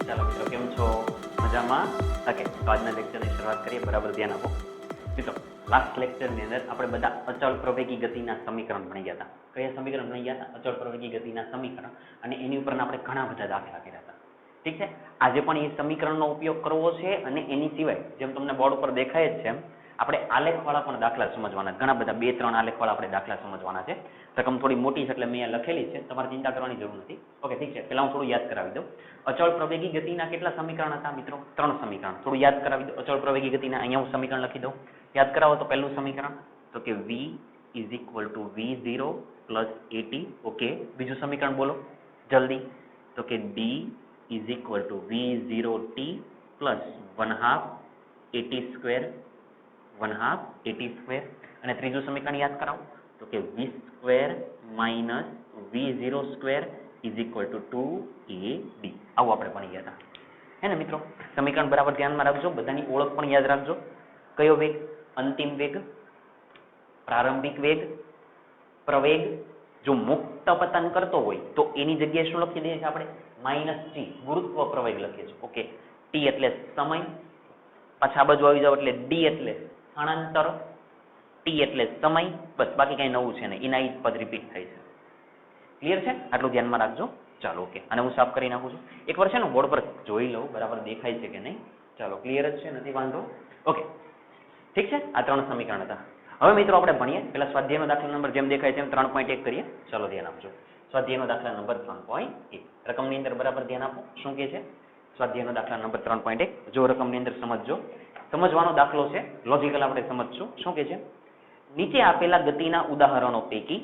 ચાલો મિત્રો કેમ છો? મજામાં? ઓકે, તો આજના લેક્ચરની શરૂઆત કરીએ. બરાબર ધ્યાન આપો મિત્રો. લાસ્ટ લેક્ચરની અંદર આપણે બધા અચળ પ્રવેગી ગતિના સમીકરણ ભણી ગયા હતા. કયા સમીકરણ ભણી ગયા હતા? અચળ પ્રવેગી ગતિના સમીકરણ. અને એની ઉપરના આપણે ઘણા બધા દાખલા કર્યા હતા. ઠીક છે, આજે પણ એ સમીકરણનો ઉપયોગ કરવો છે. અને એની સિવાય જેમ તમને બોર્ડ ઉપર દેખાય જ છે એમ આપણે આલેખવાળા પણ દાખલા સમજવાના. ઘણા બધા 2-3 આલેખવાળા આપણે દાખલા સમજવાના છે. રકમ થોડી મોટી છે એટલે મેં અહીંયા લખેલી છે, તમારે ચિંતા કરવાની જરૂર નથી. ઓકે, ઠીક છે. પહેલા હું થોડું યાદ કરાવી દઉં. અચળ પ્રવેગી ગતિના કેટલા સમીકરણ હતા મિત્રો? 3 સમીકરણ. થોડું યાદ કરાવી દઉં. અચળ પ્રવેગી ગતિના અહીંયા હું સમીકરણ લખી દઉં. યાદ કરાવો તો પહેલું સમીકરણ તો કે v = v0 + at. ઓકે, બીજું સમીકરણ બોલો જલ્દી. તો કે d = v0t + 1/2 at². અને ત્રીજું સમીકરણ યાદ કરાવો તો કે v² - v02 = 2ad. આવું આપણે ભણી ગયા હતા હે ને મિત્રો. સમીકરણ બરાબર ધ્યાનમાં રાખજો. બધાની ઓળખ પણ યાદ રાખજો. કયો વેગ? અંતિમ વેગ, પ્રારંભિક વેગ, પ્રવેગ. જો મુક્ત પતન કરતો હોય તો એની જગ્યાએ શું લખી દઈએ છીએ આપણે? -t, ગુરુત્વ પ્રવેગ લખીએ છીએ. ઓકે, t એટલે સમય, પાછા બાજુ આવી જાવ એટલે d એટલે સ્થાનાંતર, t એટલે સમય. બસ, બાકી કઈ નવું છે નહીં, એના જ પદ રિપીટ થાય છે. ક્લિયર છે? આટલું ધ્યાનમાં રાખજો. ચાલો, ઓકે, અને હું સાફ કરી નાખું છું. એકવાર છે ને બોર્ડ પર જોઈ લઉં બરાબર દેખાય છે કે નહીં. ચાલો, ક્લિયર જ છે, નથી વાંધો. ઓકે, ઠીક છે. આ 3 સમીકરણ હતા. હવે મિત્રો આપણે ભણીએ. પેલા સ્વાધ્યાયનો દાખલા નંબર જેમ દેખાય છે એમ 3.1 કરીએ. ચાલો ધ્યાન આપજો. સ્વાધ્યાયનો દાખલા નંબર 3.1. રકમની અંદર બરાબર ધ્યાન આપો. શું કહે છે? સ્વાધ્યાયનો દાખલા નંબર 3.1. જો રકમની અંદર સમજજો. સમજવાનો દાખલો છે, લોજિકલ આપણે સમજશું. શું કહે છે? નીચે આપેલા ગતિના ઉદાહરણો પૈકી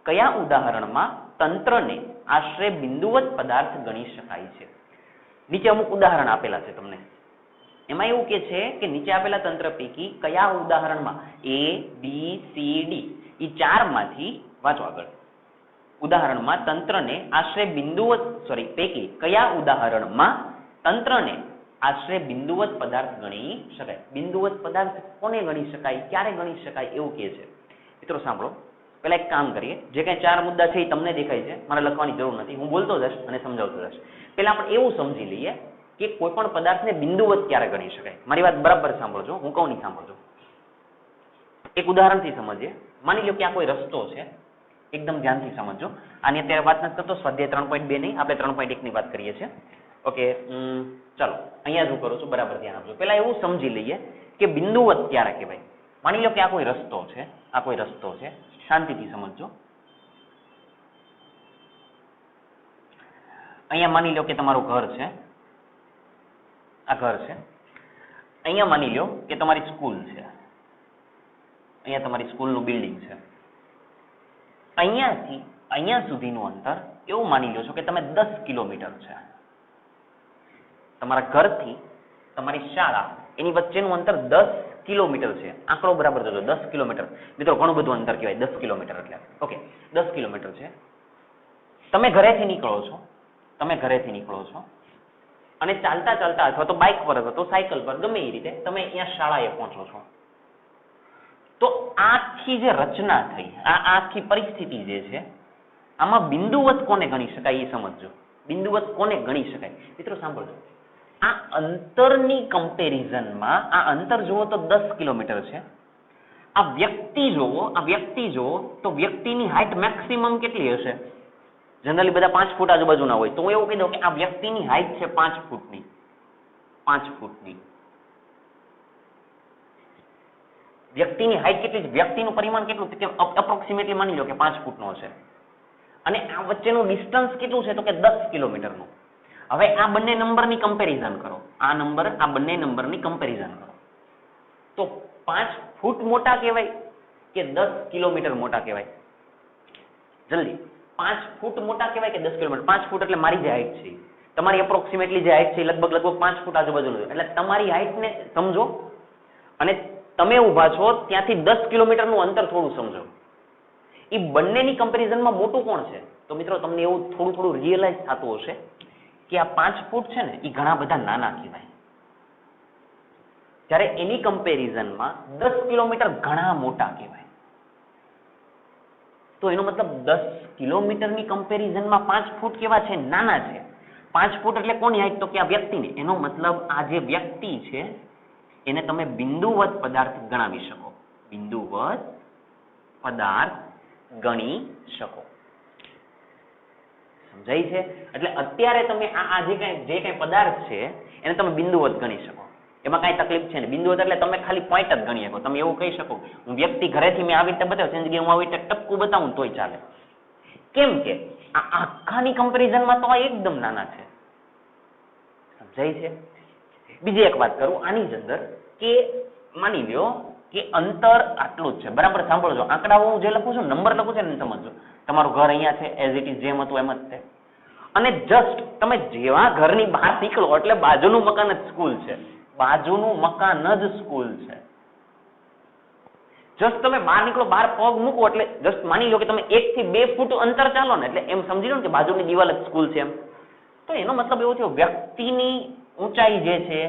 કયા ઉદાહરણમાં તંત્રને આશરે બિંદુવત પદાર્થ ગણી શકાય છે? નીચે અમુક ઉદાહરણ આપેલા છે તમને. એમાં એવું કે છે કે નીચે આપેલા તંત્ર પૈકી કયા ઉદાહરણમાં a, b, c, d એ 4માંથી વાંચો આગળ. ઉદાહરણમાં તંત્રને આશરે પૈકી કયા ઉદાહરણમાં તંત્રને આશરે બિંદુવત પદાર્થ ગણી શકાય? બિંદુવત પદાર્થ કોને ગણી શકાય, ક્યારે ગણી શકાય એવું કહે છે. મિત્રો સાંભળો, પેલા એક કામ કરીએ. જે કઈ 4 મુદ્દા છે એ તમને દેખાય છે, મારે લખવાની જરૂર નથી. હું બોલતો જઈશ અને સમજાવતો જઈશ. પેલા આપણે એવું સમજી લઈએ કે કોઈ પણ પદાર્થને બિંદુવત ક્યારે ગણી શકાય. મારી વાત બરાબર સાંભળજો, હું કહું નહીં સાંભળજો. એક ઉદાહરણથી સમજીએ. માની લો કે આ કોઈ રસ્તો છે. એકદમ ધ્યાનથી સમજજો. આની અત્યારે વાત નથી કરતો, સ્વાધ્યાય 3.2 નહીં, આપણે 3.1 ની વાત કરીએ છીએ. ઓકે, ચાલો અહીંયા શું કરું છું બરાબર ધ્યાન આપજો. પેલા એવું સમજી લઈએ કે બિંદુવત ક્યારે કહેવાય. માની લો કે આ કોઈ રસ્તો છે. આ કોઈ રસ્તો છે. શાંતિથી સમજજો. અહીંયા માની લો કે તમારું ઘર છે. આ ઘર છે. અહીંયા માની લો કે તમારી સ્કૂલ છે. અહીંયા તમારી સ્કૂલનું બિલ્ડિંગ છે. અહીંયાથી અહીંયા સુધીનું અંતર એવું માની લો છો કે તમે 10 કિલોમીટર છે. તમારા ઘરથી તમારી શાળા એની વચ્ચેનું અંતર 10 કિલોમીટર છે. આંકડો બરાબર જોજો, 10 કિલોમીટર. મિત્રો ઘણું બધું અંતર કહેવાય 10 કિલોમીટર એટલે. ઓકે, 10 કિલોમીટર છે. તમે ઘરેથી નીકળો છો. અને ચાલતા ચાલતા અથવા તો બાઇક પર અથવા તો સાયકલ પર ગમે એ રીતે તમે અહીંયા શાળાએ પહોંચો છો. તો આખી જે રચના થઈ, આ આખી પરિસ્થિતિ જે છે, આમાં બિંદુવત કોને ગણી શકાય એ સમજજો. બિંદુવત કોને ગણી શકાય? મિત્રો સાંભળજો. આ અંતરની કમ્પેરિઝનમાં આ અંતર જુઓ તો 10 કિલોમીટર છે. આ વ્યક્તિ જુઓ તો વ્યક્તિની હાઈટ મેક્સિમમ કેટલી હશે? જનરલી બધા 5 ફૂટ આજુબાજુના હોય. તો હું એવું કહી દઉં કે આ વ્યક્તિની હાઈટ છે 5 ફૂટની. 5 ફૂટની વ્યક્તિની હાઈટ કેટલી છે? વ્યક્તિનું પરિમાણ કેટલું છે? એપ્રોક્સિમેટલી માની લો કે 5 ફૂટનો છે. અને આ વચ્ચેનું ડિસ્ટન્સ કેટલું છે? તો કે 10 કિલોમીટરનું. હવે આ બંને નંબરની કમ્પેરિઝન કરો. આ બંને નંબરની કમ્પેરિઝન કરો. તો 5 ફૂટ મોટા કહેવાય કે 10 કિલોમીટર મોટા કહેવાય? જલ્દી, 5 ફૂટ મોટા કહેવાય કે 10 કિલોમીટર? 5 ફૂટ એટલે મારી જે હાઈટ છે, તમારી એપ્રોક્સિમેટલી જે હાઈટ છે લગભગ 5 ફૂટ આજુબાજુનું. એટલે તમારી હાઈટને સમજો અને તમે ઊભા છો ત્યાંથી 10 કિલોમીટરનું અંતર થોડું સમજો. એ બંનેની કમ્પેરિઝનમાં મોટું કોણ છે? તો મિત્રો તમને એવું થોડું રિયલાઇઝ થતું હશે કે આ 5 ફૂટ છે ને એ ઘણા બધા નાના કહેવાય, જ્યારે એની કમ્પેરિઝનમાં 10 કિલોમીટર ઘણા મોટા કહેવાય. તો એનો મતલબ 10 કિલોમીટરની કમ્પેરિઝનમાં 5 ફૂટ કેવા છે? નાના છે. 5 ફૂટ એટલે કોની હાઈટ? તો કે આ વ્યક્તિની. એનો મતલબ આ જે વ્યક્તિ છે એને તમે બિંદુવત પદાર્થ ગણાવી શકો. બિંદુવત પદાર્થ ગણી શકો. સમજાય છે? એટલે અત્યારે તમે આ જે કઈ પદાર્થ છે એને તમે બિંદુવત ગણી શકો. એમાં કઈ તકલીફ છે ને? બિંદુવત એટલે તમે ખાલી પોઈન્ટ જ ગણી શકો. તમે એવું કહી શકો હું વ્યક્તિ ઘરેથી મેં આવી રીતે બતાવ્યું છે જગ્યાએ હું આવી રીતે ટપકું બતાવું તોય ચાલે. કેમ કે આ આખાની કમ્પેરિઝનમાં તો આ એકદમ નાના છે. સમજાય છે? બીજી એક વાત કરું આની જ અંદર કે માની લ્યો કે અંતર આટલું જ છે. બરાબર સાંભળજો, આંકડાઓ હું જે લખું છું નંબર લખું છું ને સમજજો. તમારું ઘર અહીંયા છે એઝ ઇટ ઇઝ જેમ હતું એમ જ છે. અને જસ્ટ તમે જેવા ઘરની બહાર નીકળો એટલે બાજુનું મકાન જ સ્કૂલ છે. બાજુનું મકાન જ સ્કૂલ છે. જસ્ટ તમે બહાર નીકળો, બહાર પગ મૂકો એટલે જસ્ટ માની લો કે તમે 1 થી 2 ફૂટ અંતર ચાલો ને એટલે એમ સમજી લો ને કે બાજુની દિવાલ જ સ્કૂલ છે એમ. તો એનો મતલબ એવો થયો વ્યક્તિની ઊંચાઈ જે છે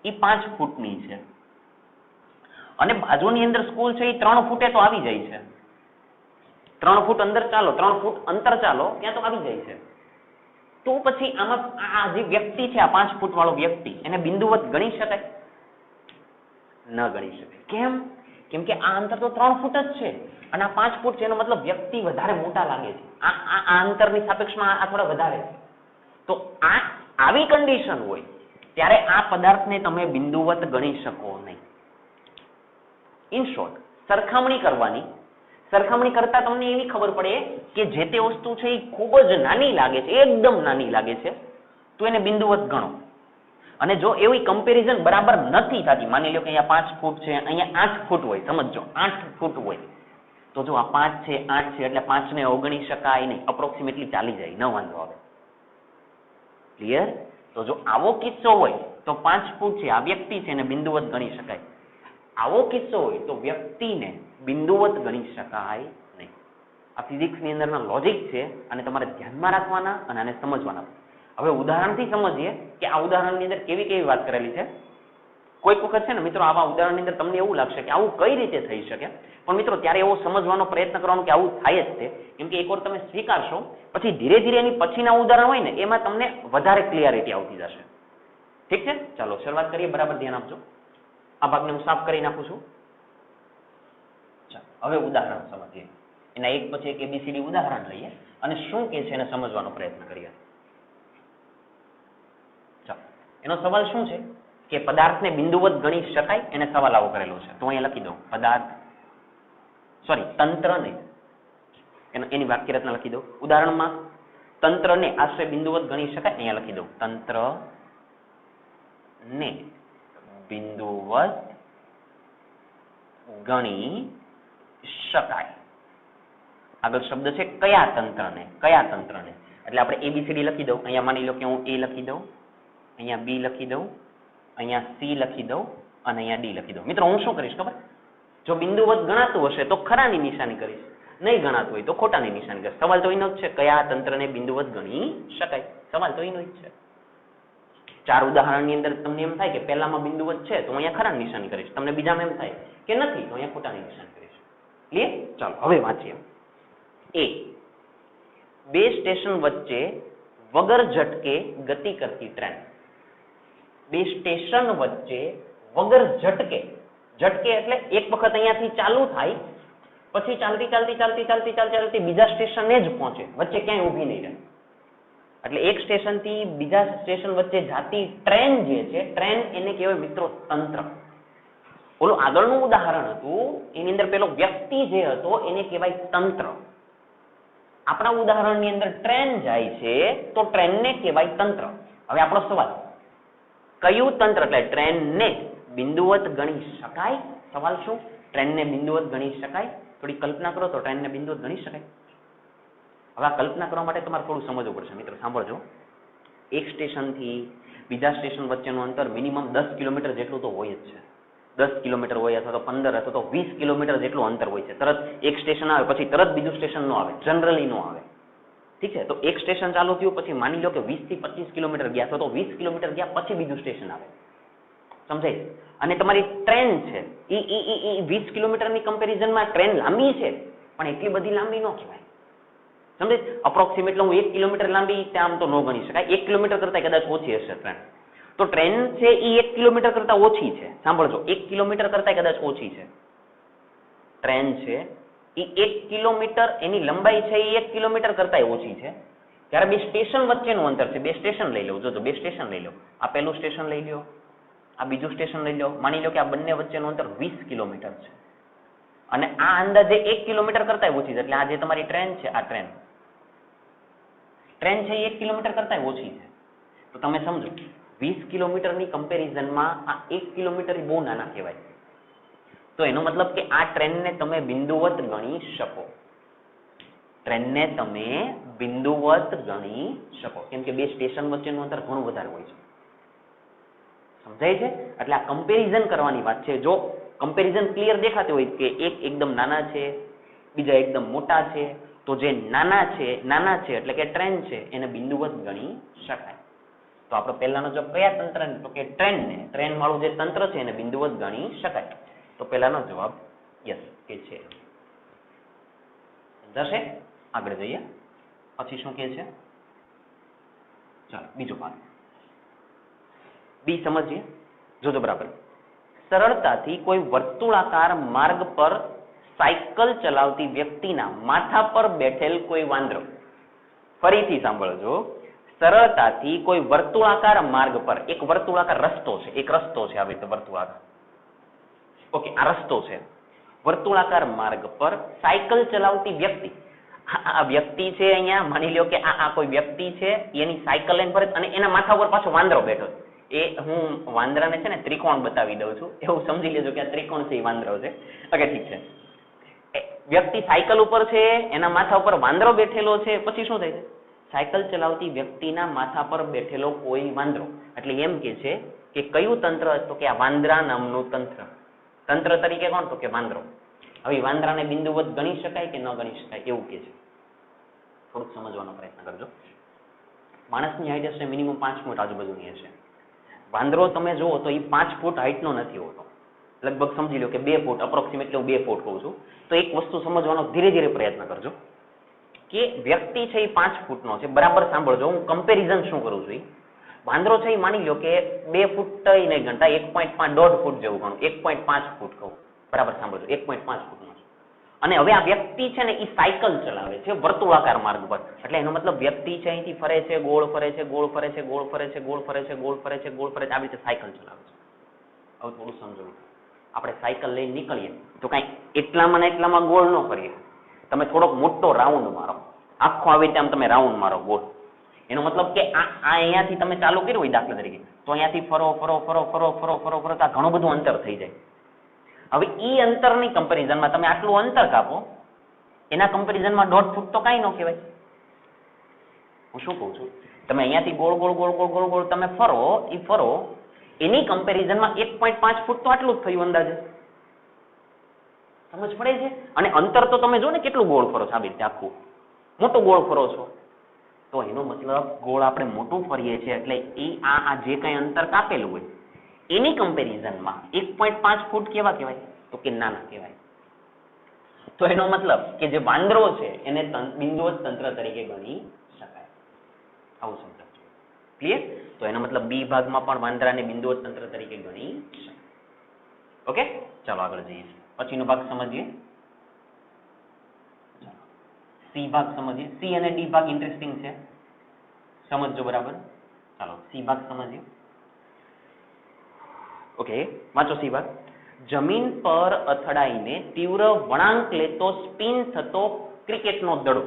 એ 5 ફૂટની છે અને બાજુની અંદર સ્કૂલ છે એ 3 ફૂટે તો આવી જાય છે. 3 ફૂટ અંદર ચાલો, 3 ફૂટ અંતર ચાલો ત્યાં તો આવી જાય છે. તો પછી આમાં આ જે વ્યક્તિ છે આ 5 ફૂટ વાળો વ્યક્તિ એને બિંદુવત ગણી શકાય? ન ગણી શકાય. કેમ? કેમ કે આ અંતર તો 3 ફૂટ જ છે અને આ 5 ફૂટ છે એનો મતલબ વ્યક્તિ વધારે મોટા લાગે છે. આ અંતરની સાપેક્ષમાં આ થોડા વધારે છે. તો આ આવી કન્ડિશન હોય ત્યારે આ પદાર્થને તમે બિંદુવત ગણી શકો નહીં. ઇન શોર્ટ સરખામણી કરવાની, સરખામણી કરતા તમને એવી ખબર પડે કે જે તે વસ્તુ છે એ ખૂબ જ નાની લાગે છે, એકદમ નાની લાગે છે તો એને બિંદુવત ગણો. અને જો એવી કમ્પેરિઝન બરાબર નથી થતી, માની લો કે અહીંયા 5 ફૂટ છે અહીંયા 8 ફૂટ હોય, સમજો 8 ફૂટ હોય તો જો આ 5 છે 8 છે એટલે 5 ને અવગણી શકાય નહીં, અપ્રોક્સિમેટલી ચાલી જાય, ન વાંધો આવે. ક્લિયર? તો જો આવો કિસ્સો હોય તો 5 ફૂટ છે આ વ્યક્તિ છે એને બિંદુવત ગણી શકાય. આવો કિસ્સો હોય તો વ્યક્તિને બિંદુવત ગણી શકાય નહીં. આ ફિઝિક્સની અંદરના લોજિક છે અને તમારે ધ્યાનમાં રાખવાના અને આને સમજવાના. હવે ઉદાહરણથી સમજીએ કે આ ઉદાહરણની અંદર કેવી કેવી વાત કરેલી છે. કોઈક વખત છે ને મિત્રો આવા ઉદાહરણની અંદર તમને એવું લાગશે કે આવું કઈ રીતે થઈ શકે, પણ મિત્રો ત્યારે એવો સમજવાનો પ્રયત્ન કરવાનો કે આવું થાય જ છે. કેમ કે એકવાર તમે સ્વીકારશો પછી ધીરે ધીરે એની પછીના ઉદાહરણ હોય ને એમાં તમને વધારે ક્લિયરિટી આવતી જશે. ઠીક છે? ચાલો શરૂઆત કરીએ. બરાબર ધ્યાન આપજો. આ ભાગને હું સાફ કરી નાખું છું. ચાલો હવે ઉદાહરણ સમજીએ. એના એક પછી એક ABCD ઉદાહરણ લઈએ અને શું કે છે એને સમજવાનો પ્રયત્ન કરીએ. ચાલો એનો સવાલ શું છે કે પદાર્થને બિંદુવત ગણી શકાય, એને સવાલ આવો કરેલો છે. તો અહીંયા લખી દઉં પદાર્થ તંત્રને, એની વાક્ય રચના લખી દઉં. ઉદાહરણમાં તંત્રને આશ્રય બિંદુવત ગણી શકાય, અહીંયા લખી દઉં તંત્રને બિંદુવત ગણી શકાય. આગળ શબ્દ છે કયા તંત્રને, કયા તંત્રને એટલે આપણે ABCD લખી દઉં. અહીંયા માની લો કે હું A લખી દઉં, અહીંયા B લખી દઉં, અહીંયા C લખી દઉં અને અહીંયા D લખી દઉં. મિત્રો હું શું કરીશ ખબર? જો બિંદુવત ગણાતું હશે તો ખરાની નિશાની કરીશ, નહીં ગણાતું હોય તો ખોટાની નિશાની કરીશ. સવાલ તો એનો જ છે કયા તંત્રને બિંદુવત ગણી શકાય. સવાલ તો એનો જ છે. 4 ઉદાહરણની અંદર તમને એમ થાય કે પહેલામાં બિંદુવત છે તો અહીંયા ખરાની નિશાની કરીશ, તમને બીજામાં એમ થાય કે નથી તો અહીંયા ખોટાની નિશાની કરીશ. ક્લિયર? ચાલો હવે વાંચીએ. A, 2 સ્ટેશન વચ્ચે વગર ઝટકે ગતિ કરતી ટ્રેન. 2 સ્ટેશન વચ્ચે વગર ઝટકે, ઝટકે એટલે એક વખત અહીંયાથી ચાલુ થાય પછી ચાલતી ચાલતી ચાલતી ચાલતી ચાલતી ચાલતી બીજા સ્ટેશને જ પહોંચે, વચ્ચે ક્યાંય ઊભી નહીં રહે. એટલે એક સ્ટેશન થી બીજા સ્ટેશન વચ્ચે જાતી ટ્રેન જે છે, ટ્રેન એને કહેવાય મિત્રો તંત્ર. ઓલું આગળનું ઉદાહરણ હતું એની અંદર પેલો વ્યક્તિ જે હતો એને કહેવાય તંત્ર. આપણા ઉદાહરણની અંદર ટ્રેન જાય છે તો ટ્રેનને કહેવાય તંત્ર. હવે આપણો સવાલ કયું તંત્ર એટલે ટ્રેનને બિંદુવત ગણી શકાય? સવાલ શું? ટ્રેનને બિંદુવત ગણી શકાય? થોડી કલ્પના કરો તો ટ્રેનને બિંદુવત ગણી શકાય. હવે આ કલ્પના કરવા માટે તમારે થોડું સમજવું પડશે. મિત્રો સાંભળજો, એક સ્ટેશનથી બીજા સ્ટેશન વચ્ચેનું અંતર મિનિમમ 10 કિલોમીટર જેટલું તો હોય જ છે. 10 કિલોમીટર હોય અથવા તો 15 અથવા તો 20 કિલોમીટર જેટલું અંતર હોય છે. તરત એક સ્ટેશન આવે પછી તરત બીજું સ્ટેશન નો આવે, જનરલી નો આવે. ઠીક છે? તો એક સ્ટેશન ચાલુ થયું પછી માની લો કે 20 થી 25 કિલોમીટર ગયા અથવા તો 20 કિલોમીટર ગયા પછી બીજું સ્ટેશન આવે. સમજાય? અને તમારી ટ્રેન છે એ 20 કિલોમીટરની કમ્પેરિઝનમાં ટ્રેન લાંબી છે પણ એટલી બધી લાંબી ન કહેવાય. સમજે? અપ્રોક્સિમેટલી હું 1 કિલોમીટર લાંબી આમ તો ન ગણી શકાય, 1 કિલોમીટર કરતા કદાચ ઓછી હશે ટ્રેન. તો ટ્રેન છે એ 1 કિલોમીટર કરતા ઓછી છે. સાંભળજો, 1 કિલોમીટર કરતા કદાચ ઓછી છે. ટ્રેન છે એ 1 કિલોમીટર, એની લંબાઈ છે એ 1 કિલોમીટર કરતા ઓછી છે. ત્યારે બે સ્ટેશન વચ્ચેનું અંતર છે, બે સ્ટેશન લઈ લો. જોજો, બે સ્ટેશન લઈ લો. આ પહેલું સ્ટેશન લઈ લો, આ બીજું સ્ટેશન લઈ લો. માની લો કે આ બંને વચ્ચેનું અંતર 20 કિલોમીટર છે અને આ અંદાજે 1 કિલોમીટર કરતા ઓછી છે. એટલે આ જે તમારી ટ્રેન છે, આ ટ્રેન છે એ 1 કિલોમીટર કરતા ઓછી છે. તો તમે સમજો, 20 કિલોમીટરની કમ્પેરિઝનમાં આ 1 કિલોમીટર બહુ નાના કહેવાય. તો એનો મતલબ કે આ ટ્રેનને તમે બિંદુવત ગણી શકો. ટ્રેનને તમે બિંદુવત ગણી શકો, કેમ કે બે સ્ટેશન વચ્ચેનું અંતર ઘણું વધારે હોય છે. સમજાય છે? એટલે આ કમ્પેરિઝન કરવાની વાત છે. જો કમ્પેરિઝન ક્લિયર દેખાતી હોય કે એક એકદમ નાના છે, બીજા એકદમ મોટા છે, તો જે નાના છે એટલે કે ટ્રેન છે એને બિંદુવત ગણી શકાય. તો આપણો પહેલાનો જવાબ કયા તંત્રને? તો કે ટ્રેન વાળું જે તંત્ર છે એને બિંદુવત ગણી શકાય. તો પહેલાનો જવાબ યસ કે છે. સમજાશે? આગળ જઈએ. પછી શું કહે છે? ચાલો બીજો ભાગ બી સમજીએ. જોજો બરાબર. સરળતાથી કોઈ વર્તુળાકાર માર્ગ પર સાયકલ ચલાવતી વ્યક્તિના માથા પર બેઠેલ કોઈ વાંદરો. ફરીથી સાંભળજો. સરળતાથી કોઈ વર્તુળાકાર માર્ગ પર, એક વર્તુળાકાર રસ્તો છે, એક રસ્તો છે આવી રીતે વર્તુળાકાર. ઓકે, આ રસ્તો છે. વર્તુળાકાર માર્ગ પર સાયકલ ચલાવતી વ્યક્તિ. આ વ્યક્તિ છે અહીંયા, માની લો કે આ કોઈ વ્યક્તિ છે, એની સાયકલ લઈને ફરે અને એના માથા ઉપર પાછો વાંદરો બેઠો. એ હું વાંદરાને છે ને ત્રિકોણ બતાવી દઉં છું, એવું સમજી લેજો કે આ ત્રિકોણ છે, એ વાંદરો છે. ઓકે, ઠીક છે. વ્યક્તિ સાયકલ ઉપર છે, એના માથા ઉપર વાંદરો બેઠેલો છે. પછી શું થાય છે? સાયકલ ચલાવતી વ્યક્તિના માથા પર બેઠેલો કોઈ વાંદરો. એટલે એમ કે છે કે કયું તંત્ર? તો કે આ વાંદરા નામનું તંત્ર. તંત્ર તરીકે કોણ? તો કે વાંદરો. હવે વાંદરાને બિંદુવત ગણી શકાય કે ન ગણી શકાય એવું કે છે. થોડુંક સમજવાનો પ્રયત્ન કરજો. માણસની હાઈટ હશે મિનિમમ 5 ફૂટ આજુબાજુની હશે. વાંદરો તમે જુઓ તો એ 5 ફૂટ હાઈટનો નથી હોતો. લગભગ સમજી લો કે 2 ફૂટ, અપ્રોક્સિમેટલી હું 2 ફૂટ કહું છું. તો એક વસ્તુ સમજવાનો ધીરે ધીરે પ્રયત્ન કરજો કે વ્યક્તિ છે એ 5 ફૂટનો છે. બરાબર સાંભળજો, હું કમ્પેરિઝન શું કરું છું. વાંદરો છે એ માની લો કે 2 ફૂટ નહીં ગણતા, 1.5 ફૂટ જેવું ગણું, 1.5 ફૂટ કહું. બરાબર સાંભળજો, 1.5 ફૂટનો છે. અને હવે આ વ્યક્તિ છે ને એ સાયકલ ચલાવે છે વર્તુળાકાર માર્ગ પર. એટલે એનો મતલબ વ્યક્તિ છે અહીંથી ફરે છે, ગોળ ફરે છે, ગોળ ફરે છે, ગોળ ફરે છે, ગોળ ફરે છે, ગોળ ફરે છે, ગોળ ફરે છે, આવી રીતે સાયકલ ચલાવે છે. હવે થોડું સમજો. આપણે સાયકલ લઈને નીકળીએ તો કાંઈ એટલામાં ને એટલામાં ગોળ ન કરીએ. તમે થોડોક મોટો રાઉન્ડ મારો, આખો આવી રીતે આમ તમે રાઉન્ડ મારો ગોળ. એનો મતલબ કે આ અહીંયાથી તમે ચાલુ કર્યું હોય દાખલા તરીકે, તો અહીંયાથી ફરો ફરો ફરો ફરો ફરો ફરો ફરો તો ઘણું બધું અંતર થઈ જાય. હવે ઈ અંતરની કમ્પેરિઝનમાં તમે આટલું અંતર કાપો, એના કમ્પેરિઝનમાં 1.5 ફૂટ તો કાંઈ ન કહેવાય. હું શું કહું છું? તમે અહીંયાથી ગોળ ગોળ ગોળ ગોળ ગોળ ગોળ તમે ફરો, એ ફરો એની કમ્પેરિઝનમાં 1.5 ફૂટ તો આટલું જ થયું અંદાજે. સમજ પડે છે? અને અંતર તો તમે જો ને કેટલું ગોળ ફરો છો, આવી રીતે આખું મોટું ગોળ ફરો છો. તો એનો મતલબ ગોળ આપણે મોટું ફરીએ છીએ એટલે એ આ જે કંઈ અંતર કાપેલું હોય એની કમ્પેરિઝનમાં 1.5 ફૂટ કેવા કહેવાય? તો કે નાના કહેવાય. તો એનો મતલબ કે જે વાંદરો છે એને બિંદુવત તંત્ર તરીકે ગણી શકાય. આવું સમજો. ક્લિયર? તો એનો મતલબ બી ભાગમાં પણ વાંદરાને બિંદુવત તંત્ર તરીકે ગણી શકાય. ઓકે, ચાલો આગળ જઈએ. પછીનો ભાગ સમજીએ. સી ભાગ સમજીએ. સી અને ડી ભાગ ઇન્ટરેસ્ટિંગ છે, સમજજો બરાબર. ચાલો સી ભાગ સમજીએ. ઓકે, વાંચો સી ભાગ. જમીન પર અથડાઈને તીવ્ર વળાંક લેતો સ્પિન થતો ક્રિકેટનો દડો.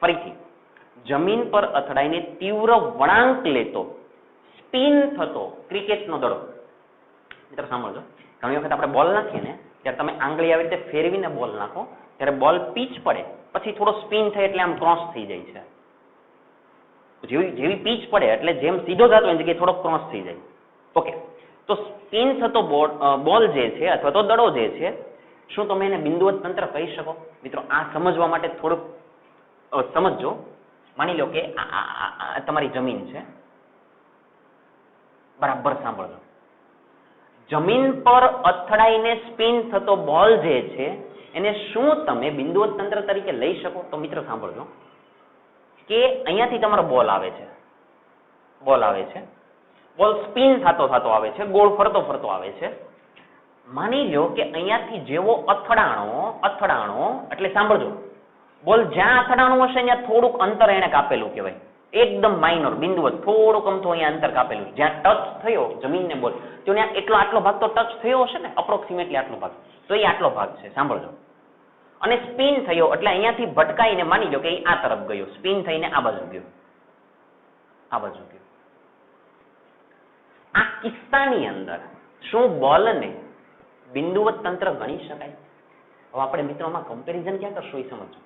ફરીથી, જમીન પર અથડાઈને તીવ્ર વળાંક લેતો સ્પિન થતો ક્રિકેટનો દડો. મિત્ર સાંભળજો, ઘણી વખત આપણે બોલ નાખીએ ને ત્યારે તમે આંગળી આવી રીતે ફેરવીને બોલ નાખો ત્યારે બોલ પીચ પડે પછી થોડો સ્પિન થાય એટલે આમ ક્રોસ થઈ જાય છે. જેવી પીચ પડે એટલે જેમ સીધો જતો એની જગ્યાએ થોડો ક્રોસ થઈ જાય. ઓકે, તો સ્પિન થતો બોલ જે છે અથવા તો દડો જે છે, શું તમે એને બિંદુવત તંત્ર કહી શકો? મિત્રો આ સમજવા માટે થોડુંક સમજજો. માની લો કે આ તમારી જમીન છે. બરાબર સાંભળજો. જમીન પર અથડાઈને સ્પિન થતો બોલ જે છે એને શું તમે બિંદુવત તંત્ર તરીકે લઈ શકો? તો મિત્રો સાંભળજો, કે અહીંયાથી તમારો બોલ આવે છે, બોલ સ્પિન થતો આવે છે, ગોળ ફરતો આવે છે. માની લો કે અહીંયાથી જેવો અથડાણો એટલે સાંભળજો, બોલ જ્યાં અથડાણું હશે ત્યાં થોડુંક અંતર એને કાપેલું કહેવાય, એકદમ માઇનર બિંદુવત, થોડુંક અમથું અહીંયા અંતર કાપેલું. જ્યાં ટચ થયો જમીનને બોલ, તો ત્યાં આટલો ભાગ તો ટચ થયો હશે ને, અપ્રોક્સિમેટલી આટલો ભાગ, તો એ આટલો ભાગ છે, સાંભળજો. અને સ્પિન થયો એટલે અહીંયાથી ભટકાઈને માની લો કે એ આ તરફ ગયો, સ્પિન થઈને આ બાજુ ગયો. આ કિસ્સાની અંદર શું બોલને બિંદુવત તંત્ર ગણી શકાય? હવે આપણે મિત્રોમાં કમ્પેરિઝન ક્યાં કરશું એ સમજો.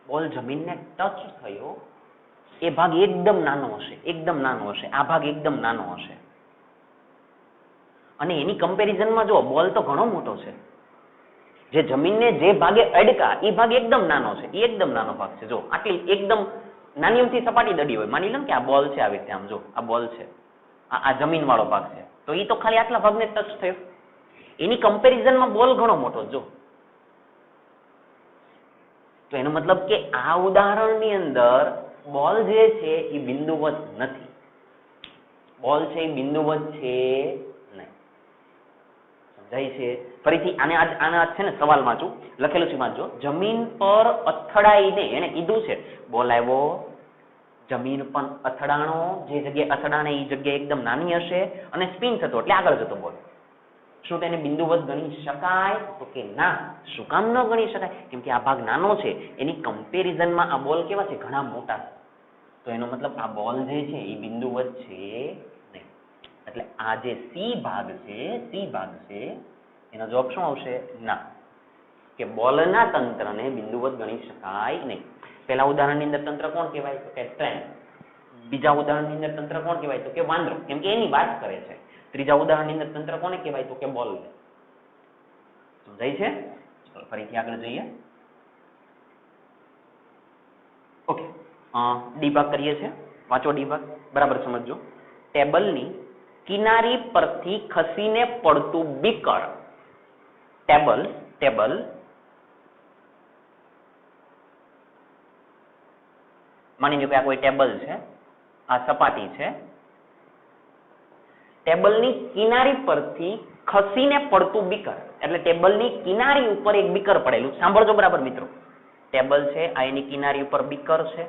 બોલ જમીનને ટચ થયો, એ ભાગ એકદમ નાનો હશે, આ ભાગ એકદમ નાનો હશે. અને એની કમ્પેરિઝનમાં જો બોલ તો ઘણો મોટો છે, જે જમીનને જે ભાગે અડકા એ ભાગ એકદમ નાનો છે, એ એકદમ નાનો ભાગ છે. જો આટલી એકદમ નાની અમથી સપાટી દડી હોય, માની લો કે આ બોલ છે, આવી રીતે આમ જો આ બોલ છે, આ જમીન વાળો ભાગ છે, તો એ તો ખાલી આટલા ભાગને ટચ થયો. એની કમ્પેરિઝનમાં બોલ ઘણો મોટો. જો તો એનો મતલબ કે આ ઉદાહરણની અંદર બોલ જે છે એ બિંદુવત નથી, બોલ છે એ બિંદુવત છે નહીં. સમજાય છે? ફરીથી આના છે ને સવાલ વાંચું, લખેલું છે વાંચજો. જમીન પર અથડાઈને એને કીધું છે બોલ આવ્યો, જમીન પર અથડાણો, જે જગ્યાએ અથડાણે એ જગ્યા એકદમ નાની હશે અને સ્પિન થતો એટલે આગળ જતો બોલ. શું તેને બિંદુવત ગણી શકાય? તો કે ના. શું કામ ન ગણી શકાય? કેમ કે આ ભાગ નાનો છે, એની કમ્પેરિઝનમાં આ બોલ કેવા છે? ઘણા મોટા. તો એનો મતલબ આ બોલ જે છે એ બિંદુવત છે નહીં. એટલે આ જે સી ભાગ છે એનો જવાબ શું આવશે? ના, કે બોલના તંત્રને બિંદુવત ગણી શકાય નહીં. પહેલા ઉદાહરણની અંદર તંત્ર કોણ કહેવાય? તો કે ટ્રેન. બીજા ઉદાહરણની અંદર તંત્ર કોણ કહેવાય? તો કે વાંદરો, કેમ કે એની વાત કરે છે. ત્રીજા ઉદાહરણની અંદર તંત્ર કોને કહેવાય? તો કે બોલ. સમજાય છે? ચલો ફરીથી આગળ જઈએ. ઓકે, ડી ભાગ કરીએ છીએ. વાંચો ડી ભાગ, બરાબર સમજજો. ટેબલની કિનારી પરથી ખસીને પડતું બીકર. ટેબલ માની લો કે આ કોઈ ટેબલ છે, આ સપાટી છે. ટેબલની કિનારી પરથી ખસીને પડતું બીકર, એટલે ટેબલની કિનારી ઉપર એક બીકર પડેલું. સાંભળજો બરાબર મિત્રો. ટેબલ છે, આ એની કિનારી ઉપર બીકર છે.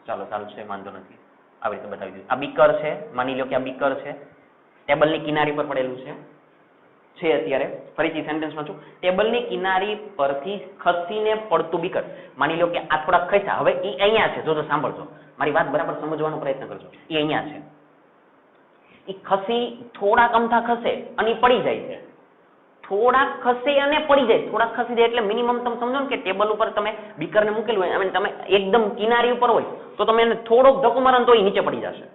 ચાલો છે, વાંધો નથી, આવી રીતે બતાવી દઉં. આ બીકર છે, માની લો કે આ બીકર છે, ટેબલની કિનારી પર પડેલું છે અત્યારે. ફરીથી સેન્ટેન્સમાં છું. ટેબલની કિનારી પરથી ખસીને પડતું બીકર. માની લો કે આ થોડાક ખસ્યા, હવે એ અહીંયા છે. જોજો, સાંભળજો, મારી વાત બરાબર સમજવાનો પ્રયત્ન કરજો. એ અહીંયા છે, એ ખસી થોડાક અમથા ખસે અને પડી જાય છે. થોડાક ખસે અને પડી જાય, થોડાક ખસી જાય એટલે મિનિમમ તમે સમજો ને કે ટેબલ ઉપર તમે બીકરને મૂકેલું હોય અને તમે એકદમ કિનારી ઉપર હોય તો તમે એને થોડોક ધક્કો મારો તો એ નીચે પડી જશે.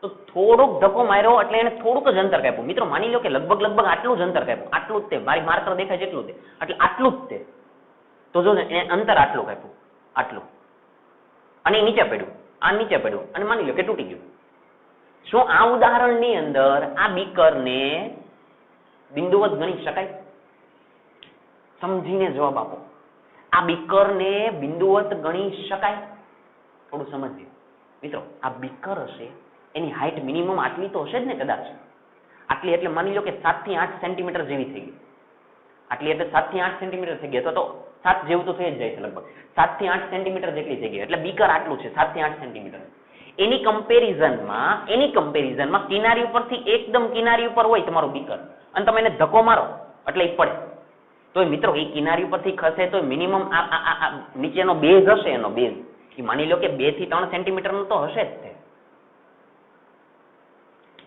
તો થોડોક ધક્કો માર્યો એટલે એને થોડુંક જ અંતર કાપ્યું. મિત્રો માની લો કે લગભગ આટલું જ અંતર કાપ્યું, આટલું જ તે મારી માર્કર દેખાય છે એટલું તે, એટલે આટલું જ તે. તો જો એને અંતર આટલું કાપ્યું, આટલું, અને નીચે પડ્યું, આ નીચે પડ્યું અને માની લો કે તૂટી ગયું. શું આ ઉદાહરણની અંદર આ બીકરને બિંદુવત ગણી શકાય? સમજીને જવાબ આપો. આ બીકરને બિંદુવત ગણી શકાય? થોડું સમજીએ મિત્રો. આ બીકર હશે, એની હાઈટ મિનિમમ આટલી તો હશે જ ને, કદાચ આટલી, એટલે માની લો કે 7 થી 8 સેન્ટીમીટર જેવી થઈ ગઈ. આટલી એટલે 7 થી 8 સેન્ટીમીટર થઈ ગઈ, અથવા તો 7 જેવું તો થઈ જ જાય છે લગભગ. 7 થી 8 સેન્ટીમીટર જેટલી થઈ ગઈ, એટલે બીકર આટલું છે, 7 થી 8 સેન્ટીમીટર. એની કમ્પેરિઝનમાં કિનારી ઉપરથી એકદમ કિનારી ઉપર હોય તમારું બીકર અને તમે એને ધક્કો મારો એટલે એ પડે. તો મિત્રો એ કિનારી ઉપરથી ખસે તો મિનિમમ આ નીચેનો બેઝ હશે, એનો બેઝ એ માની લો કે 2 થી 3 સેન્ટીમીટરનો તો હશે જ તે.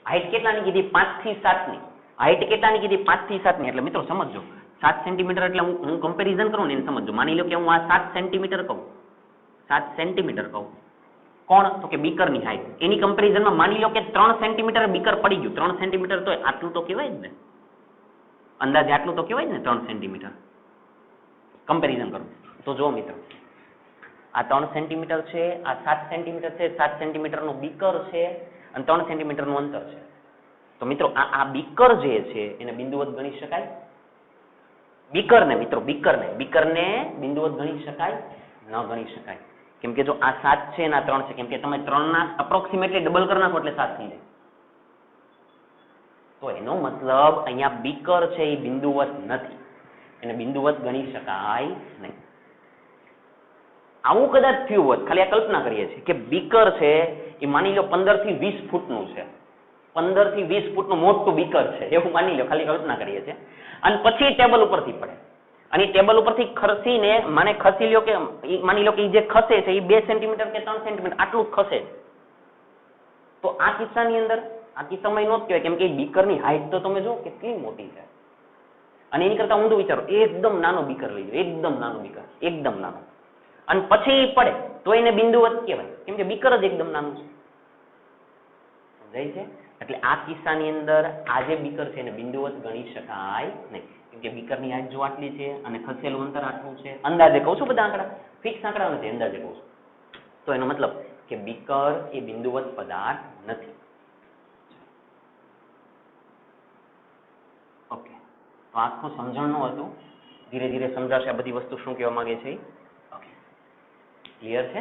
હાઈટ કેટલાની કીધી? 5 થી 7 ની. હાઈટ કેટલાની કીધી? 5 થી 7 ની. એટલે મિત્રો સમજો, 7 સેન્ટીમીટર એટલે હું કમ્પેરિઝન કરું ને એને સમજો. માની લો કે હું આ 7 સેન્ટીમીટર કહું, 7 સેન્ટીમીટર કહું. કોણ? તો કે બીકરની હાઈટ. એની કમ્પેરિઝનમાં માની લો કે 3 સેન્ટીમીટર બીકર પડી ગયું. 3 સેન્ટીમીટર તો આટલું તો કહેવાય જ ને, અંદાજે આટલું તો કહેવાય જ ને, 3 સેન્ટીમીટર. કમ્પેરિઝન કરું તો જો મિત્રો, આ 3 સેન્ટીમીટર છે, આ 7 સેન્ટીમીટર છે, 7 સેન્ટીમીટરનું બીકર છે અને 3 સેન્ટીમીટરનું અંતર છે. તો મિત્રો આ બીકર જે છે એને બિંદુવત ગણી શકાય? બીકરને મિત્રો બીકરને બિંદુવત ગણી શકાય? ન ગણી શકાય. કેમ કે જો આ 7 છે અને આ 3 છે, કેમ કે તમે 3 ના અપ્રોક્સિમેટલી ડબલ કરી નાખો એટલે 7 થઈ જાય. તો એનો મતલબ અહીંયા બીકર છે એ બિંદુવત નથી, એને બિંદુવત ગણી શકાય નહીં. આવું કદાચ થયું હોત, ખાલી આ કલ્પના કરીએ છીએ કે બીકર છે એ માની લો 15 થી 20 ફૂટનું છે, 15 થી 20 ફૂટનું મોટું બીકર છે એવું માની લો, ખાલી કલ્પના કરીએ છીએ, અને પછી ટેબલ ઉપરથી પડે અને ટેબલ ઉપરથી ખસીને મને ખસી લ્યો કે માની લો કે જે ખસે છે એ 2 સેન્ટીમીટર કે 3 સેન્ટીમીટર આટલું જ ખસે, તો આ કિસ્સાની અંદર આ કિસ્સામાં નો જ કહેવાય, કેમ કે બીકરની હાઈટ તો તમે જો કેટલી મોટી છે. અને એની કરતા ઊંધું વિચારો, એકદમ નાનો બીકર લઈ લો, એકદમ નાનો બીકર, એકદમ નાનો, અને પછી પડે તો એને બિંદુવત કહેવાય, કેમ કે બીકર જ એકદમ નાનું છે. સમજાય છે? એટલે આ કિસ્સાની અંદર આ જે બીકર છે એને બિંદુવત ગણી શકાય નહીં, કેમ કે બીકરની હાઈટ જો આટલી છે અને ખસેલું અંતર આટલું છે. અંદાજે કહું છું, બધા આંકડા ફિક્સ આંકડા નથી, અંદાજે કહું છું. તો એનો મતલબ કે બીકર એ બિંદુવત પદાર્થ નથી. ઓકે, તો આખું સમજણનું હતું, ધીરે ધીરે સમજાશે આ બધી વસ્તુ શું કહેવા માંગે છે. ઓકે, ક્લિયર છે?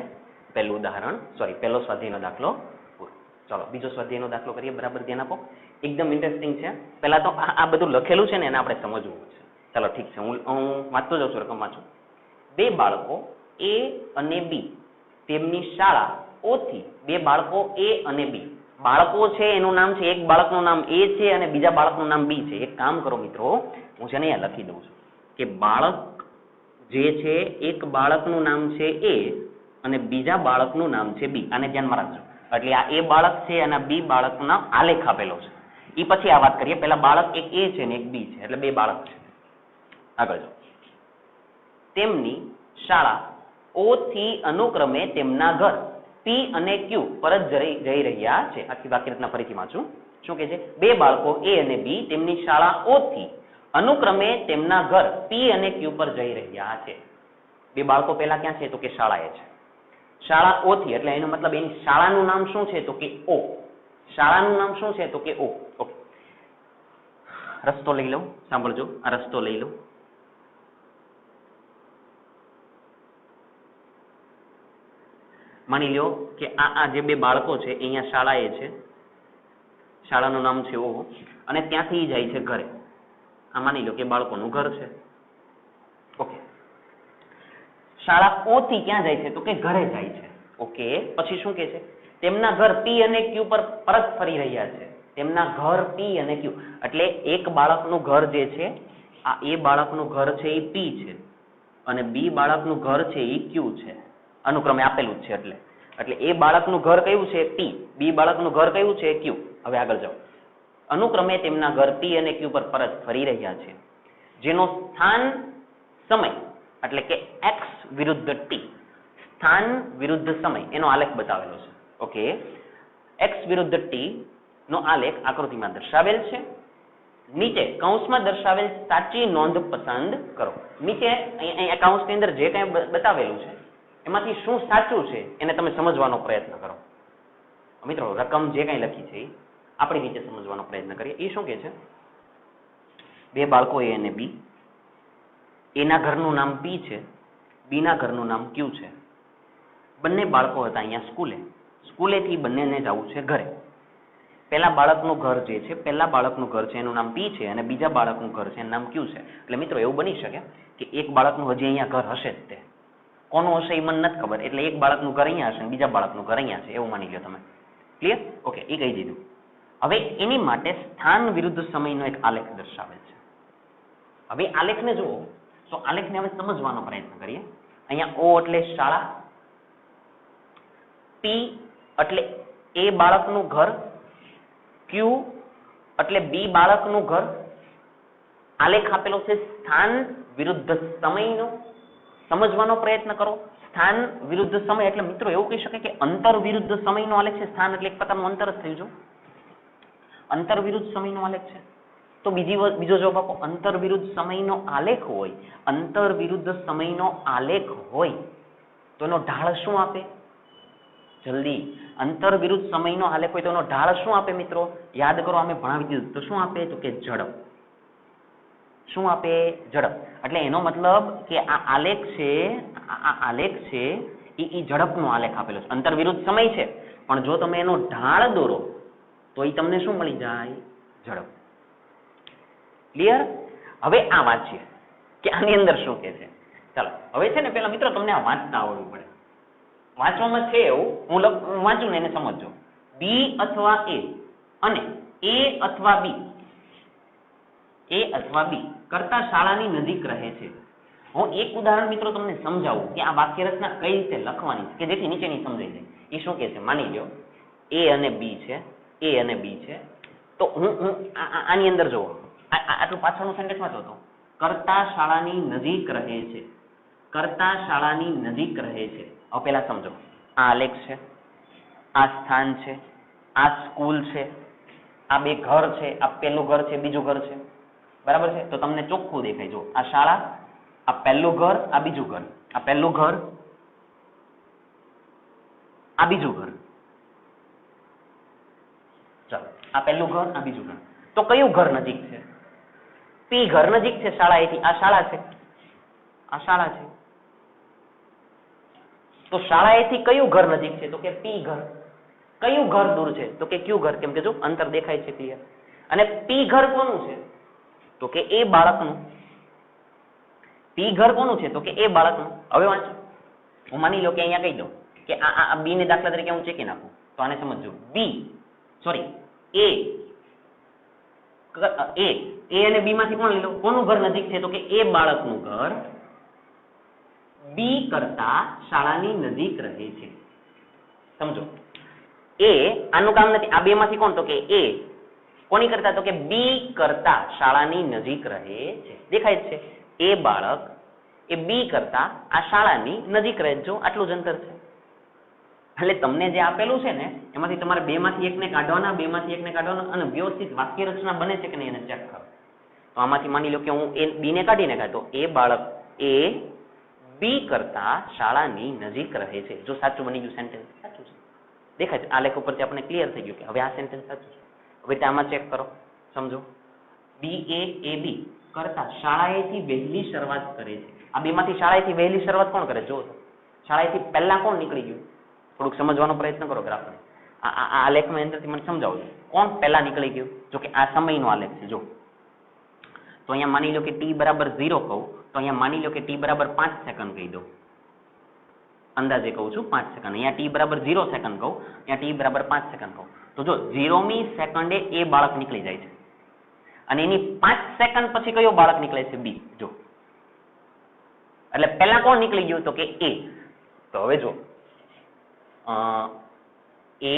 પહેલું ઉદાહરણ, સોરી પહેલો સ્વાધ્યાયનો દાખલો પૂરો. ચાલો બીજો સ્વાધ્યાયનો દાખલો કરીએ. બરાબર ધ્યાન આપો, એકદમ ઇન્ટરેસ્ટિંગ છે. પહેલા તો આ બધું લખેલું છે ને એને આપણે સમજવું છે. ચાલો ઠીક છે, હું વાંચતો જાઉં છું, રકમ વાંચું. 2 બાળકો A અને B તેમની શાળા O થી 2 બાળકો A અને B, બાળકો છે એનું નામ છે, એક બાળકનું નામ A છે અને બીજા બાળકનું નામ B છે. એક કામ કરો મિત્રો, હું છે ને અહીંયા લખી દઉં છું કે બાળક જે છે એક બાળકનું નામ છે A અને બીજા બાળકનું નામ છે B. આને ધ્યાનમાં રાખજો. એટલે આ A બાળક છે અને B બાળકનો આલેખ આપેલો છે. એ પછી આ વાત કરીએ. પહેલા બાળક એક A છે ને એક B છે, એટલે 2 બાળક છે. આગળ જો, તેમની શાળા O થી અનુક્રમે તેમના ઘર P અને Q પર જઈ રહ્યા છે. આખી વાક્ય રચના ફરીથી વાંચું. શું કહે છે? 2 બાળકો A અને B તેમની શાળા O થી અનુક્રમે તેમના ઘર P અને Q પર જઈ રહ્યા છે. 2 બાળકો પહેલા ક્યાં છે? તો કે શાળાએ છે. શાળા O થી, એટલે એનો મતલબ એની શાળાનું નામ શું છે? તો કે O. શાળાનું નામ શું છે? તો કે O. ઓકે, રસ્તો લઈ લઉં, સાંભળજો, આ રસ્તો લઈ લઉં. માની લો કે આ જે 2 બાળકો છે અહીંયા શાળાએ છે, શાળાનું નામ છે O, અને ત્યાંથી જાય છે ઘરે. આ માની લો કે બાળકોનું ઘર છે. ઓકે, શાળા O થી ક્યાં જાય છે? તો કે ઘરે જાય છે. ઓકે, પછી શું કે છે? તેમના ઘર P અને Q પર પરત ફરી રહ્યા છે. તેમના ઘર P અને Q, એટલે એક બાળકનું ઘર જે છે, આ A બાળકનું ઘર છે એ P છે અને B બાળકનું ઘર છે એ Q છે. અનુક્રમે આપેલું છે, એટલે A બાળકનું ઘર કયું છે? P. B બાળકનું ઘર કયું છે? Q. હવે આગળ જાઓ. અનુક્રમે તેમના ઘર P અને Q પર પરત ફરી રહ્યા છે, જેનો સ્થાન સમય એટલે કે x વિરુદ્ધ t, સ્થાન વિરુદ્ધ સમય એનો આલેખ બતાવેલો છે. ઓકે, x વિરુદ્ધ t નો આલેખ આકૃતિમાં દર્શાવેલ છે. નીચે કૌંસમાં દર્શાવેલ સાચી નોંધ પસંદ કરો. નીચે અહીંયા કૌંસની અંદર જે કંઈ બતાવેલું છે એમાંથી શું સાચું છે એને તમે સમજવાનો પ્રયત્ન કરો. મિત્રો, રકમ જે કંઈ લખી છે એ આપણી રીતે સમજવાનો પ્રયત્ન કરીએ. એ શું કે છે? 2 બાળકો A અને B, A ના ઘરનું નામ P છે, B ના ઘરનું નામ Q છે. બંને બાળકો હતા અહીંયા સ્કૂલેથી બંનેને જવું છે ઘરે. પહેલા બાળકનું ઘર જે છે, પહેલા બાળકનું ઘર છે એનું નામ P છે અને બીજા બાળકનું ઘર છે એનું નામ Q છે. એટલે મિત્રો એવું બની શકે કે એક બાળકનું હજી અહીંયા ઘર હશે જ, તે કોનું હશે એ મને નથી ખબર, એટલે એક બાળકનું ઘર અહીંયા હશે અને બીજા બાળકનું ઘર અહીંયા છે એવું માની લો તમે. ક્લિયર? ઓકે, એ કહી દીધું. હવે એની માટે સ્થાન વિરુદ્ધ સમયનો એક આલેખ દર્શાવેલ છે. હવે આલેખને જુઓ તો આલેખને હવે સમજવાનો પ્રયત્ન કરીએ. અહીંયા O એટલે શાળા, P એટલે A બાળકનું ઘર, Q એટલે B બાળકનું ઘર. આલેખ આપેલો છે સ્થાન વિરુદ્ધ સમયનો. સમજવાનો પ્રયત્ન કરો. સ્થાન વિરુદ્ધ સમય એટલે મિત્રો એવું કહી શકાય કે અંતર વિરુદ્ધ સમયનો આલેખ છે. સ્થાન એટલે એક પ્રકારનું અંતર જ થયું છે. અંતર વિરુદ્ધ સમયનો આલેખ છે. તો બીજો જવાબ આપો. અંતર વિરુદ્ધ સમયનો આલેખ હોય, અંતર વિરુદ્ધ સમયનો આલેખ હોય તો એનો ઢાળ શું આપે? જલ્દી, અંતર વિરુદ્ધ સમયનો આલેખ હોય તો એનો ઢાળ શું આપે? મિત્રો યાદ કરો, અમે ભણાવી દીધું તો શું આપે? તો કે ઝડપ. શું આપે? ઝડપ. એટલે એનો મતલબ કે આ આલેખ છે એ ઝડપનો આલેખ આપેલો છે. અંતર વિરુદ્ધ સમય છે, પણ જો તમે એનો ઢાળ દોરો તો એ તમને શું મળી જાય? ઝડપ. ક્લિયર? હવે આ વાંચીએ કે આની અંદર શું કે છે. ચાલો હવે છે ને પેલા મિત્રો તમને આ વાંચતા આવડવું પડે. વાંચવામાં છે એવું, હું વાંચું ને એને સમજજો. બી અથવા એ અને એ અથવા બી કરતા શાળાની નજીક રહે છે. હું એક ઉદાહરણ મિત્રો તમને સમજાવું કે આ વાક્ય રચના કઈ રીતે લખવાની છે કે જેથી નીચેની સમજાઈ જાય. એ શું કે છે? માની લો એ અને બી છે, તો હું આની અંદર જુઓ, આટલું પાછળનું સેન્ટેન્સ વાંચો તો કરતા શાળાની નજીક રહે છે. કરતા શાળાની નજીક રહે છે. હવે પેલા સમજો, આ આલેખ છે, આ સ્થાન છે, આ સ્કૂલ છે, આ બે ઘર છે, આ પહેલું ઘર છે, બીજું ઘર છે, બરાબર છે? તો તમને ચોખ્ખું દેખાય. જો આ શાળા, આ પહેલું ઘર, આ બીજું ઘર, આ પહેલું ઘર, આ બીજું ઘર. ચાલો આ પહેલું ઘર, આ બીજું ઘર. તો કયું ઘર નજીક છે? પી ઘર નજીક છે શાળાએથી. આ શાળા છે, આ શાળા છે. તો શાળાએથી કયું ઘર નજીક છે? તો કે પી ઘર. કયું ઘર દૂર છે? તો કે ક્યુ ઘર. કેમ કે જો અંતર દેખાય છે ક્લિયર. અને પી ઘર કોનું છે? તો કે એ બાળકનું. પી ઘર કોનું છે? તો કે એ બાળકનું. હવે વાંચો, હું માની લો કે અહીંયા કહી દઉં કે આ બી ને દાખલા તરીકે હું ચેકી નાખું, તો આને સમજજો. એ અને બી માંથી કોણ લઈ લો? કોનું ઘર નજીક છે? તો કે એ બાળકનું ઘર બી કરતા શાળાની નજીક રહે છે. સમજો, એ આનું કામ નથી. આ બે માંથી કોણ? તો કે એ કોની કરતા? તો કે બી કરતા શાળાની નજીક રહે છે. દેખાય છે એ બાળક એ બી કરતા આ શાળાની નજીક રહે. જો આટલું જ અંતર છે. એટલે તમને જે આપેલું છે ને એમાંથી તમારે બે માંથી એકને કાઢવાના, બે માંથી એકને કાઢવાના અને વ્યવસ્થિત વાક્ય રચના બને છે કે નહીં એને ચેક કરો. તો આમાંથી માની લો કે હું એ બી ને કાઢીને કાઢો, એ બાળક એ બી કરતા શાળાની નજીક રહે છે. જો સાચું બની ગયું સેન્ટેન્સ, સાચું છે. દેખાય છે આલેખ ઉપરથી આપણે ક્લિયર થઈ ગયું કે હવે આ સેન્ટેન્સ સાચું છે. હવે આમાં ચેક કરો, સમજો. એ બી કરતા શાળાએથી વહેલી શરૂઆત કરે છે. આ બે માંથી શાળાએથી વહેલી શરૂઆત કોણ કરે? જો શાળાએથી પહેલા કોણ નીકળી ગયું? થોડુંક સમજવાનો પ્રયત્ન કરો ગ્રાફને. આ આલેખની અંદરથી મને સમજાવજો કોણ પહેલા નીકળી ગયું. જો કે આ સમયનો આલેખ છે. જો તો અહીંયા માની લો કે t બરાબર 0 કહું, તો અહીંયા માની લો કે t બરાબર 5 સેકન્ડ કહી દો. અંદાજે કહું છું 5 સેકન્ડ. અહીંયા t બરાબર 0 સેકન્ડ કહું, અહીંયા t બરાબર 5 સેકન્ડ કહું. તો જો 0મી સેકન્ડે એ બાળક નીકળી જાય છે અને એની 5 સેકન્ડ પછી કયો બાળક નીકળે છે? બી. જો એટલે પહેલા કોણ નીકળી ગયું? તો કે એ. તો હવે જો એ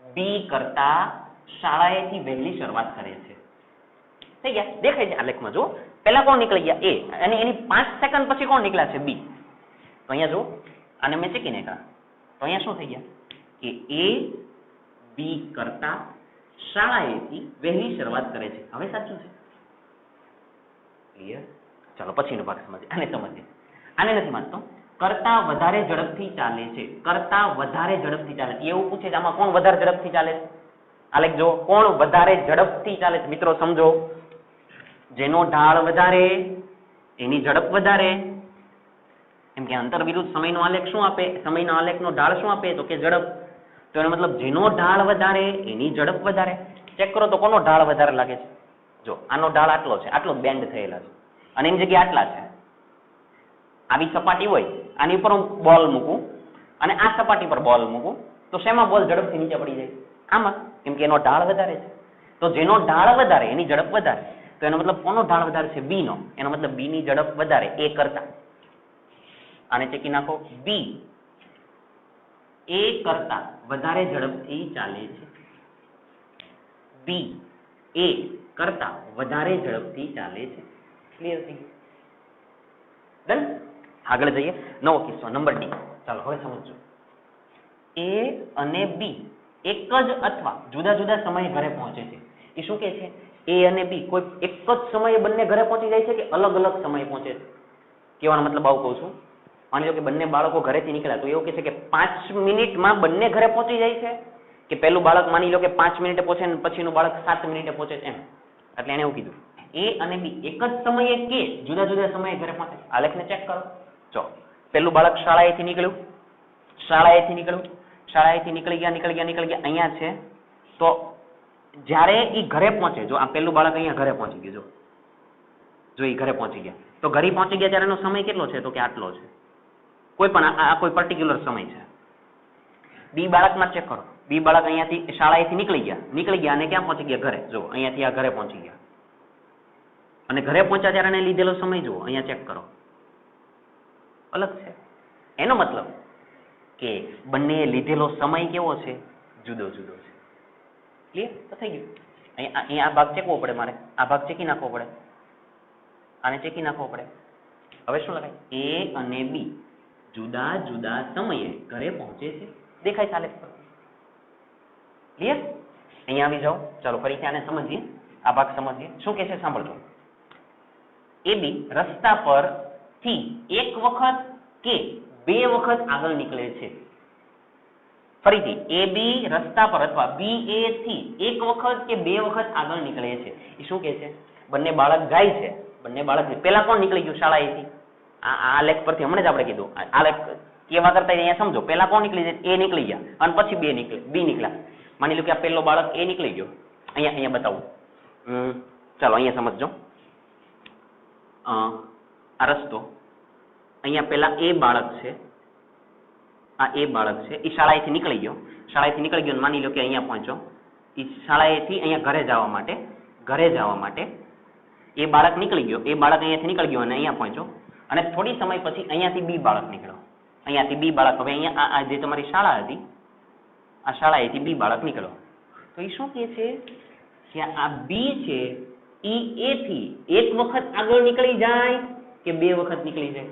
બી કરતા શાળાએથી વહેલી શરૂઆત કરે છે. થઈ ગયા? દેખાય છે આલેખમાં. જો પહેલા કોણ નીકળી ગયા? એ. અને એની 5 સેકન્ડ પછી કોણ નીકળ્યા છે? બી. તો અહીંયા જો આને મેં ચેકી નાખ્યા, તો અહીંયા શું થઈ ગયા કે એ બી કરતા શાળાએથી વહેલી શરૂઆત કરે છે. હવે સાચું છે. ક્લિયર? ચાલો પછીનો ભાગ સમજીએ. આને સમજીએ. આને નથી વાંચતો. કરતા વધારે ઝડપથી ચાલે છે. કરતા વધારે ઝડપથી ચાલે છે. એવું પૂછે છે આમાં કોણ વધારે ઝડપથી ચાલે છે? આલેખ જો કોણ વધારે ઝડપથી ચાલે છે? મિત્રો સમજો, જેનો ઢાળ વધારે એની ઝડપ વધારે. એમ કે અંતર વિરુદ્ધ સમયનો આલેખ શું આપે? સમયનો આલેખનો ઢાળ શું આપે? તો કે ઝડપ. તો એનો મતલબ જેનો ઢાળ વધારે એની ઝડપ વધારે. ચેક કરો તો કોનો ઢાળ વધારે લાગે છે? જો આનો ઢાળ આટલો છે, આટલો બેન્ડ થયેલા છે અને એની જગ્યાએ આટલા છે. આવી સપાટી હોય, આની ઉપર હું બોલ મૂકું અને આ સપાટી પર બોલ મૂકું, તો શેમાં બોલ ઝડપથી નીચે પડી જાય? આમાં. કેમ કે એનો ઢાળ વધારે છે. તો જેનો ઢાળ વધારે એની ઝડપ વધારે. તો એનો મતલબ કોનો ઢાળ વધારે છે? બી નો. એનો મતલબ બી ની ઝડપ વધારે એ કરતા. આને ચેકી નાખો. બી એ કરતા વધારે ઝડપથી ચાલે છે. બી એ કરતા વધારે ઝડપથી ચાલે છે. ક્લિયર થઈ ગયું? ડન? આગળ જઈએ. નવો કિસ્સો નંબર ડી. ચાલો હવે સમજો. એ અને બી એક જ અથવા જુદા જુદા સમયે ઘરે પહોંચે છે. એ શું કે છે? એ અને બી કોઈ એક જ સમયે બંને ઘરે પહોંચી જાય છે કે અલગ અલગ સમયે પહોંચે છે? કહેવાનો મતલબ આવું કહું છું. માની લો કે બંને બાળકો ઘરેથી નીકળ્યા, તો એવું કહે છે કે 5 મિનિટમાં બંને ઘરે પહોંચી જાય છે, કે પેલું બાળક માની લો કે 5 મિનિટે પહોંચે ને પછીનું બાળક 7 મિનિટે પહોંચે છે એમ. એટલે એને એવું કીધું એ અને બી એક જ સમયે કે જુદા જુદા સમયે ઘરે પહોંચે? આલેખને ચેક કરો. જો પેલું બાળક શાળાએથી નીકળ્યું, શાળાએથી નીકળી ગયા અહીંયા છે. તો જ્યારે એ ઘરે પહોંચે, જો આ પેલું બાળક અહીંયા ઘરે પહોંચી ગયું, જો એ ઘરે પહોંચી ગયા, તો ઘરે પહોંચી ગયા ત્યારેનો સમય કેટલો છે? તો કે આટલો છે. કોઈ પણ આ કોઈ પર્ટિક્યુલર સમય છે. બી બાળકમાં ચેક કરો. બી બાળક અહીંયાથી શાળાએથી નીકળી ગયા અને ક્યાં પહોંચી ગયા? ઘરે. જો અહીંયાથી આ ઘરે પહોંચી ગયા અને ઘરે પહોંચ્યા ત્યારે એને લીધેલો સમય જુઓ, અહીંયા ચેક કરો, અલગ છે. એનો મતલબ કે બંને લીધેલો સમય કેવો છે? જુદો જુદો છે. ક્લિયર? તો થઈ ગયું. અહીંયા આ ભાગ ચેકવો પડે મારે, આ ભાગ ચેકી નાખવો પડે, આને ચેકી નાખવો પડે. હવે શું લખાય? એ અને બી જુદા જુદા સમયે ઘરે પહોંચે છે. દેખાય ચાલે? ક્લિયર? અહીંયા આવી જાઓ. ચાલો ફરીથી આને સમજીએ, આ ભાગ સમજીએ. શું કહે છે સાંભળજો. એ બી રસ્તા પર થી એક વખત કે બે વખત આગળ નીકળે છે. ફરીથી એ બી રસ્તા પર અથવા બી એ થી એક વખત કે બે વખત આગળ નીકળે છે. એ શું કહે છે? બંને બાળક જાય છે, બંને બાળક પેલા કોણ નીકળી ગયું શાળાએથી? આ લેખ પરથી હમણાં જ આપણે કીધું. આ લેખ કેવા કરતા અહીંયા સમજો. પેલા કોણ નીકળી જાય? એ નીકળી ગયા અને પછી બી નીકળ્યા. માની લો કે આ પેલો બાળક એ નીકળી ગયો. અહીંયા બતાવું. ચાલો અહીંયા સમજજો. આ રસ્તો, અહીંયા પેલા એ બાળક છે, આ એ બાળક છે, એ શાળાએથી નીકળી ગયો અને માની લો કે અહીંયા પહોંચ્યો. એ શાળાએથી અહીંયા ઘરે જવા માટે એ બાળક નીકળી ગયો. એ બાળક અહીંયાથી નીકળી ગયો અને અહીંયા પહોંચ્યો. અને થોડી સમય પછી અહીંયાથી બી બાળક નીકળ્યો. હવે અહીંયા આ જે તમારી શાળા હતી, આ શાળાએથી બી બાળક નીકળ્યો. તો એ શું કહે છે કે આ બી છે એ એ થી એક વખત આગળ નીકળી જાય કે બે વખત નીકળી જાય?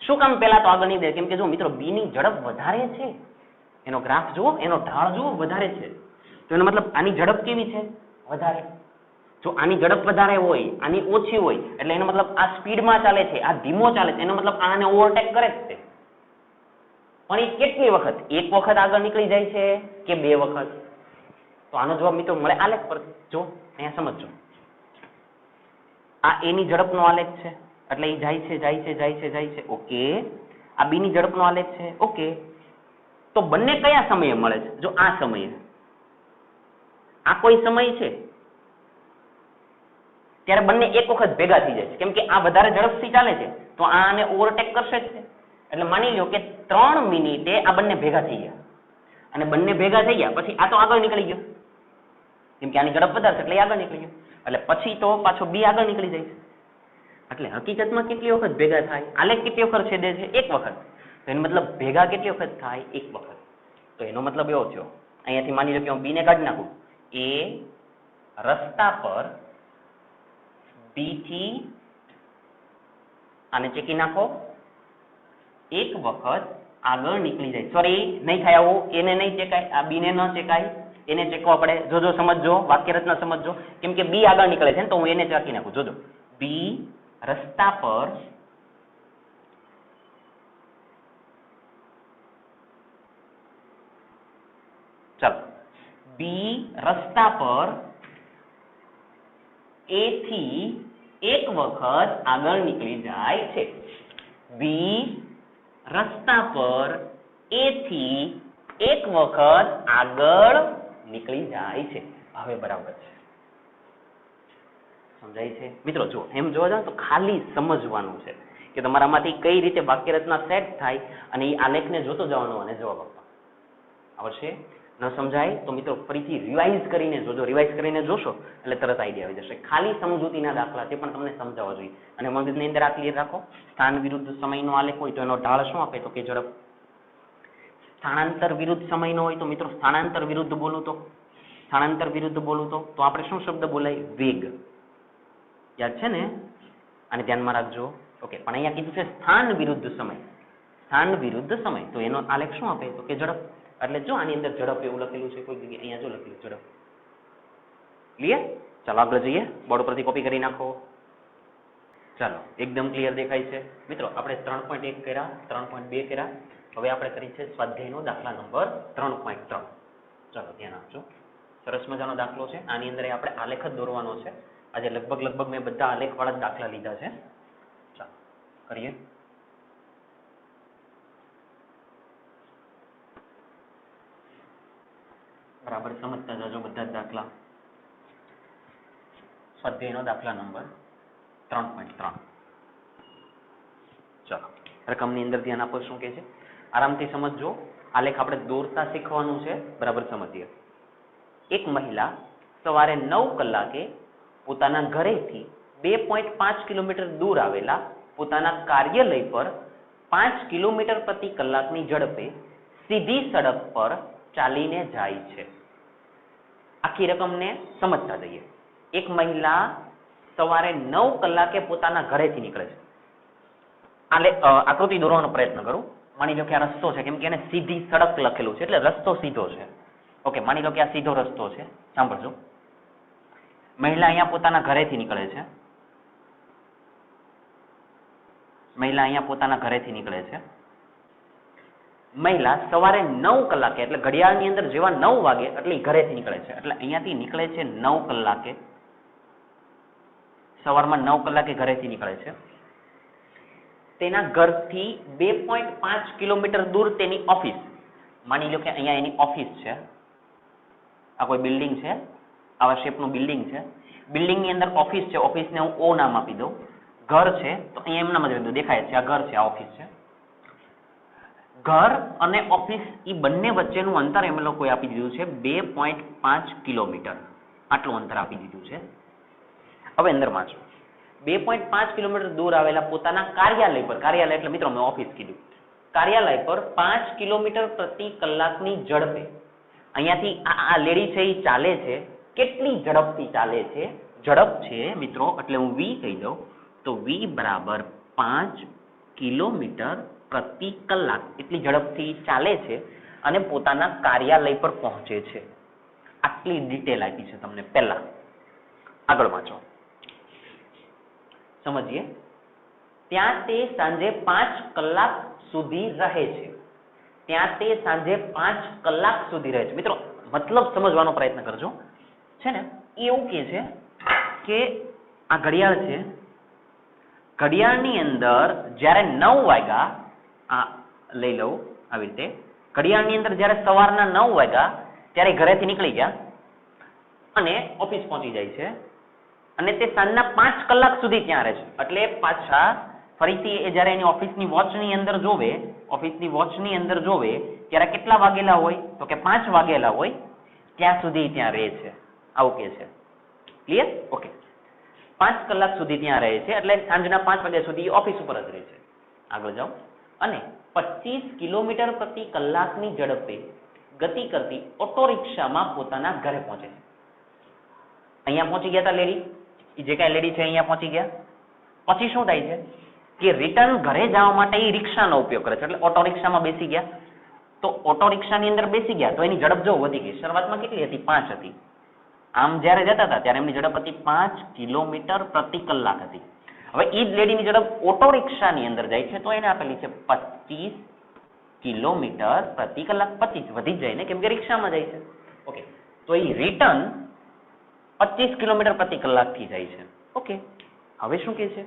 શું કામ પેલા તો આગળ નહીં દે? કેમ કે જો મિત્રો બી ની ઝડપ વધારે છે. એનો ગ્રાફ જુઓ, એનો ઢાળ જુઓ, વધારે છે. તો એનો મતલબ આની ઝડપ કેવી છે? વધારે. જો આની ઝડપ વધારે હોય, આની ઓછી હોય, એટલે એનો મતલબ આ સ્પીડમાં ચાલે છે, આ ધીમો ચાલે છે. એનો મતલબ આને ઓવરટેક કરે જ છે. પણ એ કેટલી વખત? એક વખત આગળ નીકળી જાય છે કે બે વખત? તો આનો જવાબ મિત્રો મળે આલેખ પરથી. જો અહીંયા સમજજો. આ એની ઝડપનો આલેખ છે, એટલે એ જાય છે. ઓકે. આ બી ની ઝડપનો આલેખ છે. ઓકે. તો બંને કયા સમયે મળે છે? જો આ સમયે. આ કોઈ સમય છે ત્યારે બંને એક વખત ભેગા થઈ જાય છે. કેમ કે આ વધારે ઝડપથી ચાલે છે તો આને ઓવરટેક કરશે જ. એટલે માની લો કે 3 મિનિટે આ બંને ભેગા થઈ ગયા અને બંને ભેગા થઈ ગયા પછી આ તો આગળ નીકળી ગયો. કેમ કે આની ઝડપ વધારે છે એટલે આગળ નીકળી ગયો. એટલે પછી તો પાછો બી આગળ નીકળી જાય છે. એટલે હકીકતમાં કેટલી વખત ભેગા થાય? આલેખ કેટલી વખત છેદે છે? એક વખત. તો એનો મતલબ ભેગા કેટલી વખત થાય? એક વખત. તો એનો મતલબ એવો થયો, અહીંયાથી માની લો કે હું બી ને કાઢી નાખું. એ રસ્તા પર બી થી આને ચેકી નાખો, એક વખત આગળ નીકળી જાય. સોરી, નહીં થાય આવું. એને નહીં ચેકાય, આ બી ને ન ચેકાય, એને ચેકવા પડે. જોજો, સમજજો, વાક્ય રચના સમજજો. કેમ કે બી આગળ નીકળે છે ને, તો હું એને ચેકી નાખું. જોજો, બી રસ્તા પર ચાલો, બી રસ્તા પર એ થી એક વખત આગળ નીકળી જાય છે. બી રસ્તા પર એ થી એક વખત આગળ નીકળી જાય છે. હવે બરાબર છે, સમજાય છે મિત્રો? જો એમ જોવા જાવ તો ખાલી સમજવાનું છે કે તમારામાંથી કઈ રીતે વાક્ય રચના સેટ થાય અને એ આલેખને જોતો જવાનો અને જવાબ આપવાનો. આવડશે? ન સમજાય તો મિત્રો ફરીથી રિવાઇઝ કરીને જોજો. રિવાઇઝ કરીને જોશો એટલે તરત આઈડિયા આવી જશે. ખાલી સમજૂતીના દાખલા છે પણ તમને સમજાવવા જોઈએ. અને મગજની અંદર આ ક્લિયર રાખો. સ્થાન વિરુદ્ધ સમયનો આલેખ હોય તો એનો ઢાળ શું આપે? તો કે ઝડપ. સ્થાનાંતર વિરુદ્ધ સમયનો હોય તો મિત્રો સ્થાનાંતર વિરુદ્ધ બોલું તો આપણે શું શબ્દ બોલાય? વેગ. યાદ છે ને? આને ધ્યાનમાં રાખજો. ઓકે. પણ અહીંયા કીધું છે સ્થાન વિરુદ્ધ સમય. તો એનો આલેખ શું આપે? તો કે ઝડપ. એટલે જો આની અંદર ઝડપ એવું લખેલું છે, કોઈ જગ્યાએ અહીંયા જો લખેલું ઝડપ. ક્લિયર? ચાલો આગળ જઈએ. બોર્ડ પરથી કોપી કરી નાખો. ચાલો, એકદમ ક્લિયર દેખાય છે મિત્રો. આપણે 3.1 કર્યા, 3.2 કર્યા. હવે આપણે કરી છે સ્વાધ્યાયનો દાખલા નંબર 3.3. ચાલો ધ્યાન આપજો. સરસ મજાનો દાખલો છે. આની અંદર આપણે આલેખ જ દોરવાનો છે. આજે લગભગ મેં બધા આલેખવાળા જ દાખલા લીધા છે. ચાલો કરીએ. બરાબર સમજતા જજો બધા જ દાખલા. સ્વાધ્યાયનો દાખલા નંબર 3.3. ચાલો રકમની અંદર ધ્યાન આપો શું કે છે, આરામથી સમજજો. આલેખ આપણે દોરતા શીખવાનું છે. બરાબર સમજીએ. એક મહિલા સવારે 9 કલાકે પોતાના ઘરેથી 2.5 કિલોમીટર દૂર આવેલા પોતાના કાર્યાલય પર 5 કિલોમીટર પ્રતિ કલાકની ઝડપે સીધી સડક પર ચાલીને જાય છે. આખી રકમને સમજતા જઈએ. એક મહિલા સવારે 9 કલાકે પોતાના ઘરેથી નીકળે છે. આકૃતિ દોરવાનો પ્રયત્ન કરું. માની લો કે આ રસ્તો છે, કેમ કે એને સીધી સડક લખેલું છે એટલે રસ્તો સીધો છે. ઓકે, માની લો કે આ સીધો રસ્તો છે. સાંભળજો. મહિલા અહીંયા પોતાના ઘરેથી નીકળે છે. મહિલા સવારે 9 કલાકે એટલે ઘડિયાળની અંદર જેવા 9 વાગે એટલે ઘરેથી નીકળે છે. એટલે અહીંયાથી નીકળે છે 9 કલાકે. સવારમાં 9 કલાકે ઘરેથી નીકળે છે. તેના ઘરથી 2.5 કિલોમીટર દૂર તેની ઓફિસ. માની લો કે અહીંયા એની ઓફિસ છે. આ કોઈ બિલ્ડિંગ છે, આવા શેપનું બિલ્ડિંગ છે. બિલ્ડિંગની અંદર ઓફિસ છે. ઓફિસને હું ઓ નામ આપી દઉં. ઘર છે તો અહીંયા એમના મતલબ દેખાય છે આ ઘર છે, આ ઓફિસ છે. ઘર અને ઓફિસ એ બંને વચ્ચેનું અંતર એમ લોકોએ આપી દીધું છે 2.5 કિલોમીટર. આટલું અંતર આપી દીધું છે. હવે અંદર વાંચો. 2.5 કિલોમીટર દૂર આવેલા પોતાના કાર્યાલય પર, કાર્યાલય એટલે મિત્રો મેં ઓફિસ કીધું, કાર્યાલય પર 5 કિલોમીટર પ્રતિ કલાકની ઝડપે અહીંયાથી આ લેડી છે એ ચાલે છે. કેટલી ઝડપથી ચાલે છે? ઝડપ છે મિત્રો એટલે હું v કહી દઉં તો v બરાબર 5 કિલોમીટર પ્રતિ કલાક એટલી ઝડપથી ચાલે છે અને પોતાના કાર્યાલય પર પહોંચે છે. આટલી ડિટેલ આપી છે તમને પહેલા. આગળ વાંચો, સમજીએ. ત્યાં તે સાંજે 5 કલાક સુધી રહે છે. ત્યાં તે સાંજે 5 કલાક સુધી રહે છે. મિત્રો મતલબ સમજવાનો પ્રયત્ન કરજો. છે ને એવું કે છે કે આ ઘડિયાળ છે. ઘડિયાળની અંદર જ્યારે 9 વાગ્યા, આ લઈ લઉં આવી રીતે, ઘડિયાળની અંદર જ્યારે સવારના 9 વાગ્યા ત્યારે ઘરેથી નીકળી ગયા અને ઓફિસ પહોંચી જાય છે અને તે સાંજના 5 કલાક સુધી ત્યાં રહે છે. એટલે પાછા ફરીથી એ જ્યારે એની ઓફિસની વોચની અંદર જોવે ત્યારે કેટલા વાગેલા હોય તો કે 5 વાગેલા હોય ત્યાં સુધી ત્યાં રહે છે. આવું કે છે. ક્લિયર? ઓકે. 5 કલાક સુધી ત્યાં રહે છે એટલે સાંજના 5 વાગ્યા સુધી ઓફિસ ઉપર જ રહે છે. આગળ જાઓ. અને 25 કિલોમીટર પ્રતિ કલાકની ઝડપે ગતિ કરતી ઓટો રિક્ષામાં પોતાના ઘરે પહોંચે છે. અહીંયા પહોંચી ગયા હતા લેડી, જે કાંઈ લેડી છે અહીંયા પહોંચી ગયા. પછી શું થાય છે કે રિટર્ન ઘરે જવા માટે એ રિક્ષાનો ઉપયોગ કરે છે. એટલે ઓટો રિક્ષામાં બેસી ગયા. તો ઓટો રિક્ષાની અંદર બેસી ગયા તો એની ઝડપ જો વધી ગઈ. શરૂઆતમાં કેટલી હતી? 5 હતી. આમ જ્યારે જતા હતા ત્યારે એમની ઝડપ હતી 5 કિલોમીટર પ્રતિ કલાક હતી. હવે એ જ લેડીની ઝડપ ઓટો રિક્ષાની અંદર જાય છે તો એને આપેલી છે 25 કિલોમીટર પ્રતિ કલાક. 25 વધી જ જાય ને, કેમ કે રિક્ષામાં જાય છે. ઓકે, તો એ રિટર્ન 25 કિલોમીટર પ્રતિ કલાક થી જાય છે. ઓકે, હવે શું કે છે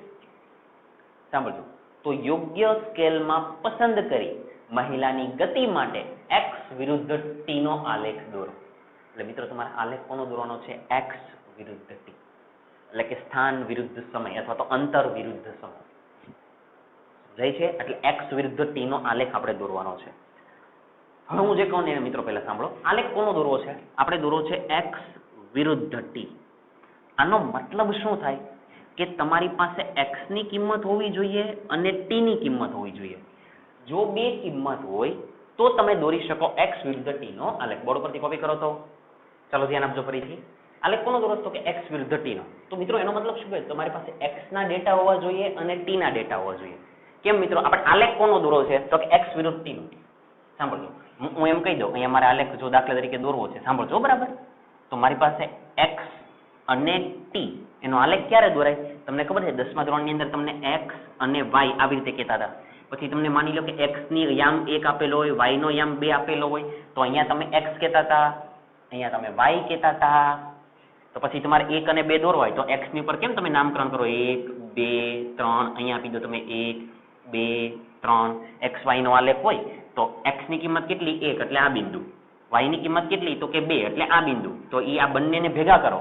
સાંભળજો. તો યોગ્ય સ્કેલમાં પસંદ કરી મહિલાની ગતિ માટે x વિરુદ્ધ t નો આલેખ દોરો. એટલે મિત્રો તમારે આલેખ કોનો દોરવાનો છે? x વિરુદ્ધ t, એટલે કે સ્થાન વિરુદ્ધ સમય અથવા તો અંતર વિરુદ્ધ સમય. સમજાય છે? એટલે x વિરુદ્ધ t નો આલેખ આપણે દોરવાનો છે. હવે હું જે કહું ને મિત્રો પહેલા સાંભળો. આલેખ કોનો દોરવો છે? આપણે દોરવો છે x વિરુદ્ધ t. આનો મતલબ શું થાય કે તમારી પાસે x ની કિંમત હોવી જોઈએ અને t ની કિંમત હોવી જોઈએ. જો બે કિંમત હોય તો તમે દોરી શકો x વિરુદ્ધ t નો આલેખ. બોર્ડ પરથી કોપી કરો તો ચાલો ધ્યાન આપજો ફરીથી. આલેખ કોનો દોરો તો કે x વિરુદ્ધ t નો. તો મિત્રો એનો મતલબ શું છે? તમારી પાસે x ના ડેટા હોવા જોઈએ અને t ના ડેટા હોવા જોઈએ. કેમ મિત્રો? આપણે આલેખ કોનો દોરો છે તો કે x વિરુદ્ધ t નો. સાંભળજો, હું એમ કહી દઉં અહીંયા મારે આલેખ જો દાખલા તરીકે દોરવો છે, સાંભળજો બરાબર. તો મારી પાસે x અને t એનો આલેખ ક્યારે દોરાય? તમને ખબર છે 10મા ધોરણની અંદર તમને x અને y આવી રીતે કહેતા હતા. પછી તમને માની લો કે x ની યામ 1 આપેલો હોય, y નો યામ 2 આપેલો હોય, તો અહીંયા તમે x કહેતા હતા, અહીંયા તમે y કહેતા હતા. તો પછી તમારે 1 અને 2 દોરવા હોય તો x ની ઉપર કેમ તમે નામકરણ કરો 1 2 3 અહીંયા આપી દો તમે 1 2 3 xy નો આલેખ હોય તો x ની કિંમત કેટલી 1 એટલે આ બિંદુ, y ની કિંમત કેટલી તો કે 2 એટલે આ બિંદુ, તો ઈ આ બંનેને ભેગા કરો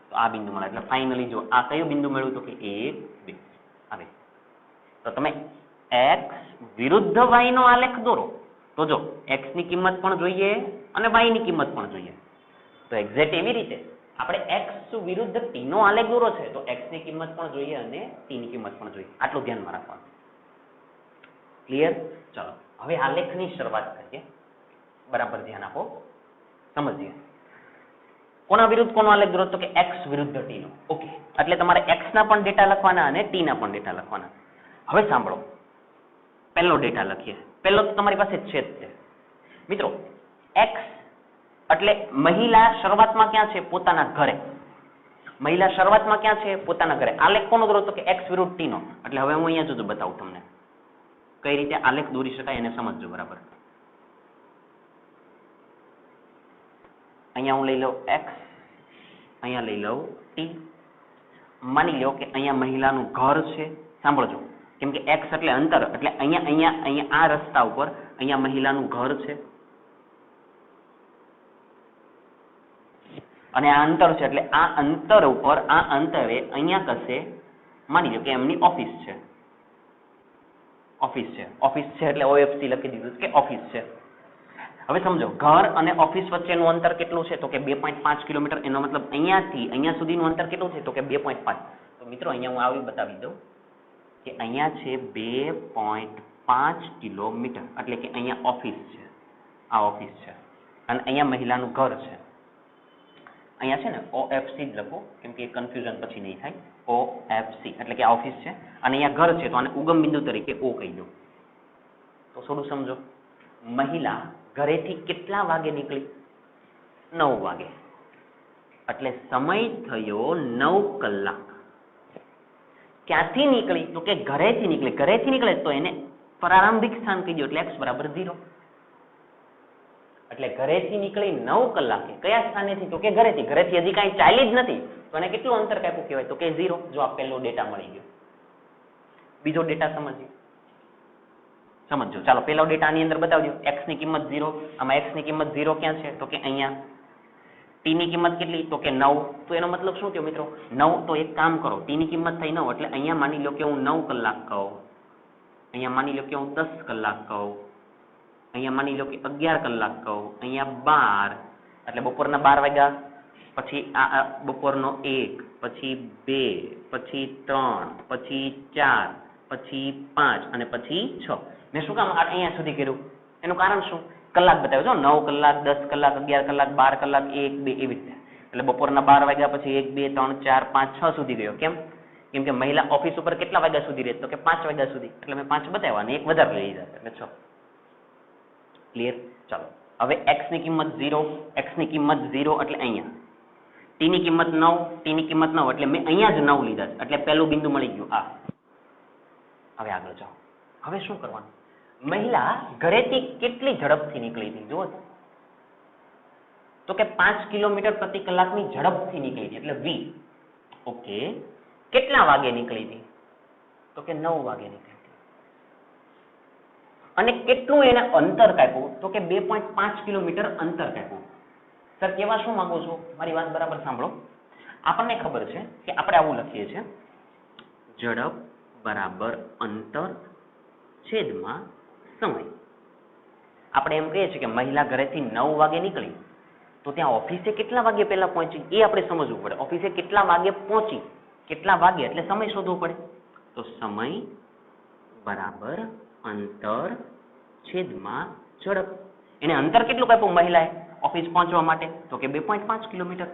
તો આ બિંદુ મળે. એટલે ફાઇનલી જો આ કયું બિંદુ મળ્યું તો કે 1 2 આવે. તો તમે x વિરુદ્ધ y નો આલેખ દોરો તો જો x ની કિંમત પણ જોઈએ અને y ની કિંમત પણ જોઈએ. તો એક્ઝેક્ટ એવી રીતે આપણે x વિરુદ્ધ t નો આલેખ દોરો છે તો x ની કિંમત પણ જોઈએ અને t ની કિંમત પણ જોઈએ. આટલું ધ્યાનમાં રાખવાનું. ક્લિયર? ચલો હવે આલેખની શરૂઆત કરીએ. બરાબર ધ્યાન આપો, સમજીએ. કોના વિરુદ્ધ કોનો આલેખ દોરો તો કે x વિરુદ્ધ t નો. ઓકે, એટલે તમારે x ના પણ ડેટા લખવાના અને t ના પણ ડેટા લખવાના. હવે સાંભળો, પહેલો ડેટા લખીએ. પહેલો તો તમારી પાસે છે જ છે મિત્રો. x એટલે મહિલા શરૂઆતમાં ક્યાં છે? પોતાના ઘરે. મહિલા શરૂઆતમાં ક્યાં છે? પોતાના ઘરે. આલેખ કોનો દોરો તો કે x વિરુદ્ધ t નો. એટલે હવે હું અહીંયા જો બતાવું તમને કઈ રીતે આલેખ દોરી શકાય એને સમજજો બરાબર. અહીંયા હું લઈ લઉં x, અહીંયા લઈ લઉં t. માની લો કે અહીંયા મહિલાનું ઘર છે. સાંભળજો, કેમ કે x એટલે અંતર, એટલે અહીંયા આ રસ્તા ઉપર અહીંયા મહિલાનું ઘર છે અને આ અંતર છે. એટલે આ અંતર ઉપર, આ અંતરે અહીંયા કશે માની લો કે એમની ઓફિસ છે. ઓફિસ છે એટલે OFC લખી દીધું કે ઓફિસ છે. હવે સમજો, ઘર અને ઓફિસ વચ્ચેનું અંતર કેટલું છે તો કે 2.5 કિલોમીટર. એનો મતલબ અહીંયાથી અહીંયા સુધીનું અંતર કેટલું છે તો કે 2.5. તો મિત્રો અહીંયા હું આવી બતાવી દઉં કે અહીંયા છે 2.5 કિલોમીટર. એટલે કે અહીંયા ઓફિસ છે, આ ઓફિસ છે અને અહીંયા મહિલાનું ઘર છે. અહીંયા છે ને OFC જ લખો કેમ કે કન્ફ્યુઝન પછી નહીં થાય. OFC એટલે કે આ ઓફિસ છે અને અહીંયા ઘર છે તો આને ઉગમ બિંદુ તરીકે O કહી દો. તો થોડું સમજો, મહિલા ઘરેથી કેટલા વાગે નીકળી? 9 વાગે. એટલે સમય થયો 9 કલાક. ક્યાંથી નીકળી તો કે ઘરેથી નીકળી. ઘરેથી નીકળે તો એને પ્રારંભિક સ્થાન કહી દો એટલે x બરાબર 0. એટલે ઘરેથી નીકળી 9 કલાકે. કયા સ્થાનેથી તો કે ઘરેથી. ઘરેથી હજી કાંઈ ચાલી જ નથી તો એને કેટલું અંતર કાપ્યું કહેવાય તો કે 0. જો આ પહેલો ડેટા મળી ગયો. બીજો ડેટા સમજો. ચાલો પહેલો ડેટા આની અંદર બતાવજો. x ની કિંમત 0. આમાં x ની કિંમત 0 ક્યાં છે તો કે અહીંયા. t ની કિંમત કેટલી તો કે 9. તો એનો મતલબ શું થયો મિત્રો? 9. તો એક કામ કરો, t ની કિંમત થઈ 9 એટલે અહીંયા માની લો કે હું 9 કલાક કહું, અહીંયા માની લો કે હું 10 કલાક કહું, અહીંયા માની લો કે 11 કલાક કહું, અહીંયા 12 એટલે બપોરના 12 વાગ્યા, પછી આ બપોરનો 1, પછી 2, પછી 3, પછી 4, પછી 5 અને પછી 6. મેં શું કામ અહીંયા સુધી કર્યું? એનું કારણ શું? કલાક બતાવ્યો છો. 9 કલાક, 10 કલાક, 11 કલાક, 12 કલાક, 1, 2 એવી રીતે. એટલે બપોરના 12 વાગ્યા પછી 1, 2, 3, 4, 5, 6 સુધી ગયો. કેમ? કેમ કે મહિલા ઓફિસ ઉપર કેટલા વાગ્યા સુધી રહે તો કે 5 વાગ્યા સુધી. એટલે મેં 5 બતાવ્યા અને 1 વધારે લઈ લીધા એટલે 6. ક્લિયર? ચાલો હવે x ની કિંમત 0, x ની કિંમત 0 એટલે અહીંયા. t ની કિંમત 9, t ની કિંમત 9 એટલે મેં અહીંયા જ 9 લીધા એટલે પહેલું બિંદુ મળી ગયું આ. હવે આગળ જાઓ. હવે શું કરવાનું? મહિલા ઘરેથી કેટલી ઝડપથી નીકળી હતી જુઓ તો કે 5 કિલોમીટર પ્રતિ કલાકની ઝડપથી નીકળી હતી એટલે v. ઓકે, કેટલા વાગે નીકળી હતી તો કે 9 વાગે નીકળી હતી. અને કેટલું એને અંતર કાપ્યું તો કે 2.5 કિલોમીટર અંતર કાપ્યું. સર કેવા શું માંગો છો? મારી વાત બરાબર સાંભળો. આપણને ખબર છે કે આપણે આવું લખીએ છીએ, ઝડપ બરાબર અંતર છેદમાં સમય. આપણે એમ કહીએ છીએ કે મહિલા ઘરેથી 9 વાગે નીકળી તો ત્યાં ઓફિસે કેટલા વાગે પહેલા પહોંચી એ આપણે સમજવું પડે. ઓફિસે કેટલા વાગે પહોંચી, કેટલા વાગે એટલે સમય શોધવો પડે. તો સમય બરાબર અંતર છેદમાં ઝડપ. એને અંતર કેટલું કાપ્યું મહિલાએ ઓફિસ પહોંચવા માટે તો કે 2.5 કિલોમીટર.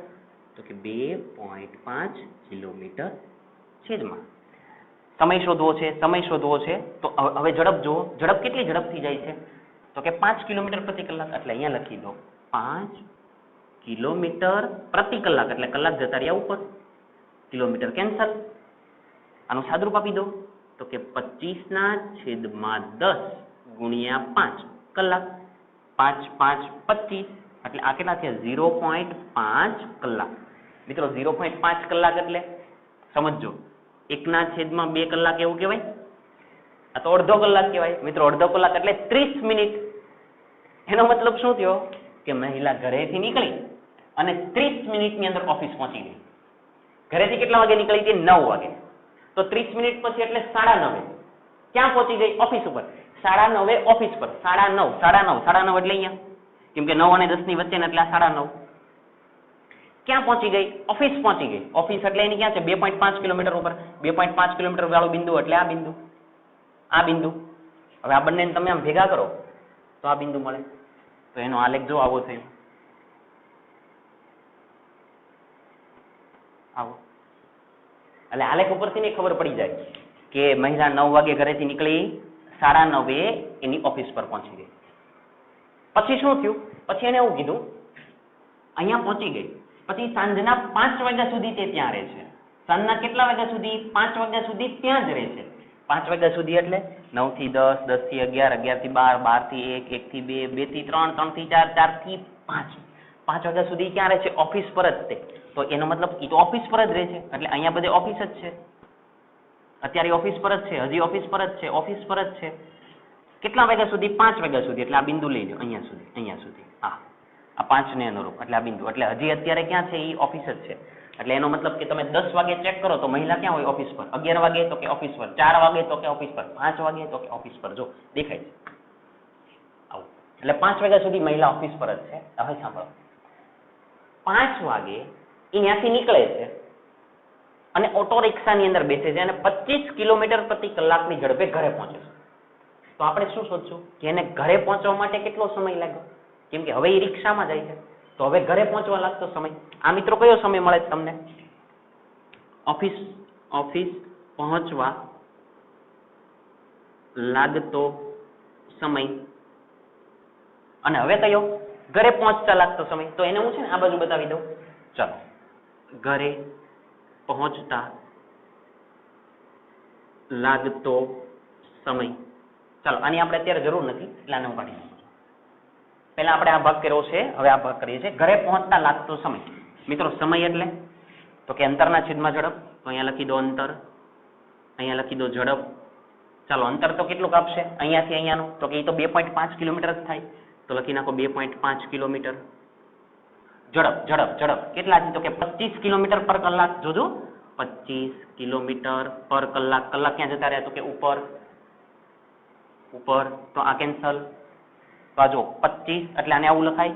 તો કે 2.5 કિલોમીટર છેદમાં સમય શોધવો છે. સમય શોધવો છે તો હવે ઝડપ જુઓ. ઝડપ કેટલી ઝડપથી જાય છે તો કે 5 કિલોમીટર પ્રતિ કલાક. એટલે અહીંયા લખી દો 5 કિલોમીટર પ્રતિ કલાક એટલે કલાક જતા રહ્યા ઉપર, કિલોમીટર કેન્સલ. આનું સાદુરૂપ આપી દો તો કે 25/10 ગુણ્યા 5 કલાક. 5 5 25 એટલે આ કેટલા થયા 0.5 કલાક. મિત્રો 0.5 કલાક એટલે સમજજો 1/2 કલાક એવું કહેવાય? આ તો અડધો કલાક કહેવાય મિત્રો. અડધો કલાક એટલે 30 મિનિટ. એનો મતલબ શું થયો કે મહિલા ઘરેથી નીકળી અને 30 મિનિટની અંદર ઓફિસ પહોંચી ગઈ. ઘરેથી કેટલા વાગે નીકળી હતી? 9 વાગે. તો 30 મિનિટ પછી એટલે 9:30 ક્યાં પહોંચી ગઈ? ઓફિસ ઉપર. 9:30 ઓફિસ પર. 9:30 એટલે અહીંયા, કેમ કે 9 અને 10 ની વચ્ચે એટલે 9:30. ક્યાં પહોંચી ગઈ? ઓફિસ પહોંચી ગઈ. ઓફિસ એટલે એની ક્યાં છે? 2.5 કિલોમીટર ઉપર. 2.5 કિલોમીટર વાળું બિંદુ એટલે આ બિંદુ. આ બિંદુ. હવે આ બંનેને તમે આમ ભેગા કરો તો આ બિંદુ મળે. તો એનો આલેખ જો આવો થયો. આવો. એટલે આલેખ ઉપરથી ને ખબર પડી જાય કે મહિલા 9 વાગે ઘરેથી નીકળી, 9:30 એની ઓફિસ પર પહોંચી ગઈ. પછી શું થયું? પછી એને એવું કીધું અહીંયા પહોંચી ગઈ. પછી સાંજના 5 વાગ્યા સુધી તે ત્યાં રહે છે. સાંજના કેટલા વાગ્યા સુધી? 5 વાગ્યા સુધી ત્યાં જ રહે છે. 5 વાગ્યા સુધી એટલે 9 થી 10, 10 થી 11, 11 થી 12, 12 થી 1, 1 થી 2, 2 થી 3, 3 થી 4, 4 થી 5. 5 વાગ્યા સુધી ક્યાં રહે છે? ઓફિસ પર જ તે. તો એનો મતલબ એ તો ઓફિસ પર જ રહે છે એટલે અહીંયા બધે ઓફિસ જ છે. અત્યારે ઓફિસ પર જ છે, હજી ઓફિસ પર જ છે, ઓફિસ પર જ છે. કેટલા વાગ્યા સુધી? 5 વાગ્યા સુધી. એટલે આ બિંદુ લઈ લો અહીંયા સુધી, અહીંયા સુધી. આ 5 ને અનુરૂપ એટલે આ બિંદુ. એટલે હજી અત્યારે ક્યાં છે? એ ઓફિસ જ છે. એટલે એનો મતલબ કે તમે 10 વાગે ચેક કરો તો મહિલા ક્યાં હોય? ઓફિસ પર. 11 વાગે તો કે ઓફિસ પર. 4 વાગે તો કે ઓફિસ પર. 5 વાગે તો કે ઓફિસ પર. જો દેખાય છે આવું. એટલે 5 વાગ્યા સુધી મહિલા ઓફિસ પર જ છે. હવે સાંભળો, 5 વાગે એ ત્યાંથી નીકળે છે અને ઓટો રિક્ષાની અંદર બેસે છે અને 25 કિલોમીટર પ્રતિ કલાકની ઝડપે ઘરે પહોંચે છે. તો આપણે શું શોધશું કે એને ઘરે પહોંચવા માટે કેટલો સમય લાગ્યો? કેમ કે હવે એ રિક્ષામાં જાય છે તો હવે ઘરે પહોંચવા લાગતો સમય. આ મિત્રો કયો સમય મળે છે તમને? ઓફિસ પહોંચવા લાગતો સમય. અને હવે કયો? ઘરે પહોંચતા લાગતો સમય. તો એને હું છે ને આ બાજુ બતાવી દઉં. ચાલો, ઘરે પહોંચતા લાગતો સમય. ચાલો, આની આપણે અત્યારે જરૂર નથી એટલે આને હું કાઢી નાખું. પહેલા આપણે આ ભાગ કર્યો છે, હવે આ ભાગ કરીએ છીએ. ઘરે પહોંચતા લાગતો સમય. મિત્રો સમય એટલે તો કે અંતરના છેદમાં ઝડપ. તો અહીંયા લખી દો અંતર, અહીંયા લખી દો ઝડપ. ચાલો, અંતર તો કેટલું આપશે અહીંયાથી અહીંયાનું? તો કે એ તો 2.5 કિલોમીટર જ થાય. તો લખી નાખો 2.5 કિલોમીટર. ઝડપ કેટલા છે? તો કે 25 કિલોમીટર પર કલાક. જોજો 25 કિલોમીટર પર કલાક. કલાક ક્યાં જતા રહ્યા? તો કે ઉપર. તો આ કેન્સલ. તો આ જો 25 એટલે આને આવું લખાય.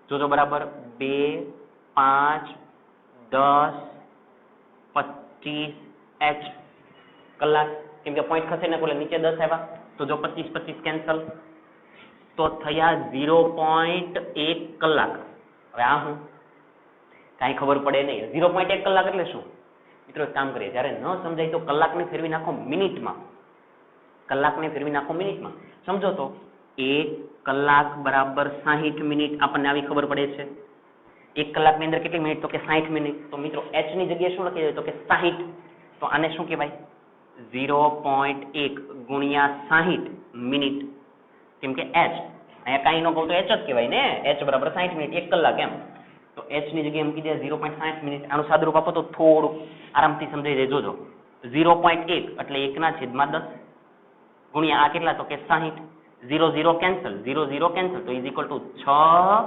જોજો બરાબર 2, 5, 10, 25 h કલાક. કેમ કે પોઈન્ટ ખસેને બોલે નીચે 10 આવ્યા. તો જો 25 કેન્સલ. તો થયા 0.1 કલાક. હવે આ હું કાંઈ ખબર પડે નહીં. 0.1 કલાક એટલે શું? મિત્રો એક કામ કરીએ, જ્યારે ન સમજાય તો કલાકને ફેરવી નાખો મિનિટમાં. કલાકને ફેરવી નાખો મિનિટમાં. સમજો તો 1 કલાક બરાબર 60 મિનિટ. આપણને આવી ખબર પડે છે. 1 કલાકની અંદર કેટલી મિનિટ? તો કે 60 મિનિટ. તો મિત્રો h ની જગ્યાએ શું લખી દે? તો કે 60. તો આને શું કહેવાય? 0.1 ગુણ્યા 60 મિનિટ. કેમ કે h અહીંયા કાંઈ ન કહું તો h જ કહેવાય ને. h બરાબર 60 મિનિટ, 1 કલાક એમ. તો h ની જગ્યાએ મૂકી દે 0.60 મિનિટ. આનું સાદુરૂપ આપો તો થોડું આરામથી સમજાઈ જાય. જોજો 0.1 એટલે 1/10 ગુણ્યા આ કેટલા? તો કે 60. 0 કેન્સલ, 0 કેન્સલ. તો ઇઝ ઇક્વલ ટુ 6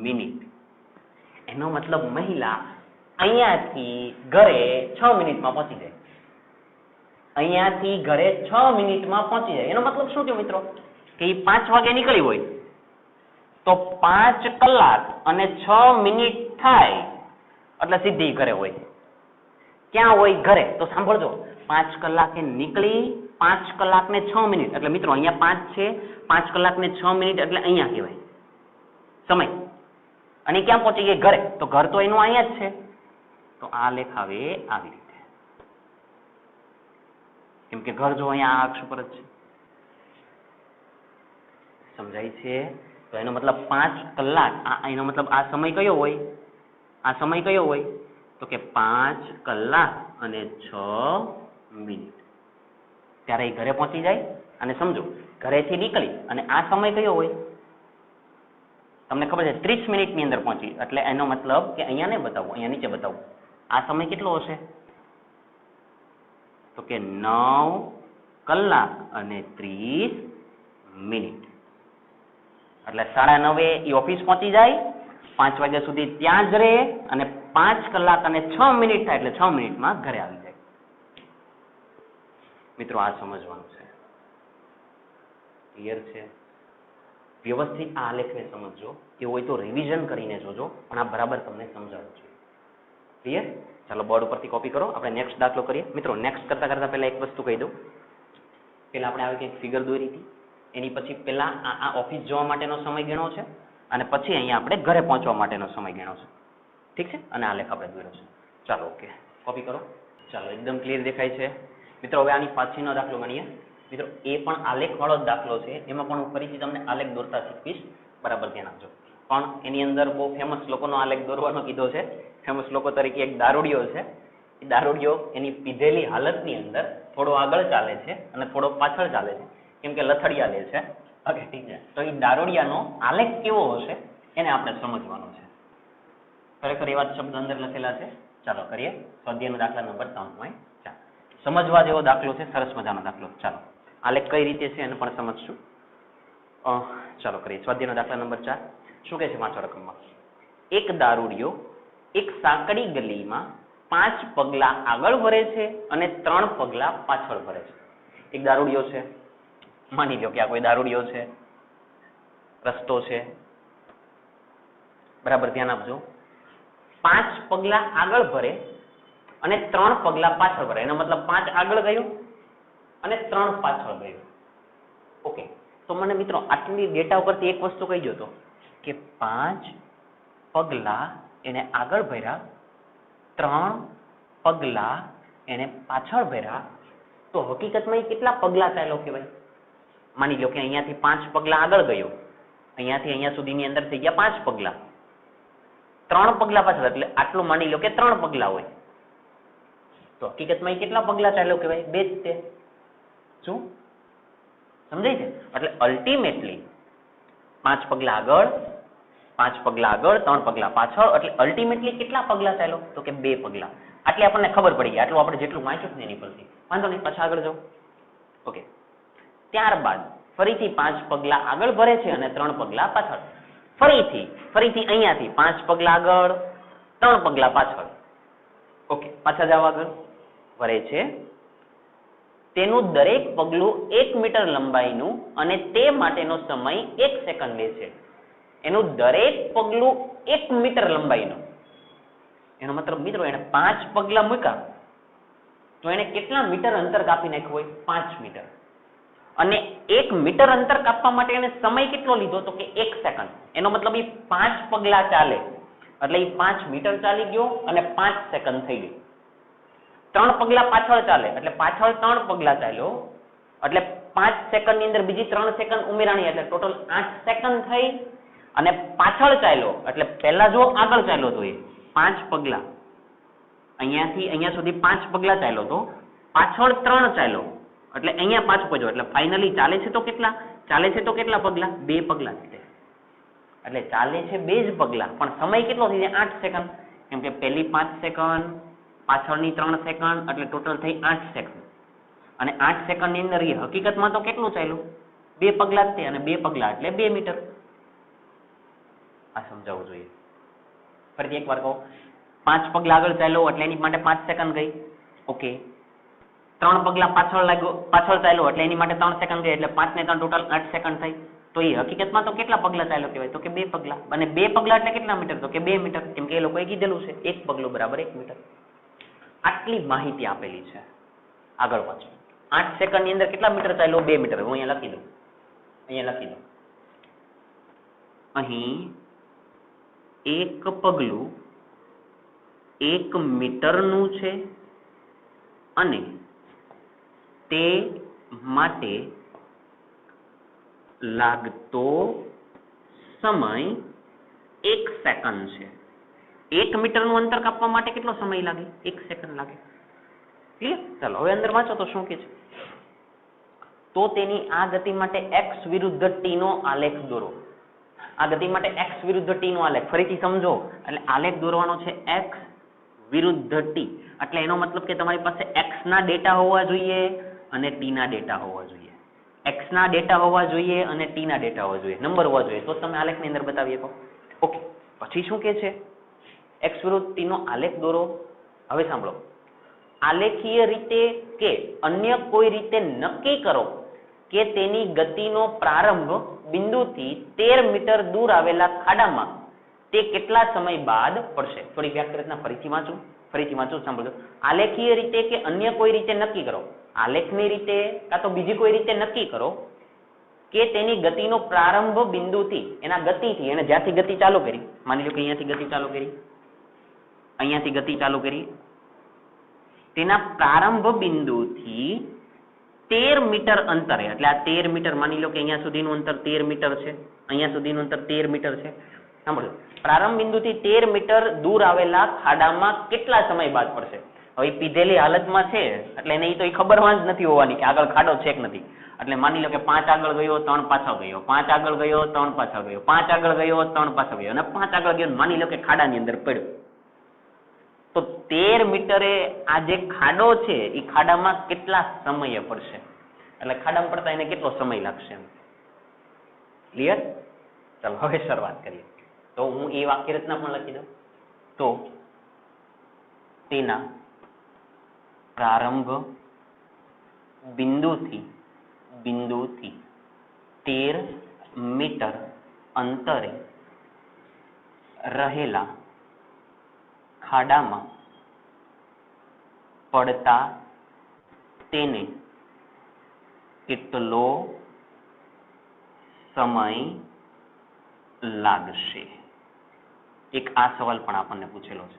મિનિટ. એનો મતલબ મહિલા અહીંયાથી ઘરે 6 મિનિટમાં પહોંચી જાય. અહીંયાથી ઘરે 6 મિનિટમાં પહોંચી જાય. એનો મતલબ શું થયો મિત્રો? કે એ 5 વાગે નીકળી હોય તો 5 કલાક અને 6 મિનિટ થાય એટલે સીધી ઘરે હોય. ક્યાં હોય? ઘરે. તો સાંભળજો, 5 કલાકે નીકળી, 5 કલાક ને 6 મિનિટ એટલે મિત્રો અહીંયા 5 છે, 5 કલાક ને 6 મિનિટ એટલે અહીંયા કહેવાય સમય. અને ક્યાં પહોંચી ગઈ? ઘરે. તો ઘર તો એનું અહીંયા જ છે. તો આ લેખ આવે આવી રીતે. કેમ કે ઘર જો અહીંયા આ અક્ષ પર જ છે. સમજાય છે? તો એનો મતલબ 5 કલાક. એનો મતલબ આ સમય કયો હોય? આ સમય કયો હોય? તો કે 5 કલાક અને 6 મિનિટ. ત્યારે એ ઘરે પહોંચી જાય. અને સમજો, ઘરેથી નીકળી અને આ સમય કયો હોય? તમને ખબર છે 30 મિનિટની અંદર પહોંચી, એટલે એનો મતલબ કે અહીંયા નહીં બતાવું, અહીંયા નીચે બતાવું, આ સમય કેટલો હશે? તો કે 9 કલાક અને 30 મિનિટ. એટલે 9:30 એ ઓફિસ પહોંચી જાય, 5 વાગ્યા સુધી ત્યાં જ રહે અને 5 કલાક અને 6 મિનિટ થાય એટલે 6 મિનિટમાં ઘરે આવી જાય. મિત્રો આ સમજવાનું છે. ક્લિયર છે? વ્યવસ્થિત આ આલેખને સમજજો. એવું હોય તો રિવિઝન કરીને જોજો, પણ આ બરાબર તમને સમજાવવું જોઈએ. ક્લિયર? ચાલો બોર્ડ ઉપરથી કોપી કરો. આપણે નેક્સ્ટ દાખલો કરીએ. મિત્રો નેક્સ્ટ કરતા પહેલા એક વસ્તુ કહી દઉં. પહેલા આપણે આવી કંઈક ફિગર દોરી હતી, એની પછી પહેલા આ ઓફિસ જવા માટેનો સમય ગણ્યો છે અને પછી અહીંયા આપણે ઘરે પહોંચવા માટેનો સમય ગણ્યો છે. ઠીક છે? અને આલેખ આપણે દોર્યો છે. ચાલો ઓકે, કોપી કરો. ચાલો એકદમ ક્લિયર દેખાય છે. મિત્રો હવે આની પાછળનો દાખલો ગણીએ. મિત્રો એ પણ આલેખ વાળો જ દાખલો છે, એમાં પણ હું ફરીથી તમને આલેખ દોરતા શીખવીશ, બરાબર ધ્યાન આપજો. પણ એની અંદર બહુ ફેમસ લોકોનો આલેખ દોરવાનો કીધો છે. ફેમસ લોકો તરીકે એક દારૂડિયો છે. એ દારૂડિયો એની પીધેલી હાલતની અંદર થોડો આગળ ચાલે છે અને થોડો પાછળ ચાલે છે, કેમ કે લથડિયા લે છે. ઓકે ઠીક છે. તો એ દારૂડિયાનો આલેખ કેવો હશે એને આપણે સમજવાનો છે. ખરેખર એવા શબ્દ અંદર લખેલા છે. ચાલો કરીએ. સ્વાધ્યાયનો દાખલા નંબર 3.4. સમજવા જેવો દાખલો છે, સરસ મજાનો દાખલો. ચાલો આલેખ કઈ રીતે છે એને પણ સમજશું. ચાલો કરીએ. સ્વાધ્યાયનો દાખલા નંબર 4. શું કહે છે 5 રકમમાં? એક દારૂડિયો એક સાંકડી ગલીમાં 5 પગલા આગળ વળે છે અને 3 પગલા પાછળ વળે છે. એક દારૂડિયો છે, માની લો કે આ કોઈ દારૂડિયો છે, રસ્તો છે, બરાબર ધ્યાન આપજો. 5 પગલા આગળ ભરે અને 3 પગલા પાછળ ભરે, એનો મતલબ 5 આગળ ગયો અને 3 પાછળ ગયો. ઓકે, તો મને મિત્રો આટલી ડેટા ઉપરથી એક વસ્તુ કહી દો કે 5 પગલા એને આગળ ભર્યા, 3 પગલા એને પાછળ ભર્યા, તો હકીકતમાં એ કેટલા પગલા ચાલ્યો કહેવાય? માની લો કે અહીંયાથી 5 પગલા આગળ ગયો, અહીંયાથી અહીંયા સુધીની અંદર થઈ ગયા 5 પગલા, 3 પગલા પાછળ, એટલે આટલું માની લો કે 3 પગલા હોય, તો હકીકતમાં એ કેટલા પગલા ચાલ્યો કહેવાય? 2 જ તે. શું સમજાય છે? એટલે અલ્ટિમેટલી 5 પગલા આગળ, 5 પગલા આગળ, 3 પગલા પાછળ, એટલે અલ્ટિમેટલી કેટલા પગલા ચાલ્યો? તો કે 2 પગલા. આટલી આપણને ખબર પડી ગઈ. આટલું આપણે જેટલું વાંચ્યું ને એની પરથી વાંધો નહીં, પાછા આગળ જાઓ. ઓકે, ત્યારબાદ ફરીથી 5 પગલા આગળ ભરે છે અને 3 પગલા પાછળ. ફરીથી અહીંયાથી 5 પગલા આગળ, 3 પગલા પાછળ. ઓકે, પાછા જાવ આગળ. ભરે છે, તેનું દરેક પગલું 1 મીટર લંબાઈનું અને તે માટેનો સમય 1 સેકન્ડ લે છે. એનું દરેક પગલું 1 મીટર લંબાઈનું, એનો મતલબ મિત્રો એને 5 પગલા મૂક્યા તો એને કેટલા મીટર અંતર કાપી નાખ્યું હોય? 5 મીટર. અને 1 મીટર અંતર કાપવા માટે એને સમય કેટલો લીધો? તો કે 1 સેકન્ડ. એનો મતલબ એ 5 પગલા ચાલે એટલે એ 5 મીટર ચાલી ગયો અને 5 સેકન્ડ થઈ ગઈ. 3 પગલા પાછળ ચાલે એટલે પાછળ 3 પગલા ચાલ્યો એટલે 5 સેકન્ડની અંદર બીજી 3 સેકન્ડ ઉમેરાણી એટલે ટોટલ 8 સેકન્ડ થઈ. અને પાછળ ચાલ્યો એટલે પહેલા જો આગળ ચાલ્યો તો એ 5 પગલા, અહીંયાથી અહીંયા સુધી 5 પગલા ચાલ્યો તો પાછળ 3 ચાલ્યો એટલે અહીંયા 5 પહોંચ્યો, એટલે ફાઇનલી ચાલે છે તો કેટલા પગલા? 2 પગલા. એટલે ચાલે છે 2 જ પગલા, પણ સમય કેટલો થઈ જાય? 8 સેકન્ડ. કેમ કે પહેલી 5 સેકન્ડ, પાછળની 3 સેકન્ડ, એટલે ટોટલ થઈ 8 સેકન્ડ. અને 8 સેકન્ડની અંદર એ હકીકતમાં તો કેટલું ચાલ્યું? 2 પગલા જ તે, અને 2 પગલા એટલે 2 મીટર. આ સમજાવવું જોઈએ. ફરીથી એકવાર કહો. 5 પગલા આગળ ચાલ્યો એટલે એની માટે 5 સેકન્ડ ગઈ. ઓકે, 3 પગલા પાછળ ચાલ્યો એટલે એની માટે 3 સેકન્ડ ગઈ, એટલે 5 ને 3 ટોટલ 8 સેકન્ડ થઈ. તો એ હકીકતમાં તો કેટલા પગલા ચાલ્યો કહેવાય? તો કે 2 પગલા. અને 2 પગલા એટલે કેટલા મીટર? તો કે 2 મીટર. કેમ કે એ લોકોએ કીધેલું છે 1 પગલું બરાબર 1 મીટર. આટલી માહિતી આપેલી છે. આગળ વાંચો. 8 સેકન્ડની અંદર કેટલા મીટર ચાલ્યો? 2 મીટર. હું અહીંયા લખી દઉં. અહીં 1 પગલું 1 મીટરનું છે અને તે માટે લાગતો સમય 1 સેકન્ડ છે. 1 મીટરનું અંતર કાપવા માટે કેટલો સમય લાગે? 1 સેકન્ડ લાગે. ક્લિયર? ચાલો હવે અંદર વાંચો તો શું કે છે? તો તેની આ ગતિ માટે x વિરુદ્ધ t નો આલેખ દોરો. આ ગતિ માટે x વિરુદ્ધ t નો આલેખ ફરીથી સમજો એટલે આલેખ દોરવાનો છે x વિરુદ્ધ t એટલે એનો મતલબ કે તમારી પાસે x ના ડેટા હોવા જોઈએ અને t ના ડેટા હોવા જોઈએ x ના ડેટા હોવા જોઈએ અને t ના ડેટા હોવા જોઈએ નંબર હોવા જોઈએ તો તમે આલેખની અંદર બતાવી શકો ઓકે પછી શું કહે છે x વિરુદ્ધ t નો આલેખ દોરો હવે સાંભળો આલેખીય રીતે કે અન્ય કોઈ રીતે નક્કી કરો કે તેની ગતિનો પ્રારંભ બિંદુથી 13 મીટર દૂર આવેલા ખાડામાં તે કેટલા સમય બાદ પડશે થોડી વ્યાખ્યા ફરીથી વાંચું સાંભળજો આલેખીય રીતે કે અન્ય કોઈ રીતે નક્કી કરો આલેખની રીતે કાં તો બીજી કોઈ રીતે નક્કી કરો કે તેની ગતિનો પ્રારંભ બિંદુથી એના ગતિથી એને જ્યાંથી ગતિ ચાલુ કરી માની લો કે અહીંયાથી ગતિ ચાલુ કરી અહીંયાથી ગતિ ચાલુ કરી તેના પ્રારંભ બિંદુથી 13 મીટર અંતરે એટલે આ 13 મીટર માની લો કે અહીંયા સુધીનું અંતર 13 મીટર છે અહીંયા સુધીનું અંતર 13 મીટર છે સાંભળો પ્રારંભ બિંદુથી 13 મીટર દૂર આવેલા ખાડામાં કેટલા સમય બાદ પડશે હવે પીધેલી હાલતમાં છે એટલે એને તો ખબરમાં જ નથી હોવાની કે આગળ ખાડો છે કે નથી એટલે માની લો કે 5 આગળ ગયો 3 પાછળ ગયો 5 આગળ ગયો 3 પાછળ ગયો 5 આગળ ગયો 3 પાછળ ગયો અને 5 આગળ ગયો માની લો કે ખાડાની અંદર પડ્યો તો 13 મીટરે આ જે ખાડો છે એ ખાડામાં કેટલા સમયે પડશે એટલે ખાડામાં પડતા એને કેટલો સમય લાગશે ક્લિયર ચાલો હવે શરૂઆત કરીએ તો હું એ વાક્ય રચના પણ લખી દઉં તો તેના પ્રારંભ બિંદુથી 13 મીટર અંતરે રહેલા ખાડામાં પડતા તેને કેટલો સમય લાગશે એક આ સવાલ પણ આપણને પૂછેલો છે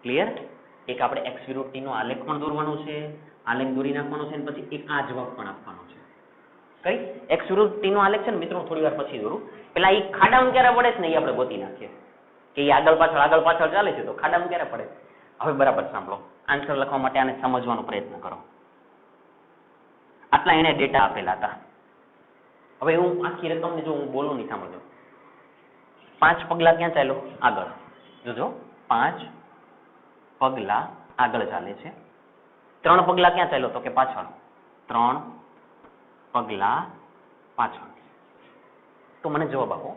ક્લિયર એક આપણે x વિરુદ્ધ t નો આલેખ પણ દોરવાનો છે આલેખ દોરી નાખવાનો છે અને પછી એક આ જવાબ પણ આપવાનો છે કઈ x વિરુદ્ધ t નો આલેખ છે ને મિત્રો થોડી વાર પછી દોરું પેલા એ ખાડામાં ક્યારે પડે છે ને એ આપણે ગોતી નાખીએ કે એ આગળ પાછળ ચાલે છે તો ખાડામાં ક્યારે પડે હવે બરાબર સાંભળો આન્સર લખવા માટે આને સમજવાનો પ્રયત્ન કરો આટલા એને ડેટા આપેલા હતા હવે હું આખી રકમને જો હું બોલું નહીં સાંભળજો 5 પગલા ક્યાં ચાલ્યો આગળ જોજો 5 પગલા આગળ ચાલે છે 3 પગલા ક્યાં ચાલ્યો તો કે પાછળ 3 પગલા પાછળ તો મને જવાબ આપો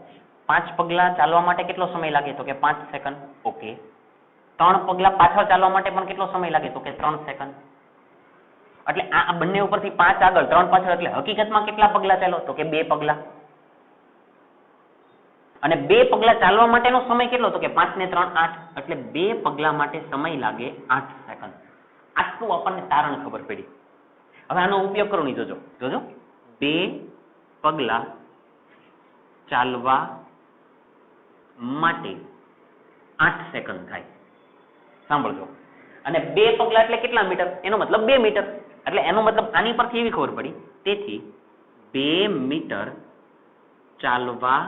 5 પગલા ચાલવા માટે કેટલો સમય લાગે તો કે 5 સેકન્ડ ઓકે 3 પગલા પાછળ ચાલવા માટે પણ કેટલો સમય લાગે તો કે 3 સેકન્ડ એટલે આ બંને ઉપરથી 5 આગળ 3 પાછળ એટલે હકીકતમાં કેટલા પગલા ચાલો તો કે 2 પગલા અને 2 પગલા ચાલવા માટેનો સમય કેટલો તો કે 5 ને 3 8 એટલે 2 પગલા માટે સમય લાગે 8 સેકન્ડ આટલું આપણને તારણ ખબર પડી હવે આનો ઉપયોગ કરો નહીં જોજો 2 પગલા ચાલવા માટે 8 સેકન્ડ થાય સાંભળજો અને 2 પગલા એટલે કેટલા મીટર એનો મતલબ 2 મીટર એટલે એનો મતલબ આની પરથી એવી ખબર પડી તેથી 2 મીટર ચાલવા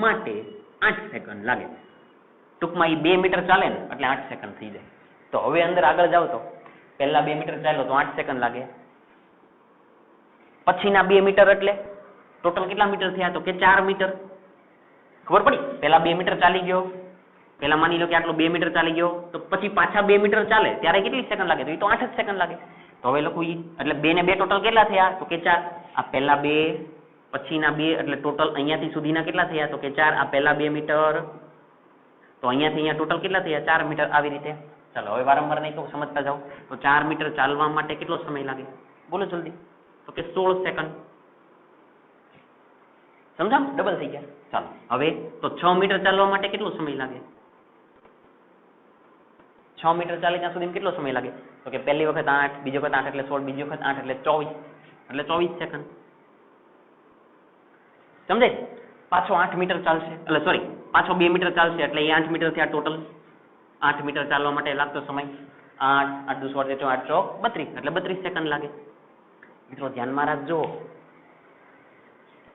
માટે 8 સેકન્ડ લાગે ટૂંકમાં એ 2 મીટર ચાલે ને એટલે 8 સેકન્ડ થઈ જાય તો હવે અંદર આગળ જાવ તો પહેલા 2 મીટર ચાલ્યો તો 8 સેકન્ડ લાગે પછીના 2 મીટર એટલે ટોટલ કેટલા મીટર થયા તો કે 4 મીટર ખબર પડી પહેલા 2 મીટર ચાલી ગયો પહેલા માની લો કે આટલો 2 મીટર ચાલી ગયો તો પછી પાછા 2 મીટર ચાલે ત્યારે કેટલી સેકન્ડ લાગે તો એ તો 8 જ સેકન્ડ લાગે તો હવે લખું એટલે 2 ને 2 ટોટલ કેટલા થયા તો કે 4 આ પહેલા 2 પછીના 2 એટલે ટોટલ અહીંયાથી સુધીના કેટલા થયા તો કે 4 આ પહેલા 2 મીટર તો અહીંયાથી અહીંયા ટોટલ કેટલા થયા 4 મીટર આવી રીતે ચાલો હવે વારંવાર નહીં તો સમજતા જાઓ તો 4 મીટર ચાલવા માટે કેટલો સમય લાગે બોલો જલ્દી તો કે 16 સેકન્ડ સમજા ડબલ થઈ ગયા ચાલો હવે તો 6 મીટર ચાલવા માટે કેટલો સમય લાગે 6 મીટર ચાલે ત્યાં સુધી કેટલો સમય લાગે તો કે પહેલી વખત 8 બીજી વખત 8 એટલે 16 બીજી વખત 8 એટલે 24 સેકન્ડ સમજે પાછો 8 મીટર ચાલશે એટલે સોરી પાછો 2 મીટર ચાલશે એટલે એ 8 મીટર થયા ટોટલ 8 મીટર ચાલવા માટે લાગતો સમય 8 8 2 16 8 ચોક 32 એટલે 32 સેકન્ડ લાગે મિત્રો ધ્યાનમાં રાખજો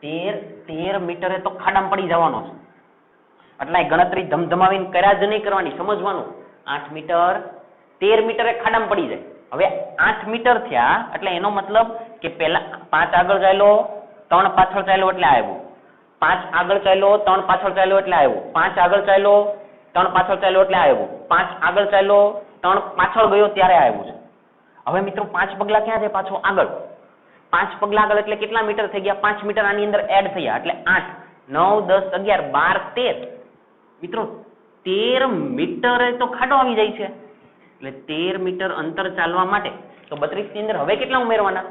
13 મીટરે તો ખાડામાં પડી જવાનો છે એટલે ગણતરી ધમધમાવીને કર્યા જ નહીં કરવાની સમજવાનું 8 મીટર 13 મીટરે ખાડામાં પડી જાય હવે 8 મીટર થયા એટલે એનો મતલબ કે પહેલા 5 આગળ ચાલ્યો 3 પાછળ ચાલ્યો એટલે આવ્યું 5 આગળ ચાલ્યો 3 પાછળ ચાલ્યો એટલે આવ્યો, 5 આગળ ચાલ્યો 3 પાછળ ચાલ્યો એટલે આવ્યો, 5 આગળ ચાલ્યો 3 પાછળ ગયો ત્યારે આવ્યું છે. હવે મિત્રો 5 પગલા ક્યાં છે? પાછો આગળ. 5 પગલા આગળ એટલે કેટલા મીટર થઈ ગયા? 5 મીટર આની અંદર એડ થયા એટલે 8 9 10 11 12 13. મિત્રો 13 મીટરે તો ખાડો આવી જાય છે એટલે 13 મીટર અંતર ચાલવા માટે તો 32 ની અંદર હવે કેટલા ઉમેરવાના?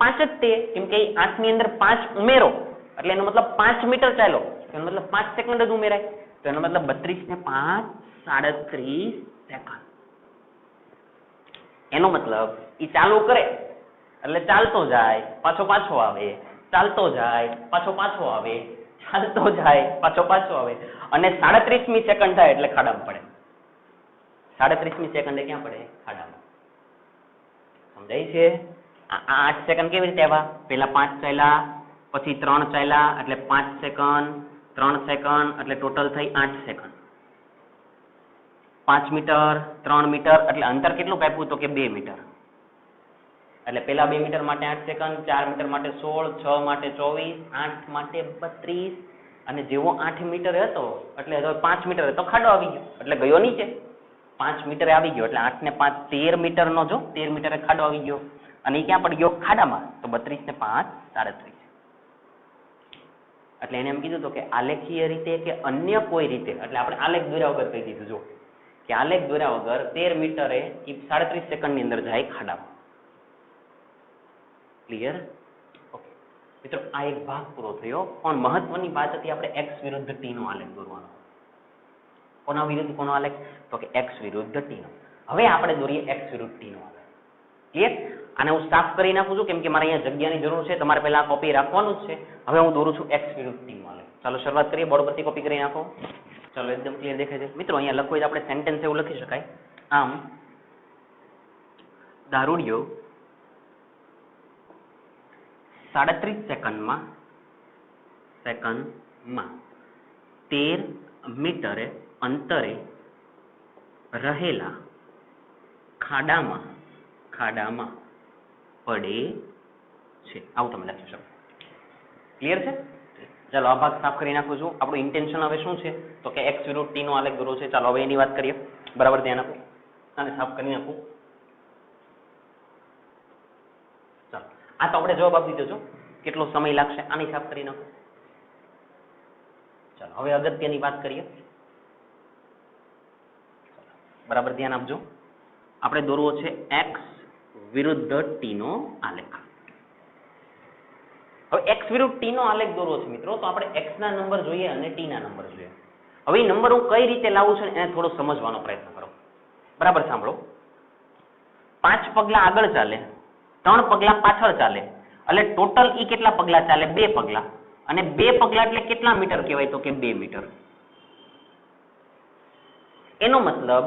5 જ તે, કેમ કે 8 ની અંદર 5 ઉમેરો એટલે એનો મતલબ 5 મીટર ચાલ્યો, એનો મતલબ 5 સેકન્ડ જ ઉમેરાય, તો એનો મતલબ 32 ને 5 37 સેકન્ડ. એનો મતલબ ઈ ચાલુ કરે એટલે ચાલતો જાય પાછો આવે, ચાલતો જાય પાછો આવે, ચાલતો જાય પાછો આવે અને 37મી સેકન્ડ થાય એટલે ખાડામાં પડે. 37મી સેકન્ડે ક્યાં પડે? ખાડામાં. સમજાય છે? આ 8 સેકન્ડ કેવી રીતે આવ્યા? પેલા 5 ચાલ્યા, પછી 3 ચાલ્યા એટલે 5 સેકન્ડ, 3 સેકન્ડ એટલે ટોટલ થઈ 8 સેકન્ડ. 5 મીટર 3 મીટર એટલે અંતર કેટલું કાપ્યું? તો કે 2 મીટર. એટલે પેલા 2 મીટર માટે 8 સેકન્ડ, 4 મીટર માટે 16, 6 માટે 24, 8 માટે 32 અને જેવો 8 મીટર હતો એટલે 5 મીટર તો ખાડો આવી ગયો એટલે ગયો નીચે. 5 મીટરે આવી ગયો એટલે 8 ને 5 13 મીટર નો જો 13 મીટરે ખાડો આવી ગયો અને એ ક્યાં પડી ગયો? ખાડામાં. તો 32 ને 5 37. એટલે એને એમ કીધું તો કે આલેખીય રીતે કે અન્ય કોઈ રીતે, એટલે આપણે આલેખ દોર્યા વગર કહી દીધું જો કે આલેખ દોર્યા વગર 13 મીટરે એ 37 સેકન્ડની અંદર જાય ખાડામાં. ક્લિયર? ઓકે મિત્રો, આ એક ભાગ પૂરો થયો, પણ મહત્વની વાત હતી આપણે x વિરુદ્ધ t નો આલેખ દોરવાનો. કોના વિરુદ્ધ કોનો આલેખ? તો કે x વિરુદ્ધ t નો. હવે આપણે દોરીએ x વિરુદ્ધ t નો આલેખ. ક્લિયર? આને હું સાફ કરી નાખું છું કેમ કે મારે અહીંયા જગ્યાની જરૂર છે, તમારે પહેલા કોપી રાખવાનું જ છે. હવે હું દોરું છું x વિરુદ્ધ t નો આલેખ. ચાલો શરૂઆત કરીએ. બોર્ડ પરથી કોપી કરી નાખો. ચાલો એકદમ ક્લિયર દેખાય છે મિત્રો. અહીંયા લખવું હોય તો આપણે સેન્ટેન્સ એવું લખી શકાય, આમ દારૂડિયો 37 સેકન્ડમાં 13 મીટરે અંતરે રહેલા ખાડામાં પડે છે. આવું તમે લખી શકો. ક્લિયર છે? ચાલો આ ભાગ સાફ કરી નાખું છું. આપણું ઇન્ટેન્શન હવે શું છે? તો કે x વિરુદ્ધ t નો આલેખ દોરવો છે. ચાલો હવે એની વાત કરીએ. બરાબર ધ્યાન આપો. આને સાફ કરી નાખું. ચાલો આ તો આપણે જવાબ આપી દીધો છો. કેટલો સમય લાગશે આની સાફ કરી નાખો. ચાલો હવે અગત્યની વાત કરીએ. બરાબર ધ્યાન આપજો. આપણે દોરવો છે x વિરુદ્ધ t નો આલેખ. હવે x વિરુદ્ધ t નો આલેખ દોરવો છે મિત્રો, તો આપણે x ના નંબર જોઈએ અને t ના નંબર જોઈએ. હવે એ નંબર હું કઈ રીતે લાવું છું એને થોડો સમજવાનો પ્રયત્ન કરો. બરાબર સાંભળો. 5 પગલા આગળ ચાલે, 3 પગલા પાછળ ચાલે એટલે ટોટલ ઈ કેટલા પગલા ચાલે? 2 પગલા. અને 2 પગલા એટલે કેટલા મીટર કહેવાય? તો કે 2 મીટર. એનો મતલબ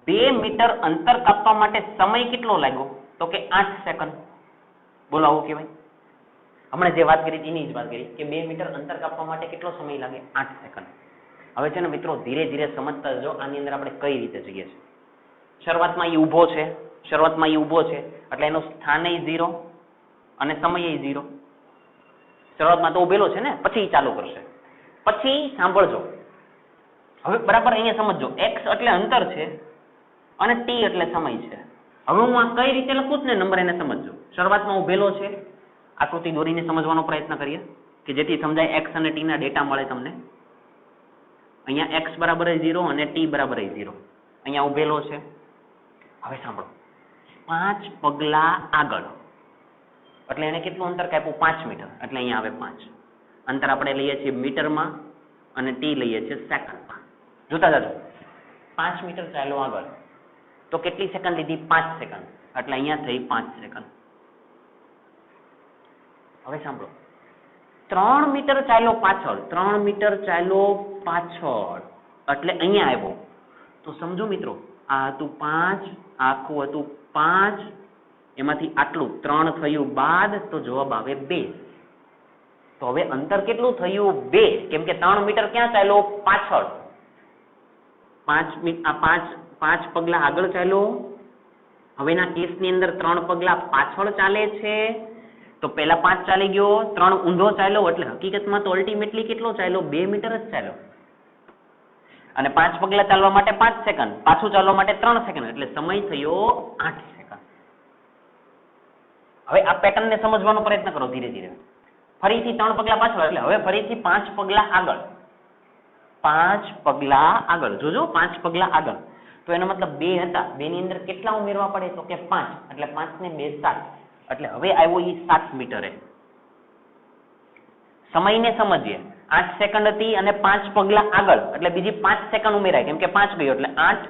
2 મીટર અંતર કાપવા માટે સમય કેટલો લાગ્યો? તો કે 8 સેકન્ડ. બોલો આવું કહેવાય? હમણાં જે વાત કરી એની જ વાત કરી કે 2 મીટર અંતર કાપવા માટે કેટલો સમય લાગે? 8 સેકન્ડ. હવે છે ને મિત્રો ધીરે ધીરે સમજતા જજો આની અંદર આપણે કઈ રીતે જઈએ છીએ. શરૂઆતમાં એ ઊભો છે, એટલે એનું સ્થાન 0 અને સમય 0. શરૂઆતમાં તો ઉભેલો છે ને, પછી ચાલુ કરશે. પછી સાંભળજો, હવે બરાબર અહીંયા સમજજો. x એટલે અંતર છે અને t એટલે સમય છે. હવે હું આ કઈ રીતે લખું છું ને નંબર એને સમજજો. શરૂઆતમાં ઉભેલો છે, આકૃતિ દોરીને સમજવાનો પ્રયત્ન કરીએ કે જેથી સમજાય x અને t ના ડેટા મળે તમને. અહીંયા x બરાબર 0 અને t બરાબર 0. અહીંયા ઉભેલો છે. હવે સાંભળો, 5 પગલા આગળ એટલે એને કેટલું અંતર કાપ્યું? 5 મીટર. એટલે અહીંયા આવે 5. અંતર આપણે લઈએ છીએ મીટરમાં અને t લઈએ છીએ સેકન્ડમાં. જોતા જાજો. 5 મીટર ચાલ્યો આગળ તો કેટલી સેકન્ડ લીધી? 5 સેકન્ડ. એટલે અહીંયા થઈ 5 સેકન્ડ. હવે સાંભળો, 3 મીટર ચાલ્યો પાછળ, 3 મીટર ચાલ્યો પાછળ એટલે અહીંયા આવ્યો. તો સમજો મિત્રો, આ હતું 5, આખું હતું 5, એમાંથી આટલું 3 થયું બાદ તો જવાબ આવે 2. તો હવે અંતર કેટલું થયું? 2. કેમ કે 3 મીટર ક્યાં ચાલ્યો? પાછળ. 5 પગલા આગળ ચાલ્યો. હવેના કેસની અંદર 3 પગલા પાછળ ચાલે છે તો પહેલા 5 ચાલી ગયો, 3 ઊંધો ચાલ્યો, એટલે હકીકતમાં તો અલ્ટિમેટલી કેટલો ચાલ્યો? 2 મીટર જ ચાલ્યો. અને 5 પગલા ચાલવા માટે 5 સેકન્ડ, પાછું ચાલવા માટે 3 સેકન્ડ, એટલે સમય થયો 8 સેકન્ડ. હવે આ પેટર્નને સમજવાનો પ્રયત્ન કરો ધીરે ધીરે. ફરીથી 3 પગલા પાછળ, એટલે હવે ફરીથી 5 પગલા આગળ. 5 પગલા આગળ, જોજો 5 પગલા આગળ. તો એનો મતલબ 2 હતા, 2 ની અંદર કેટલા ઉમેરવા પડે? તો કે 5, એટલે 5 ને 2 7, એટલે હવે આવ્યો એ 7 મીટરે. સમયને સમજીએ. 8 સેકન્ડ હતી અને 5 પગલા આગળ, એટલે બીજી 5 સેકન્ડ ઉમેરાય, કેમ કે 5 ગયો, એટલે 8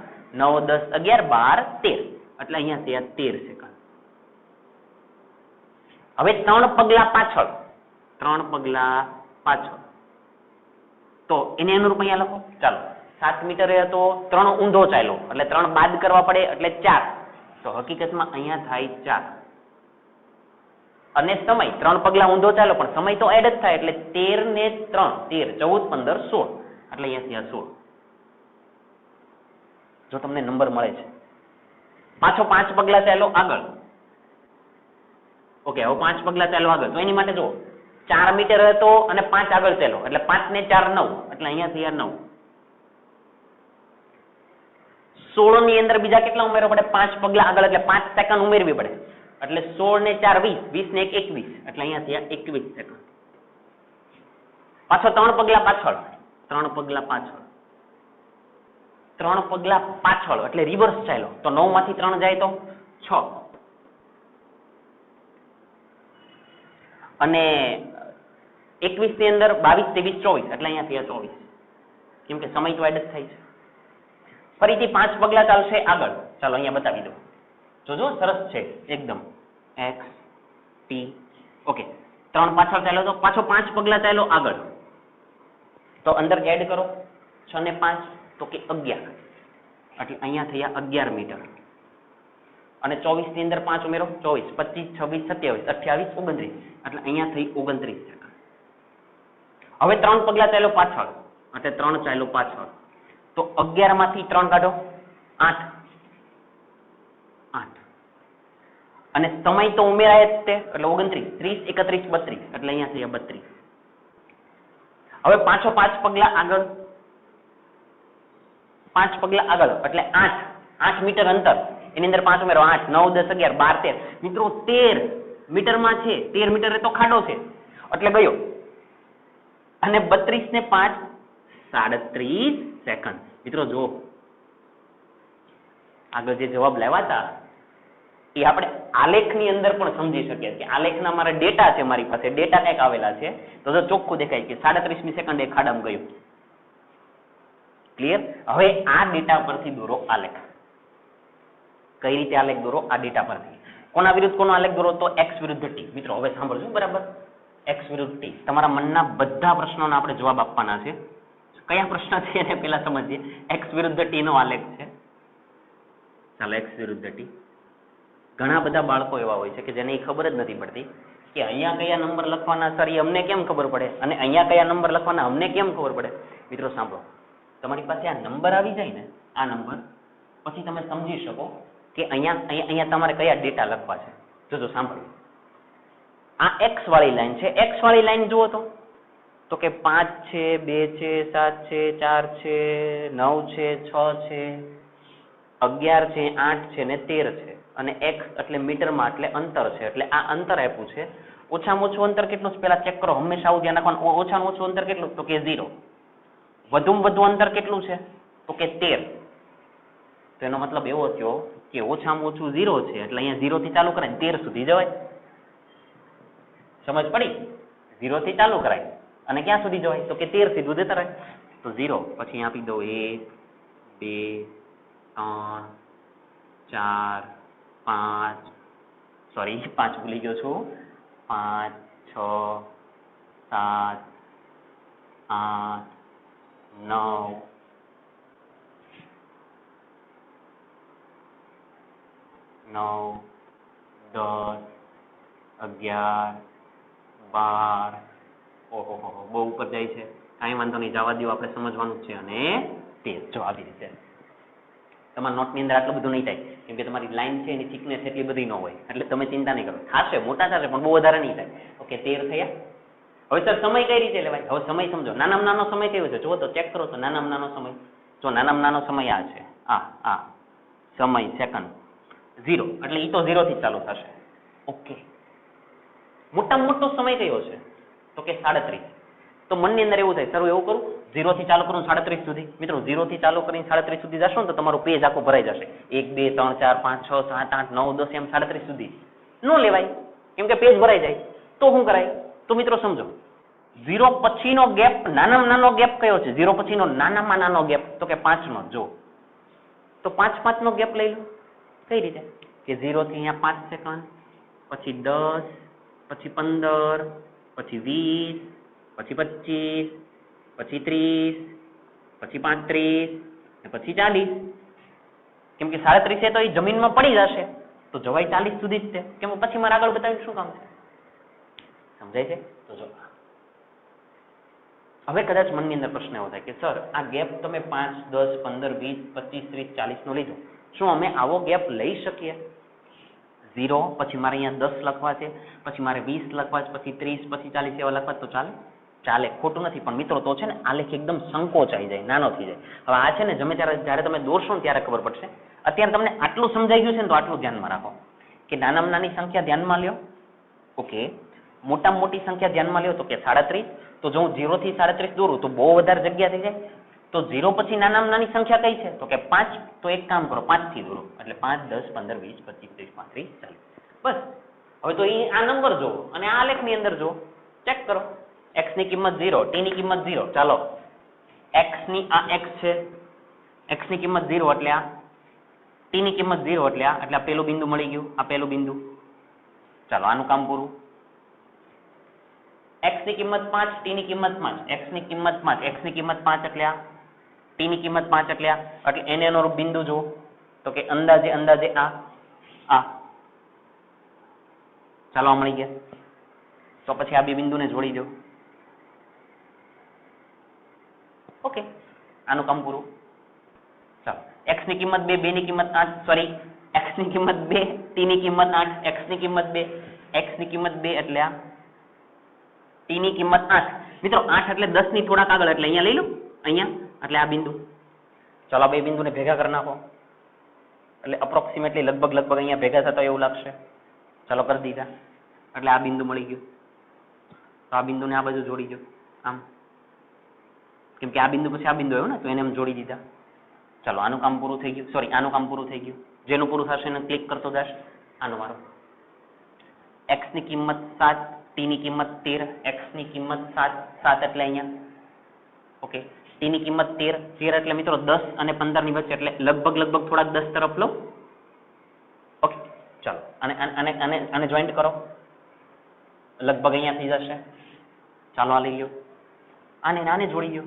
9 10 11 12 13, એટલે અહીંયા થયા 13 સેકન્ડ. હવે 3 પગલા પાછળ, 3 પગલા પાછળ, તો એને અનુરૂપ અહીંયા લખો. ચાલો, 7 મીટરે હતો, 3 ઊંધો ચાલ્યો, એટલે 3 બાદ કરવા પડે, એટલે 4. તો હકીકતમાં અહીંયા થાય 4. અને સમય 3 પગલા ઊંધો ચાલ્યો, પણ સમય તો એડ જ થાય, એટલે 13 ને 3 13 14 15 16, એટલે અહીંયા થયા 16. જો તમને નંબર મળે છે. પાછો 5 પગલા ચાલ્યો આગળ. ઓકે, હવે 5 પગલા ચાલ્યો આગળ, તો એની માટે જો 4 મીટર હતો અને 5 આગળ ચાલ્યો, એટલે 5 ને 4 9, એટલે અહીંયા થયા 9. 16 ની અંદર બીજા કેટલા ઉમેરવા પડે? 5 પગલા આગળ, એટલે 5 સેકન્ડ ઉમેરવી પડે, એટલે 16 ને 4 20, 20 ને 1 21, એટલે અહીંયા થયા 21 સેકન્ડ. પાછો 3 પગલા પાછળ, 3 પગલા પાછળ, 3 પગલા પાછળ, એટલે રિવર્સ ચાલ્યો, તો 9 માંથી 3 જાય તો 6. અને 21 ની અંદર 22 23 24, એટલે અહીંયા થયા 24, કેમ કે સમય તો એડ જ થાય છે. ફરીથી 5 પગલા ચાલશે આગળ. ચાલો અહીંયા બતાવી દો, જોજો સરસ છે એકદમ. x t, ઓકે, 3 પાછળ ચાલ્યો, તો પાછો 5 પગલા ચાલ્યો આગળ, તો અંદર એડ કરો 6 ને 5, તો કે 11, એટલે અહીંયા થયા 11 મીટર. અને 24 ની અંદર 5 ઉમેરો, 24 25 26 27 28 29, એટલે અહીંયા થઈ 29 સેકન્ડ. હવે 3 પગલા ચાલ્યો પાછળ, એટલે 3 ચાલ્યો પાછળ, તો 11 માંથી 3 કાઢો, 8 8, અને સમય તો ઉમેરાય જ તે, એટલે 29 30 31 32, એટલે અહીંયા થયા 32. હવે પાછો 5 પગલા આગળ, 5 પગલા આગળ, એટલે 8 મીટર અંતર, એની અંદર 5 ઉમેરો, 8 9 10 11 12 13. મિત્રો 13 મીટરમાં છે, 13 મીટરે તો ખાડો છે, એટલે ગયો. અને 32 ને 5 37 સેકન્ડ. મિત્રો જો આગળ જે જવાબ લાવ્યા હતા એ આપણે આલેખની અંદર પણ સમજી શકીએ કે આલેખના મારા ડેટા છે, મારી પાસે ડેટા કંઈક આવેલા છે, તો જો ચોખ્ખું દેખાય કે 37મી સેકન્ડે ખાડામાં ગયું. ક્લિયર? હવે આ ડેટા પરથી દોરો આલેખ. કઈ રીતે આલેખ દોરો? આ ડેટા પરથી. કોના વિરુદ્ધ કોનો આલેખ દોરો? તો x વિરુદ્ધ t. મિત્રો હવે સાંભળજો બરાબર, x વિરુદ્ધ t. તમારા મનના બધા પ્રશ્નોના આપણે જવાબ આપવાના છે. કયા પ્રશ્ન છે એને પહેલા સમજીએ. x વિરુદ્ધ t નો આલેખ છે. ચાલો, x વિરુદ્ધ t. ઘણા બધા બાળકો એવા હોય છે કે જેને ખબર જ નથી પડતી કે અહીંયા કયા નંબર લખવાના, સર એ અમને કેમ ખબર પડે, અને અહીંયા કયા નંબર લખવાના અમને કેમ ખબર પડે. મિત્રો સાંભળો, તમારી પાસે આ નંબર આવી જાય ને, આ નંબર, પછી તમે સમજી શકો કે અહીંયા તમારે કયા ડેટા લખવા છે. જોજો સાંભળો, આ x વાળી લાઈન છે. x વાળી લાઈન જુઓ તો કે 5 છે, 2 છે, 7 છે, 4 છે, 9 છે, 6 છે, 11 છે, 8 છે ને 13 છે. અને x એટલે મીટરમાં, એટલે અંતર છે, એટલે આ અંતર આપ્યું છે. ઓછામાં ઓછું અંતર કેટલું છે પેલા ચેક કરો, હંમેશા આવું ધ્યાન રાખવાનું. ઓછામાં ઓછું અંતર કેટલું? તો કે 0. વધુમાં વધુ અંતર કેટલું છે? તો કે 13. તો એનો મતલબ એવો થયો કે ઓછામાં ઓછું 0 છે, એટલે અહીંયા 0 થી ચાલુ કરાય 13 સુધી જવાય. સમજ પડી? 0 થી ચાલુ કરાય અને ક્યાં સુધી જવાય? તો કે 13 સુધી જતા રહે. તો 0 પછી આપી દો 1 2 3 4 5, સોરી 5 ભૂલી ગયો છું, 5 6 7 8 9 9 10 11 12. ઓહો બહુ ઉપર જાય છે. કાંઈ વાંધો નહીં, જવા દો, આપણે સમજવાનું જ છે. અને 13. જો આવી રીતે તમારા નોટની અંદર આટલું બધું નહીં થાય, કેમ કે તમારી લાઈન છે એની થિકનેસ એટલી બધી ન હોય, એટલે તમે ચિંતા નહીં કરો. થશે, મોટા થશે પણ બહુ વધારે નહીં થાય. ઓકે, 13 થયા. હવે સર સમય કઈ રીતે લેવાય? હવે સમય સમજો. નાનામાં નાનો સમય કયો છે જુઓ તો, ચેક કરો તો. નાનામાં નાનો સમય, જો નાનામાં નાનો સમય આ છે, આ સમય સેકન્ડ 0, એટલે એ તો 0 થી ચાલુ થશે. ઓકે, મોટામાં મોટો સમય કયો છે તો કે 37. તો મનની અંદર એવું થાય, સર એવું કરું 0 થી ચાલુ કરું 37 સુધી. મિત્રો 0 થી ચાલુ કરીને 37 સુધી જશો ને તો તમારું પેજ આખું ભરાઈ જશે. 1 2 3 4 5 6 7 8 9 10 એમ 37 સુધી ન લેવાય, કેમ કે પેજ ભરાઈ જાય. તો શું કરાય? તો મિત્રો સમજો, 0 પછીનો ગેપ, નાનામાં નાનો ગેપ કયો છે? 0 પછીનો નાનામાં નાનો ગેપ તો કે 5 નો. જો તો 5 5 નો ગેપ લઈ લો. કઈ રીતે? કે 0 થી અહીંયા 5 સેકન્ડ, પછી 10, પછી 15, પછી 20, પછી 25, પછી 30, પછી 35, પછી 40. કેમ કે 37 છે તો એ જમીનમાં પડી જશે, તો જવાય 40 સુધી જ છે. કેમ પછી મારે આગળ બતાવીને શું કામ છે? સમજાય છે? તો જો હવે કદાચ મનની અંદર પ્રશ્ન એવો થાય કે સર આ ગેપ તમે 5, 10, 15, 20, 25, 30, 40 નો લીધો, શું અમે આવો ગેપ લઈ શકીએ? 0 પછી મારે અહીંયા 10 લખવા છે, પછી મારે 20 લખવા છે, પછી 30, પછી 40 એવા લખવા તો ચાલે? ચાલે, ખોટું નથી. પણ મિત્રો તો છે ને આલેખ એકદમ સંકોચાઈ જાય, નાનો થઈ જાય. હવે આ છે ને જ્યારે તમે દોરશો ને ત્યારે ખબર પડશે. અત્યારે તમને આટલું સમજાઈ ગયું છે ને તો આટલું ધ્યાનમાં રાખો કે નાનામાં નાની સંખ્યા ધ્યાનમાં લ્યો. ઓકે, મોટામાં મોટી સંખ્યા ધ્યાનમાં લ્યો તો કે 37. તો જો હું 0 થી 37 દોરું તો બહુ વધારે જગ્યા થઈ જાય. તો 0 પછી નાનામાં નાની સંખ્યા કઈ છે તો કે 5. તો એક કામ કરો, 5 થી દોરો, એટલે 5, 10, 15, 20, 25, 30, 35, 40. બસ. હવે તો આ નંબર જુઓ અને આ આલેખની અંદર જુઓ, ચેક કરો. x ની કિંમત 0, t ની કિંમત 0. ચાલો, x ની આ x છે, x ની કિંમત 0 એટલે આ, t ની કિંમત 0 એટલે આ પેલું બિંદુ મળી ગયું, આ પેલું બિંદુ. ચાલો આનું કામ પૂરું. x ની કિંમત 5, t ની કિંમત 5, x ની કિંમત 5, x ની કિંમત 5 એટલે આ, t ની કિંમત 5 એટલે આ, એટલે એને અનુરૂપ બિંદુ જુઓ તો કે અંદાજે આ. ચાલો આ મળી ગયા. તો પછી આ બે બિંદુને જોડી દો. ઓકે, આનું કામ પૂરું. ચાલો, x ની કિંમત 2, 2 ની કિંમત 8, સોરી, x ની કિંમત 2, t ની કિંમત 8, x ની કિંમત 2, x ની કિંમત 2 એટલે આ, t ની કિંમત 8. મિત્રો 8 એટલે 10 ની થોડાક આગળ, એટલે અહીંયા લઈ લો, અહીંયા, એટલે આ બિંદુ. ચાલો આ બે બિંદુને ભેગા કરી નાખો, એટલે અપ્રોક્સિમેટલી લગભગ અહીંયા ભેગા થતા એવું લાગશે. ચાલો કરી દીધા, એટલે આ બિંદુ મળી ગયું. તો આ બિંદુને આ બાજુ જોડી દો આમ, કેમ કે આ બિંદુ પછી આ બિંદુ આવ્યું ને, તો એને એમ જોડી દીધા. ચાલો આનું કામ પૂરું થઈ ગયું, સોરી આનું કામ પૂરું થઈ ગયું. જેનું પૂરું થશે એને ક્લિક કરતો જશ. આનું મારો x ની કિંમત 7, t ની કિંમત 13, x ની કિંમત 7 એટલે અહીંયા. ઓકે, t ની કિંમત 13 એટલે મિત્રો 10 અને 15 ની વચ્ચે, એટલે લગભગ થોડાક 10 તરફ લો. ઓકે, ચાલો આને જોઈન્ટ કરો, લગભગ અહીંયા થઈ જશે. ચાલો આ લઈ લો, આને જોડી લો.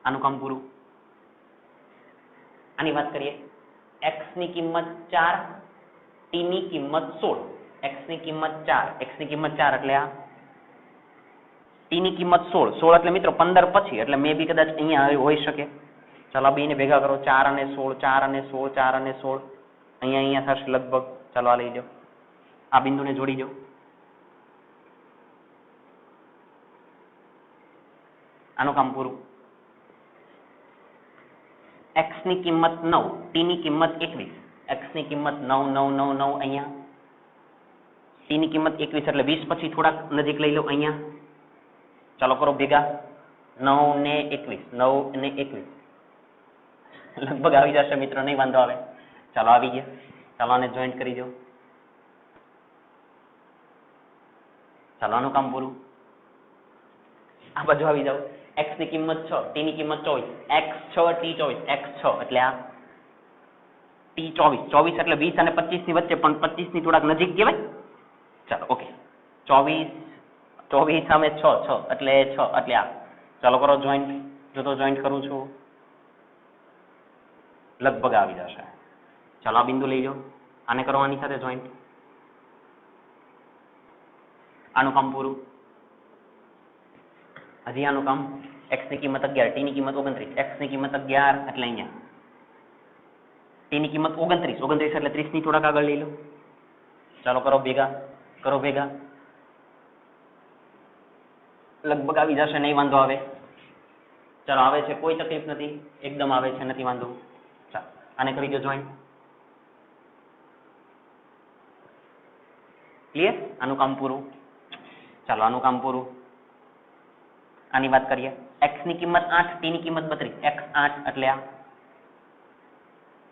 આનું કામ પૂરું. આની વાત કરીએ. x ની કિંમત 4, t ની કિંમત 16. x ની કિંમત 4, x ની કિંમત 4 એટલે આ, t ની કિંમત 16 એટલે મિત્રો 15 પછી, એટલે મે બી કદાચ અહીંયા હોઈ શકે. ચાલો આ બેને ભેગા કરો, 4 અને 16, 4 અને 16, 4 અને 16, અહીંયા થશે લગભગ. ચાલો આ લઈ લો, આ બિંદુને જોડી દો. આનું કામ પૂરું. x ની કિંમત 9, t ની કિંમત 21. x ની કિંમત 9, 9, 9, 9 અહીંયા, t ની કિંમત 21 એટલે 20 પછી થોડાક નજીક લઈ લો અહીંયા. ચાલો કરો ભેગા, 9 ને 21, 9 ને 21 લગભગ આવી જશે મિત્રો, નહીં વાંધો આવે. ચાલો આવી ગયા. ચાલો આને જોઈન્ટ કરી દો. ચાલો આનું કામ પૂરું. આ બાજુ આવી જાવ. x ની કિંમત 6, t ની કિંમત 24, x 6, t 24, x 6 એટલે આ, t 24 એટલે 20 અને 25 ની વચ્ચે, પણ 25 ની થોડાક નજીક કહેવાય. ચાલો ઓકે, 24 સામે 6 એટલે 6 એટલે આ. ચાલો કરો જોઈન્ટ. જો તો જોઈન્ટ કરું છું, લગભગ આવી જશે. ચાલો આ બિંદુ લઈ લો, આને કરો આની સાથે જોઈન્ટ. આનું કામ પૂરું. હજી આનું કામ x ની કિંમત 11, t ની કિંમત 29, x ની કિંમત 11 એટલે અહીંયા t ની કિંમત 29, 29 એટલે 30 ની થોડાક આગળ લઈ લો. ચાલો કરો ભેગા લગભગ આવી જશે, નહીં વાંધો આવે. ચાલો આવે છે, કોઈ તકલીફ નથી, એકદમ આવે છે, નથી વાંધો. ચાલો આને કરી દો જોઈન્ટ. ક્લિયર? આનું કામ પૂરું. ચાલો આનું કામ પૂરું. આની વાત કરીએ. x ની કિંમત 8, t ની કિંમત 32, x 8 એટલે આ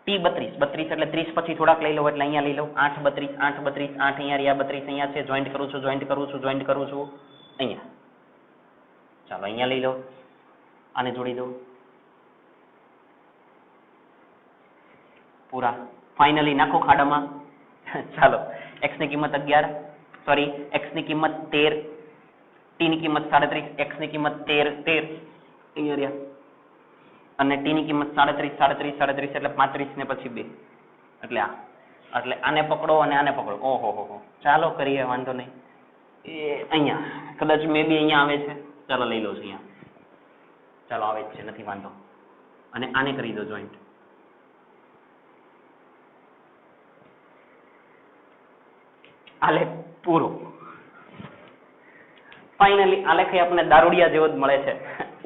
t 32 એટલે 30 પછી થોડાક લઈ લો એટલે અહીંયા લઈ લો 8 32 8 32 8 અહીંયા રહ્યા 32 અહીંયા છે. જોઈન્ટ કરું છું અહીંયા. ચાલો અહીંયા લઈ લો, આને જોડી દો પૂરા. ફાઇનલી નાખો ખાડામાં. ચાલો x ની કિંમત 11, સોરી x ની કિંમત 13, t ની કિંમત 37, x ની કિંમત 13 અહીંયા રહ્યા અને t ની કિંમત 37 એટલે 35 ને પછી 2 એટલે આ. એટલે આને પકડો અને આને પકડો. ઓહો હો, ચાલો કરીએ, વાંધો નહીં. એ અહીંયા કદાચ મે બી અહીંયા આવે છે. ચાલો લઈ લો છું અહીંયા. ચાલો આવે જ છે, નથી વાંધો. અને આને કરી દો જોઈન્ટ. આલેખ પૂરો. ફાઇનલી આલેખ આપણને દારૂડિયા જેવો જ મળે છે.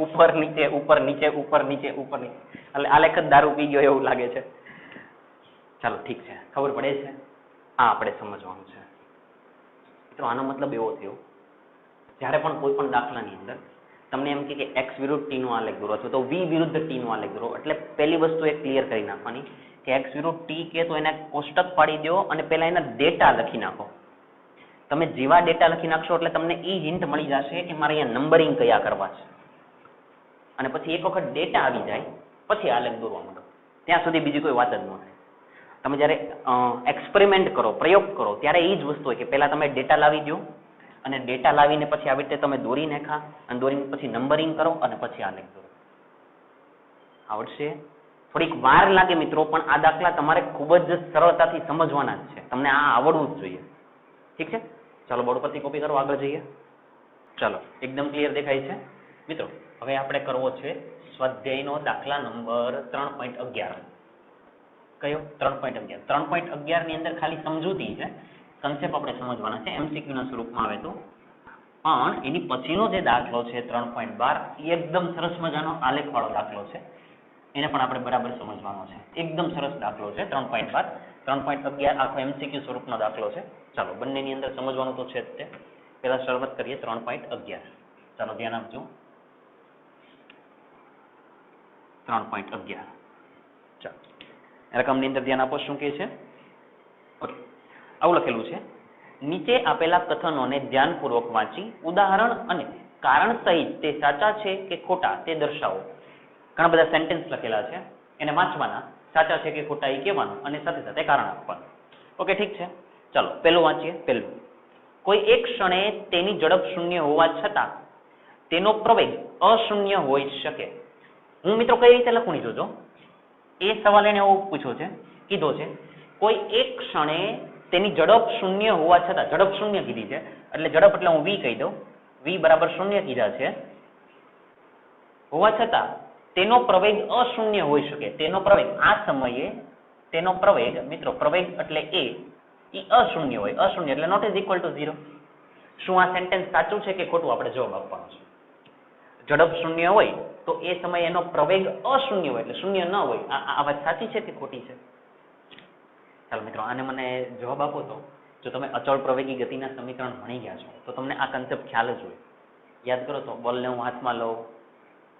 ઉપર નીચે ઉપર નીચે ઉપર નીચે ઉપર નીચે, એટલે આલેખ જ દારૂ પી ગયો એવું લાગે છે. ચાલો ઠીક છે, ખબર પડે છે. આ આપણે સમજવાનું છે. મિત્રો આનો મતલબ એવો થયો, જ્યારે પણ કોઈ પણ દાખલાની અંદર તમને એમ કે x વિરુદ્ધ t નો આલેખ દોરો અથવા તો v વિરુદ્ધ t નો આલેખ દોરો, એટલે પહેલી વસ્તુ એ ક્લિયર કરી નાખવાની કે x વિરુદ્ધ t કે તો એને કોષ્ટક પાડી દો અને પહેલા એના ડેટા લખી નાખો. તમે જેવા ડેટા લખી નાખશો એટલે તમને એ હિન્ટ મળી જશે કે મારે અહીંયા નંબરિંગ કયા કરવા છે. અને પછી એક વખત ડેટા આવી જાય પછી આલેખ દોરવા માંડો. ત્યાં સુધી બીજી કોઈ વાત જ ન થાય. તમે જ્યારે એક્સપેરિમેન્ટ કરો, પ્રયોગ કરો, ત્યારે એ જ વસ્તુ હોય કે પહેલા તમે ડેટા લાવી દો અને ડેટા લાવીને પછી આવી રીતે તમે દોરી નાખા અને દોરીને પછી નંબરિંગ કરો અને પછી આલેખ દોરો. આવડશે? થોડીક વાર લાગે મિત્રો, પણ આ દાખલા તમારે ખૂબ જ સરળતાથી સમજવાના જ છે. તમને આ આવડવું જ જોઈએ. ઠીક છે? ચાલો બોર્ડ પરથી કોપી કરો, આગળ જઈએ. ચાલો એકદમ ક્લિયર દેખાય છે મિત્રો. હવે આપણે કરવો છે સ્વાધ્યાયનો દાખલા નંબર 3.11. કયો? 3.11. 3.11 ની અંદર ખાલી સમજૂતી છે, કન્સેપ્ટ આપણે સમજવાના છે. MCQ ના સ્વરૂપમાં આવે તો પણ એની પછીનો જે દાખલો છે 3.12 એ એકદમ સરસ મજાનો આલેખ વાળો દાખલો છે. એને પણ આપણે બરાબર સમજવાનો છે. એકદમ સરસ દાખલો છે 3.12. 3.11 આખો MCQ સ્વરૂપનો દાખલો છે. ચાલો બંનેની અંદર સમજવાનું તો છે જ તે. પહેલા શરૂઆત કરીએ 3.11. ચાલો ધ્યાન આપજો. 3.11 ચાલો રકમની અંદર ધ્યાન આપો. શું કહે છે? ઓકે, આવું લખેલું છે, નીચે આપેલા કથનોને ધ્યાનપૂર્વક વાંચી ઉદાહરણ અને કારણ સહિત તે સાચા છે કે ખોટા તે દર્શાવો. ઘણા બધા સેન્ટેન્સ લખેલા છે, એને વાંચવાના, સાચા છે કે ખોટા એ કહેવાનું અને સાથે સાથે કારણ આપવાનું. ઓકે ઠીક છે. ચાલો પહેલું વાંચીએ. પહેલું, કોઈ એક ક્ષણે તેની ઝડપ શૂન્ય હોવા છતાં તેનો પ્રવેગ અશૂન્ય હોઈ શકે. હું મિત્રો કઈ રીતે લખું નહીં જોજો. એ સવાલ એને એવો પૂછ્યો છે, કીધો છે કોઈ એક ક્ષણે તેની ઝડપ શૂન્ય હોવા છતાં, ઝડપ શૂન્ય કીધી છે એટલે ઝડપ એટલે હું v કહી દઉં, v બરાબર શૂન્ય કીધા છે, હોવા છતાં તેનો પ્રવેગ અશૂન્ય હોઈ શકે. તેનો પ્રવેગ આ સમયે, તેનો પ્રવેગ મિત્રો, પ્રવેગ એટલે એ અશૂન્ય હોય. અશૂન્ય એટલે નોટ ઇઝ ઇક્વલ ટુ 0. શું આ સેન્ટેન્સ સાચું છે કે ખોટું? આપણે જવાબ આપવાનો છે. ઝડપ શૂન્ય હોય તો એ સમયે એનો પ્રવેગ અશૂન્ય હોય એટલે શૂન્ય ન હોય. આ વાત સાચી છે કે ખોટી છે? ચાલો મિત્રો આને મને જવાબ આપો. તો જો તમે અચળ પ્રવેગી ગતિના સમીકરણ ભણી ગયા છો તો તમને આ કન્સેપ્ટ ખ્યાલ જ હોય. યાદ કરો તો બોલને હું હાથમાં લઉં,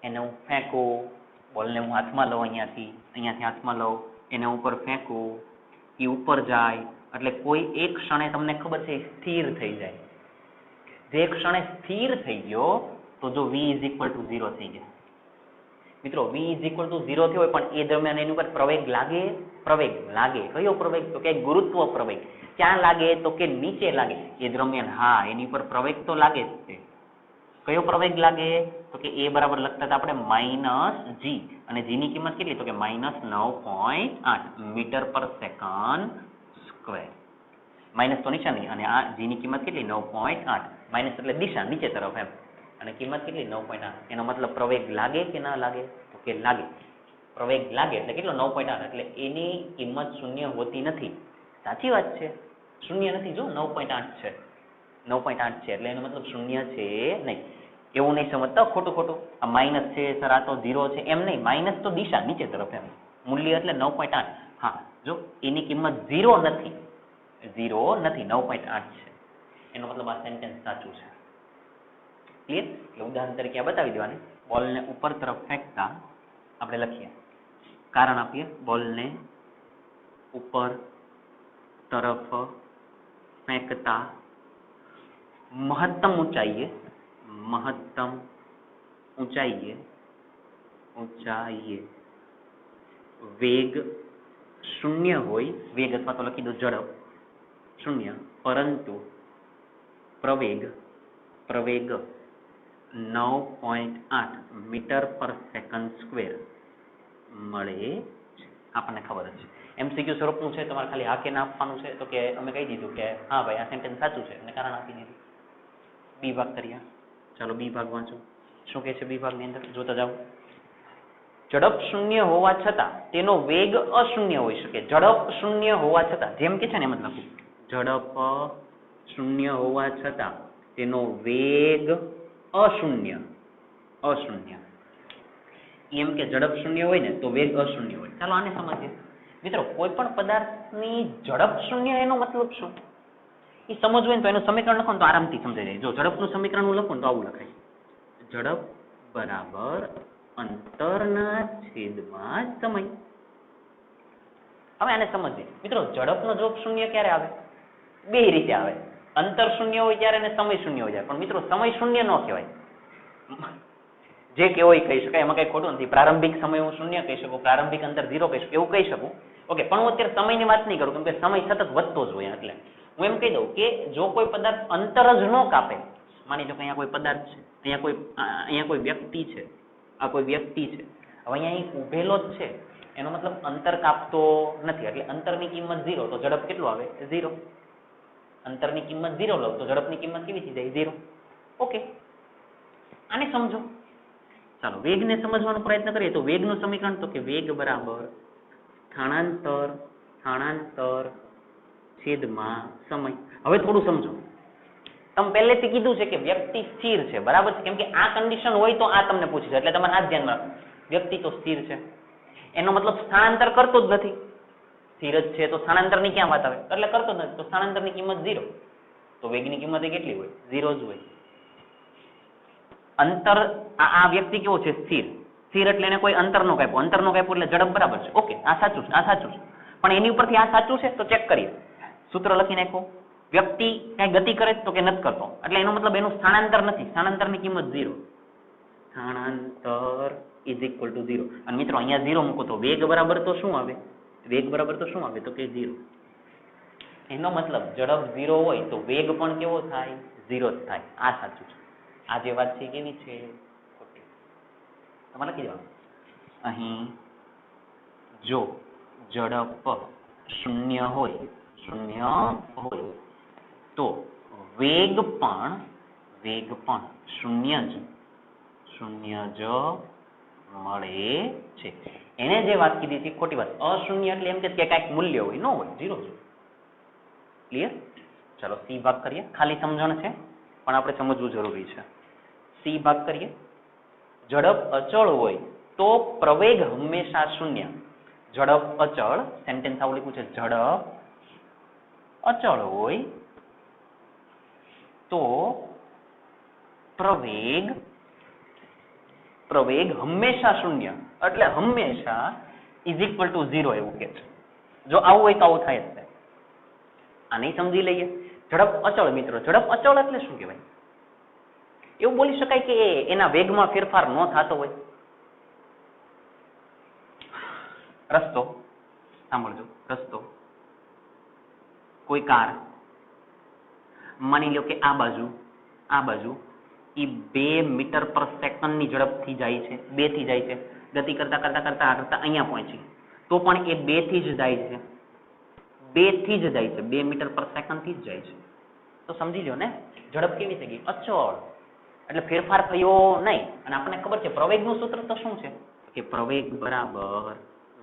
એને હું ફેંકું, બોલને હું હાથમાં લઉં, અહીંયાથી હાથમાં લઉં, એને ઉપર ફેંકું, એ ઉપર જાય એટલે કોઈ એક ક્ષણે તમને ખબર છે સ્થિર થઈ જાય. જે ક્ષણે સ્થિર થઈ ગયો તો જો v ઇઝ ઇક્વલ ટુ 0 થઈ જાય. મિત્રો v ઇઝ ઇક્વલ ટુ 0 થયો હોય પણ એ દરમિયાન એની ઉપર પ્રવેગ લાગે. પ્રવેગ લાગે. કયો પ્રવેગ? તો કે ગુરુત્વ પ્રવેગ. ક્યાં લાગે? તો કે નીચે લાગે. એ દરમિયાન હા એની ઉપર પ્રવેગ તો લાગે જ છે. કયો પ્રવેગ લાગે? તો કે એ બરાબર લખતા હતા આપણે -g અને g ની કિંમત કેટલી? તો કે -9.8 મીટર પર સેકન્ડ સ્ક્વેર. માઇનસ તો નિશાની અને આ g ની કિંમત કેટલી? 9.8. માઇનસ એટલે દિશા નીચે તરફ એમ. અને કિંમત કેટલી 9.8. એનો મતલબ પ્રવેગ લાગે કે ના લાગે? તો કે લાગે. પ્રવેગ લાગે એટલે કેટલો 9.8, એટલે એની કિંમત શૂન્ય હોતી નથી. સાચી વાત છે, શૂન્ય નથી. જો 9.8 છે, 9.8 છે એટલે એનો મતલબ શૂન્ય છે નહીં. એવું નહીં સમજતા ખોટું ખોટું, આ માઇનસ છે સર, આ તો 0 છે એમ નહીં. માઇનસ તો દિશા નીચે તરફ, એમ મૂલ્ય એટલે 9.8. હા, જો એની કિંમત 0 નથી, 9.8 છે, એનો મતલબ આ સેન્ટેન્સ સાચું છે. ક્લિયર? એટલે ઉદાહરણ તરીકે આ બતાવી દેવાની. બોલને ઉપર તરફ ફેંકતા આપણે લખીએ, કારણ આપીએ, બોલને ઉપર તરફ ફેંકતા મહત્તમ ઊંચાઈએ વેગ શૂન્ય હોય, વેગ અથવા તો લખી દો ઝડપ શૂન્ય, પરંતુ પ્રવેગ 9.8 મીટર પર સેકન્ડ સ્ક્વેર મળે છે. આપણને ખબર જ છે. MCQ સ્વરૂપનું છે, તમારે ખાલી હા કે ના આપવાનું છે. તો કે અમે કહી દીધું કે હા ભાઈ આ સેન્ટેન્સ સાચું છે અને કારણ આપી દીધું. બી ભાગ કરીએ. ચાલો બી ભાગ વાંચો. શું કહે છે બી ભાગની અંદર? જોતા જાઓ. ઝડપ શૂન્ય હોવા છતાં તેનો વેગ અશૂન્ય હોઈ શકે. ઝડપ શૂન્ય હોવા છતાં, જેમ કે છે ને એમ જ લખું, ઝડપ શૂન્ય હોવા છતાં તેનો વેગ અશૂન્ય. એમ કે ઝડપ શૂન્ય હોય ને તો વેગ અશૂન્ય હોય. ચાલો આને સમજીએ. મિત્રો, કોઈ પણ પદાર્થની ઝડપ શૂન્ય એનો મતલબ શું? એ સમજવું હોય ને તો એનું સમીકરણ લખો ને તો આરામથી સમજાઈ જાય. જો ઝડપનું સમીકરણ હું લખું ને તો આવું લખાય, ઝડપ બરાબર અંતરના છેદમાં સમય. હવે આને સમજીએ. મિત્રો, ઝડપનો જવાબ શૂન્ય ક્યારે આવે? બે રીતે આવે. અંતર શૂન્ય હોય ત્યારે અને સમય શૂન્ય હોય ત્યારે. પણ મિત્રો, સમય શૂન્ય ન કહેવાય. જે કેવો એ કહી શકાય, એમાં કઈ ખોટું નથી. પ્રારંભિક સમય હું શૂન્ય કહી શકું, પ્રારંભિક અંતર 0 કહી શકું, એવું કહી શકું. ઓકે, પણ હું અત્યારે સમયની વાત નહીં કરું, કેમ કે સમય સતત વધતો જ હોય. એટલે હું એમ કહી દઉં કે જો કોઈ પદાર્થ અંતર જ ન કાપે, માની લો કે અહીંયા કોઈ પદાર્થ છે, અહીંયા કોઈ વ્યક્તિ છે, આ કોઈ વ્યક્તિ છે, હવે અહીંયા અહીં ઉભેલો જ છે, એનો મતલબ અંતર કાપતો નથી. એટલે અંતરની કિંમત 0, તો ઝડપ કેટલું આવે? 0. અંતરની કિંમત 0 લો તો ઝડપની કિંમત કેવી થઈ જાય? 0. ઓકે, આને સમજો. ચાલો વેગને સમજવાનો પ્રયત્ન કરીએ. તો વેગનું સમીકરણ તો કે વેગ બરાબર સ્થાનાંતર છેદમાં સમય. હવે થોડું સમજો. તમે પહેલેથી કીધું છે કે વ્યક્તિ સ્થિર છે, બરાબર છે? કેમ કે આ કન્ડિશન હોય તો આ તમને પૂછી જાય, એટલે તમારે આ ધ્યાનમાં રાખો. વ્યક્તિ તો સ્થિર છે, એનો મતલબ સ્થાનાંતર કરતો જ નથી. સ્થિર જ છે તો સ્થાનાંતરની ક્યાં વાત આવે? એટલે કરતો જ નથી, તો સ્થાનાંતરની કિંમત 0. તો વેગની કિંમત એ કેટલી હોય? 0 જ હોય. અંતર, આ વ્યક્તિ કેવો છે? સ્થિર એટલે એને કોઈ અંતર નો કાપ્યો. અંતર નો કાપ્યો એટલે ઝડપ બરાબર છે. ઓકે, આ સાચું છે, આ સાચું છે. પણ એની ઉપરથી આ સાચું છે તો ચેક કરીએ. સૂત્ર લખી નાખો. વ્યક્તિ કઈ ગતિ કરે તો કે નથી કરતો, એટલે એનો મતલબ એનું સ્થાનાંતર નથી. સ્થાનાંતરની કિંમત 0. સ્થાનાંતર ઇઝ ઇક્વલ ટુ 0. અને મિત્રો અહીંયા 0 મૂકો તો વેગ બરાબર તો શું આવે? વેગ બરાબર તો શું આવે? તો કે 0. એનો મતલબ ઝડપ 0 હોય તો વેગ પણ કેવો થાય? 0 જ થાય. આ સાચું છે. આ જે વાત છે કેવી છે? ખોટી. તમારે લખી દેવાનું. અહીં જો ઝડપ શૂન્ય હોય તો વેગ પણ શૂન્ય જ મળે છે. એને જે વાત કીધી છે ખોટી વાત. અશૂન્ય એટલે એમ કે કાંઈક મૂલ્ય હોય, ન હોય, 0 જ. ક્લિયર? ચાલો સી ભાગ કરીએ. ખાલી સમજણ છે પણ આપણે સમજવું જરૂરી છે. સી ભાગ કરીએ. ઝડપ અચળ હોય તો પ્રવેગ હંમેશા શૂન્ય. ઝડપ અચળ, સેન્ટેન્સ આવું લખ્યું છે, ઝડપ અચળ હોય તો પ્રવેગ હંમેશા શૂન્ય, એટલે હંમેશા ઇઝ ઇક્વલ ટુ 0 એવું કે છે. જો આવું હોય તો આવું થાય જ છે. આ નહીં સમજી લઈએ. ઝડપ અચળ. મિત્રો, ઝડપ અચળ એટલે શું કહેવાય? એવું બોલી શકાય કે એના વેગમાં ફેરફાર ન થતો હોય. રસ્તો, સાંભળજો, રસ્તો, કોઈ કાર, માની લો કે આ બાજુ એ 2 મીટર પર સેકન્ડની ઝડપથી જાય છે, 2 થી જાય છે. ગતિ કરતા અહીંયા પહોંચી તો પણ એ 2 થી જ જાય છે. 2 મીટર પર સેકન્ડ થી જ જાય છે. તો સમજી લો ને, ઝડપ કેવી થઈ ગઈ? અચળ. એટલે ફેરફાર થયો નહીં. અને આપણને ખબર છે પ્રવેગનું સૂત્ર તો શું છે કે પ્રવેગ બરાબર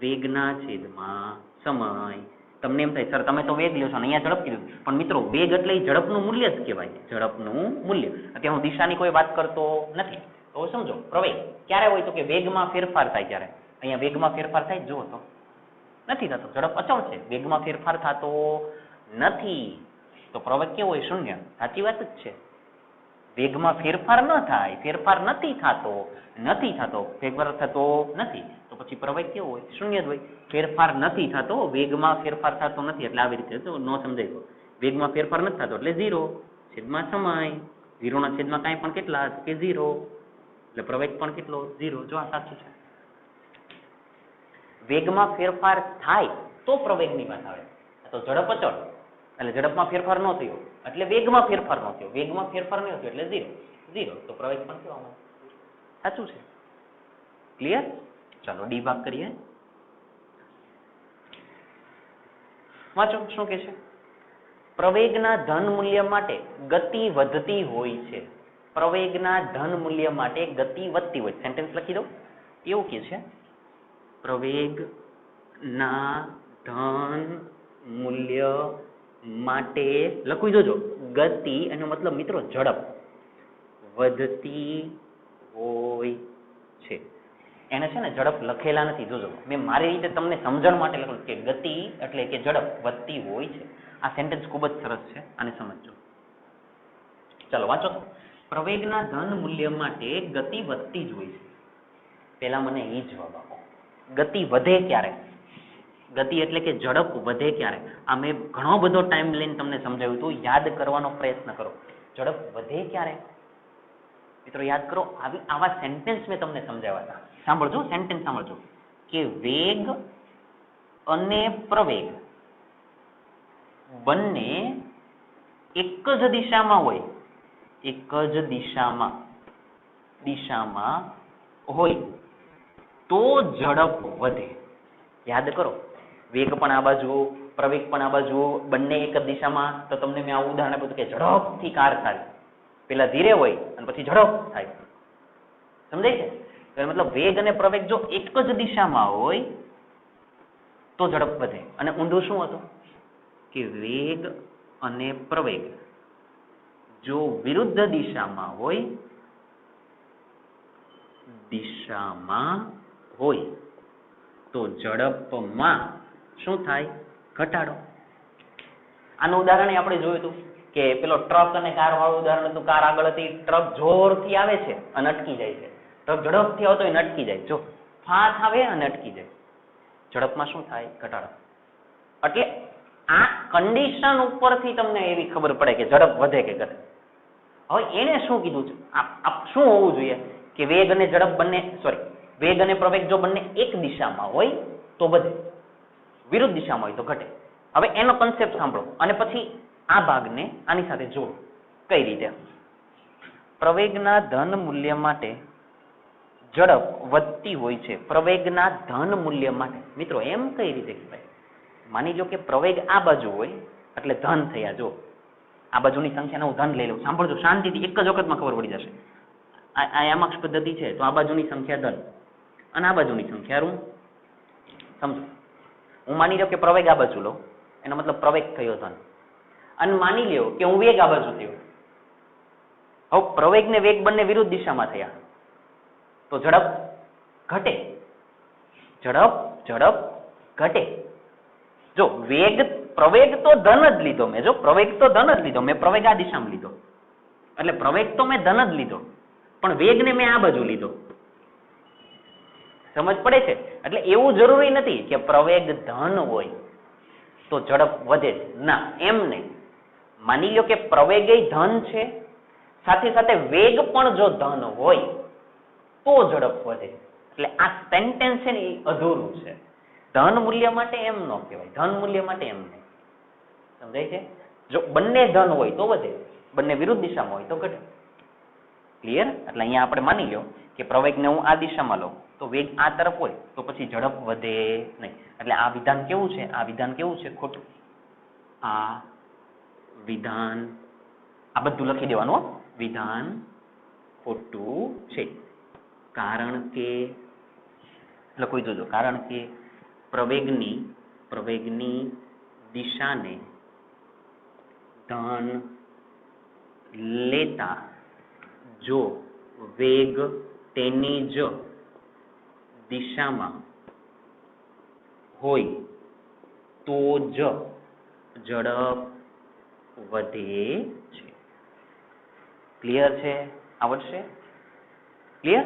વેગના છેદમાં સમય. તમને એમ થાય સર તમે તો વેગ લ્યો છો ને અહીંયા ઝડપ કીધું, પણ મિત્રો વેગ એટલે ઝડપનું મૂલ્ય જ કહેવાય, ઝડપનું મૂલ્ય. અત્યારે હું દિશાની કોઈ વાત કરતો નથી. તો સમજો પ્રવેગ ક્યારે હોય તો કે વેગમાં ફેરફાર થાય ત્યારે. અહીંયા વેગમાં ફેરફાર થાય જુઓ તો નથી થતો, ઝડપ અચળ છે, વેગમાં ફેરફાર થતો નથી. તો પ્રવેગ કેવો હોય? શૂન્ય. સાચી વાત જ છે. વેગમાં ફેરફાર ન થાય, ફેરફાર નથી થતો, ફેરફાર થતો નથી, તો પછી પ્રવેગ કેવો હોય? શૂન્ય જ હોય. ફેરફાર નથી થતો, વેગમાં ફેરફાર થતો નથી, એટલે આવી રીતે તો ન સમજાય. તો વેગમાં ફેરફાર નથી થતો એટલે 0 છેદમાં સમય. 0 ના છેદમાં કાંઈ પણ કેટલા કે 0, એટલે પ્રવેગ પણ કેટલો? 0. જો આ સાચું છે. વેગમાં ફેરફાર થાય તો પ્રવેગની વાત આવે. તો ઝડપ અચળ એટલે ઝડપમાં ફેરફાર ન થયો એટલે વેગમાં ફેરફાર ન થયો, વેગમાં ફેરફાર ન થયો એટલે 0. તો પ્રવેગ પણ કેવો આવે? સાચું છે. ક્લિયર? ચાલો ડી ભાગ કરીએ. વાંચો શું કે છે? પ્રવેગના ધન મૂલ્ય માટે ગતિ વધતી હોય છે. પ્રવેગના ધન મૂલ્ય માટે ગતિ વધતી હોય. સેન્ટેન્સ લખી દો. એવું કે છે પ્રવેગના ધન મૂલ્ય માટે, લખી દોજો, ગતિ એનો મતલબ મિત્રો ઝડપ વધતી હોય છે. એને છે ને ઝડપ લખેલા નથી, જોજો મેં મારી રીતે તમને સમજણ માટે લખેલું કે ગતિ એટલે કે ઝડપ વધતી હોય છે. આ સેન્ટેન્સ ખૂબ જ સરસ છે, આને સમજજો. ચાલો વાંચો. પ્રવેગના ધન મૂલ્ય માટે ગતિ વધતી જ હોય છે. પહેલા મને એ જવાબ આપો, ગતિ વધે ક્યારે? ગતિ એટલે કે ઝડપ વધે ક્યારે? આ મેં ઘણો બધો ટાઈમ લઈને તમને સમજાવ્યું હતું, યાદ કરવાનો પ્રયત્ન કરો. ઝડપ વધે ક્યારે? મિત્રો યાદ કરો, આવા સેન્ટેન્સ મેં તમને સમજાવ્યા હતા. સાંભળજો, સેન્ટેન્સ સાંભળજો કે વેગ અને પ્રવેગ બંને એક જ દિશામાં હોય, એક જ દિશામાં હોય તો ઝડપ વધે. યાદ કરો, વેગ પણ આ બાજુ, પ્રવેગ પણ આ બાજુ, બંને એક જ દિશામાં. તો તમને મેં આવું ઉદાહરણ આપ્યું કે ઝડપથી કાર થાય, પેલા ધીરે હોય અને પછી ઝડપ થાય. સમજાય છે? તો મતલબ વેગ અને પ્રવેગ જો એક જ દિશામાં હોય તો ઝડપ વધે. અને ઊંધું શું હતું કે વેગ અને પ્રવેગ જો વિરુદ્ધ દિશામાં હોય તો ઝડપમાં શું થાય? ઘટાડો. આનું ઉદાહરણ આપણે જોયું હતું કે પેલો ટ્રક અને કાર વાળું ઉદાહરણ હતું. કાર આગળ હતી, ટ્રક જોરથી આવે છે અને અટકી જાય છે. ટ્રક ઝડપથી આવતો હોય ને અટકી જાય. જો ફાસ્ટ આવે અને અટકી જાય, ઝડપમાં શું થાય? ઘટાડો. એટલે આ કન્ડિશન ઉપરથી તમને એવી ખબર પડે કે ઝડપ વધે કે ઘટે. હવે એને શું કીધું છે? શું હોવું જોઈએ કે વેગ અને ઝડપ બંને, વેગ અને પ્રવેગ જો બંને એક દિશામાં હોય તો વધે, વિરુદ્ધ દિશામાં હોય તો ઘટે. હવે એનો કન્સેપ્ટ સાંભળો અને પછી આ ભાગને આની સાથે જોડો. કઈ રીતે? પ્રવેગના ધન મૂલ્ય માટે ઝડપ વધતી હોય છે. પ્રવેગના ધન મૂલ્ય માટે મિત્રો એમ કઈ રીતે કહેવાય? માની લો કે પ્રવેગ આ બાજુ હોય એટલે ધન થયા. જો આ બાજુની સંખ્યાને હું ધન લઈ લઉં. સાંભળજો શાંતિથી, એક જ વખતમાં ખબર પડી જશે. આ યામાક્ષ પદ્ધતિ છે તો આ બાજુની સંખ્યા ધન અને આ બાજુની સંખ્યા ઋણ. સમજો, હું માની લો કે પ્રવેગ આ બાજુ લઉં, એનો મતલબ પ્રવેગ થયો ધન. અને માની લ્યો કે હું વેગ આ બાજુ થયો. હવે પ્રવેગ ને વેગ બંને વિરુદ્ધ દિશામાં થયા તો ઝડપ ઘટે. ઝડપ ઘટે. જો પ્રવેગ તો ધન જ લીધો મેં, જો પ્રવેગ તો ધન જ લીધો મેં, પ્રવેગ આ દિશામાં લીધો એટલે પ્રવેગ તો મેં ધન જ લીધો, પણ વેગને મેં આ બાજુ લીધો. સમજ પડે છે? એટલે એવું જરૂરી નથી કે પ્રવેગ ધન હોય તો ઝડપ વધે. ના, એમ નહીં. માની લો કે પ્રવેગ ધન છે, સાથે સાથે વેગ પણ જો ધન હોય તો ઝડપ વધે. એટલે આ સેન્ટેન્સ છે ને એ અધૂરું છે. ધન મૂલ્ય માટે એમ ન કહેવાય, ધન મૂલ્ય માટે એમ નહીં. સમજાય છે? જો બંને ધન હોય તો વધે, બંને વિરુદ્ધ દિશામાં હોય તો ઘટે. ક્લિયર? એટલે અહીંયા આપણે માની લો કે પ્રવેગને હું આ દિશામાં લઉં તો વેગ આ તરફ હોય તો પછી ઝડપ વધે નહીં. એટલે આ વિધાન કેવું છે? આ વિધાન કેવું છે? ખોટું. આ વિધાન, આ બધું લખી દેવાનું. વિધાન ખોટું છે, કારણ કે લખો જોજો, કારણ કે પ્રવેગની દિશાને ધન લેતા જો વેગ તેની જ દિશામાં હોય તો જ ઝડપ વધે છે. ક્લિયર છે? આવડશે? ક્લિયર?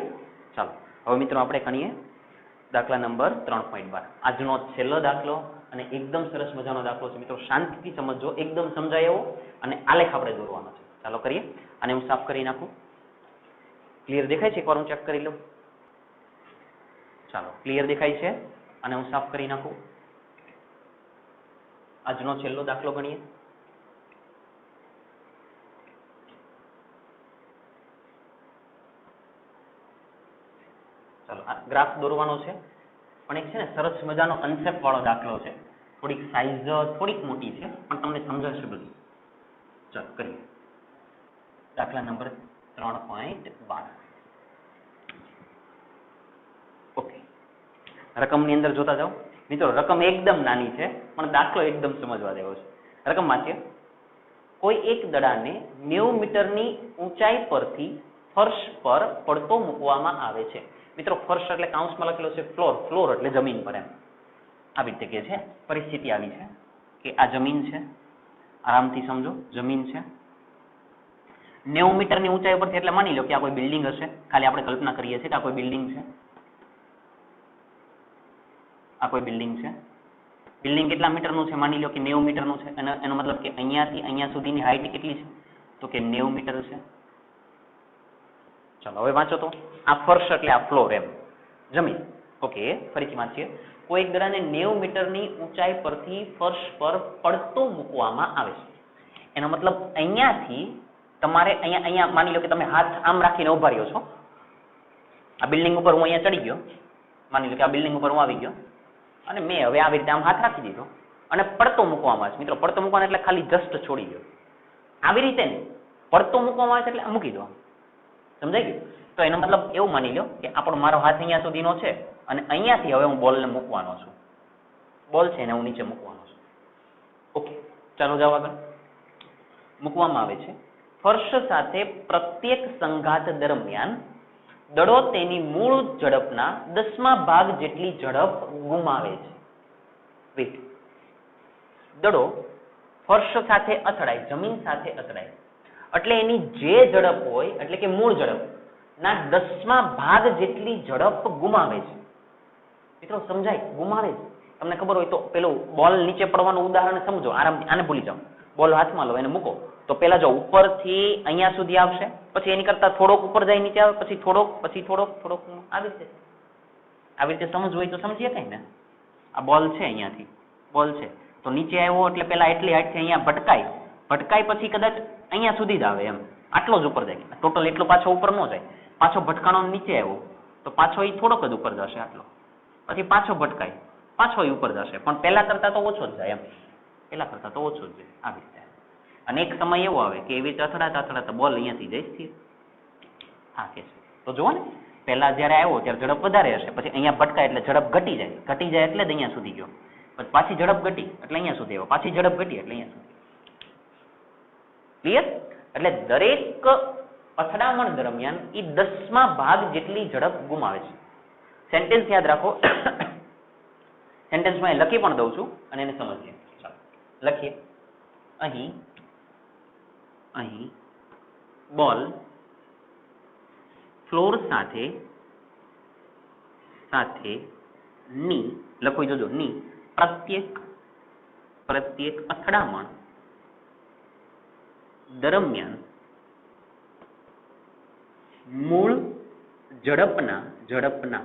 ચાલો હવે મિત્રો આપણે ગણીએ દાખલા નંબર 3.12. આજનો છેલ્લો દાખલો અને એકદમ સરસ મજાનો દાખલો છે મિત્રો, શાંતિથી સમજજો, એકદમ સમજાય એવો, અને આલેખ આપણે દોરવાનો છે. ચાલો કરીએ. અને હું સાફ કરી નાખું. ક્લિયર દેખાય છે? એકવાર હું ચેક કરી લઉં. ચાલો, ક્લિયર દેખાય છે? અને હું સાફ કરી નાખું. આજનો છેલ્લો દાખલો ગણીએ. ચાલો, આ ગ્રાફ દોરવાનો છે, પણ એક છે ને સરસ મજાનો કન્સેપ્ટ વાળો દાખલો છે. થોડીક સાઈઝ થોડીક મોટી છે, પણ તમને સમજાશે બધું. ચાલો કરીએ. દાખલા નંબર 3.12. ઓકે, રકમની અંદર જોતા જાઓ મિત્રો. રકમ એકદમ નાની છે, પણ દાખલો એકદમ સમજવા જેવો છે. રકમમાં છે, કોઈ એક દડાને 90 મીટરની ઊંચાઈ પરથી ફર્શ પર પડતો મૂકવામાં આવે છે. મિત્રો ફર્શ એટલે કાઉન્સમાં લખેલો છે ફ્લોર, ફ્લોર એટલે જમીન પર, એમ આવી રીતે કે છે. પરિસ્થિતિ આવી છે કે આ જમીન છે, આરામથી સમજો, જમીન છે. 90 મીટરની ઊંચાઈ પરથી એટલે માની લો કે આ કોઈ બિલ્ડિંગ હશે. ખાલી આપણે કલ્પના કરીએ છીએ કે આ કોઈ બિલ્ડિંગ છે. આ કોઈ બિલ્ડિંગ છે. બિલ્ડિંગ કેટલા મીટરનું છે? માની લો કે 90 મીટરનું છે. એનો મતલબ કે અહીંયાથી અહીંયા સુધીની હાઈટ કેટલી છે? તો કે 90 મીટર છે. ચાલો હવે વાંચો તો. આ ફર્શ એટલે આ ફ્લોર, એમ જમીન. ઓકે, ફરીથી વાંચીએ. કોઈ એક દડાને 90 મીટરની ઊંચાઈ પરથી ફર્શ પર પડતો મૂકવામાં આવે છે. એનો મતલબ અહીંયાથી તમારે અહીંયા માની લો કે તમે હાથ આમ રાખીને ઉભા રહ્યો છો. આ બિલ્ડિંગ ઉપર હું અહીંયા ચડી ગયો. માની લો કે આ બિલ્ડિંગ ઉપર હું આવી ગયો અને મેં હવે આવી રીતે આમ હાથ રાખી દીધો અને પડતો મૂકવામાં આવે છે. મિત્રો પડતો મૂકવાનો એટલે ખાલી જસ્ટ છોડી દો, આવી રીતે નહીં. પડતો મૂકવામાં આવે છે એટલે મૂકી દો. સમજાઈ ગયું? તો એનો મતલબ એવું માની લો કે આપણો મારો હાથ અહીંયા સુધીનો છે અને અહીંયાથી હવે હું બોલને મૂકવાનો છું. બોલ છે એને હું નીચે મૂકવાનો છું. ઓકે, ચાલો જાવ આગળ. મૂકવામાં આવે છે. ફર્શ સાથે પ્રત્યેક સંઘાત દરમિયાન દડો તેની મૂળ ઝડપના 10મા ભાગ જેટલી ઝડપ ગુમાવે છે. વેટ, દડો ફર્શ સાથે અથડાય, જમીન સાથે અથડાય એટલે એની જે ઝડપ હોય એટલે કે મૂળ ઝડપ ના 10મા ભાગ જેટલી ઝડપ ગુમાવે છે. મિત્રો સમજાય? ગુમાવે છે. તમને ખબર હોય તો પેલું બોલ નીચે પડવાનું ઉદાહરણ સમજો આરામથી. આને ભૂલી જાઓ. બોલ હાથમાં લો, એને મૂકો તો પેલા જો ઉપરથી અહીંયા સુધી આવશે, પછી એની કરતા થોડોક ઉપર જાય નીચે આવે, પછી થોડોક, પછી થોડોક, થોડોક, આવી રીતે સમજવું હોય તો સમજીએ કઈ ને. આ બોલ છે, અહીંયાથી બોલ છે તો નીચે આવ્યો એટલે પેલા એટલી હાઈટથી અહીંયા ભટકાય પછી કદાચ અહીંયા સુધી જ આવે, એમ આટલો જ ઉપર જાય. ટોટલ એટલો પાછો ઉપર ન જાય. પાછો ભટકાણો નીચે આવ્યો તો પાછો એ થોડોક જ ઉપર જશે, આટલો. પછી પાછો ભટકાય, પાછો એ ઉપર જશે, પણ પેલા કરતા તો ઓછો જ જાય, એમ પેલા કરતા તો ઓછો જ જાય, આવી રીતે. અને એક સમય એવો આવે કે એવી રીતે અથડાતા બોલ અહીંયાથી જાય સ્થિર. હા કે છે તો જુઓ ને, પહેલા જયારે આવ્યો ત્યારે ઝડપ વધારે હશે, પછી અહીંયા ભટકાય એટલે ઝડપ ઘટી જાય એટલે જ અહીંયા સુધી ગયો, પછી પાછી ઝડપ ઘટી એટલે અહીંયા સુધી આવ્યો, પાછી ઝડપ ઘટી એટલે અહીંયા સુધી. ક્લિયર? એટલે દરેક અથડામણ દરમિયાન એ 10મા ભાગ જેટલી ઝડપ ગુમાવે છે. સેન્ટેન્સ યાદ રાખો. સેન્ટેન્સમાં લખી પણ દઉં છું અને એને સમજીએ. ચાલો લખીએ. અહીં બોલ ફ્લોર સાથે ની, લખો જોજો, ની પ્રત્યેક અથડામણ દરમિયાન મૂળ ઝડપના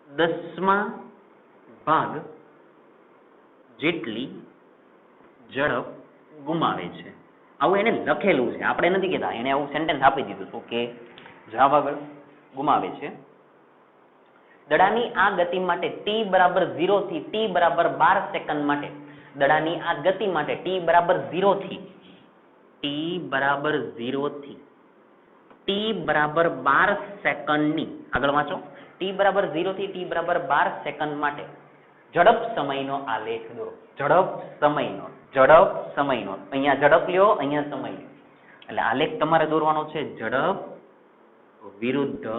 10મા ભાગ જેટલી ઝડપ ગુમાવે છે. આવું એને લખેલું છે, આપણે નથી કહેતા, એને આવું સેન્ટેન્સ આપી દીધું છે. ઓકે, જવાબ આગળ. ગુમાવે છે. દડાની આ ગતિ માટે t બરાબર 0 થી t બરાબર 12 સેકન્ડ માટે, દડાની આ ગતિ માટે t બરાબર 0 થી t બરાબર 12 સેકન્ડની આગળ વાંચો t બરાબર 0 થી t બરાબર 12 સેકન્ડ માટે ઝડપ સમયનો આલેખ દોરો. ઝડપ સમયનો અહીંયા ઝડપ લ્યો, અહીંયા સમય લ્યો. એટલે આલેખ તમારે દોરવાનો છે ઝડપ વિરુદ્ધ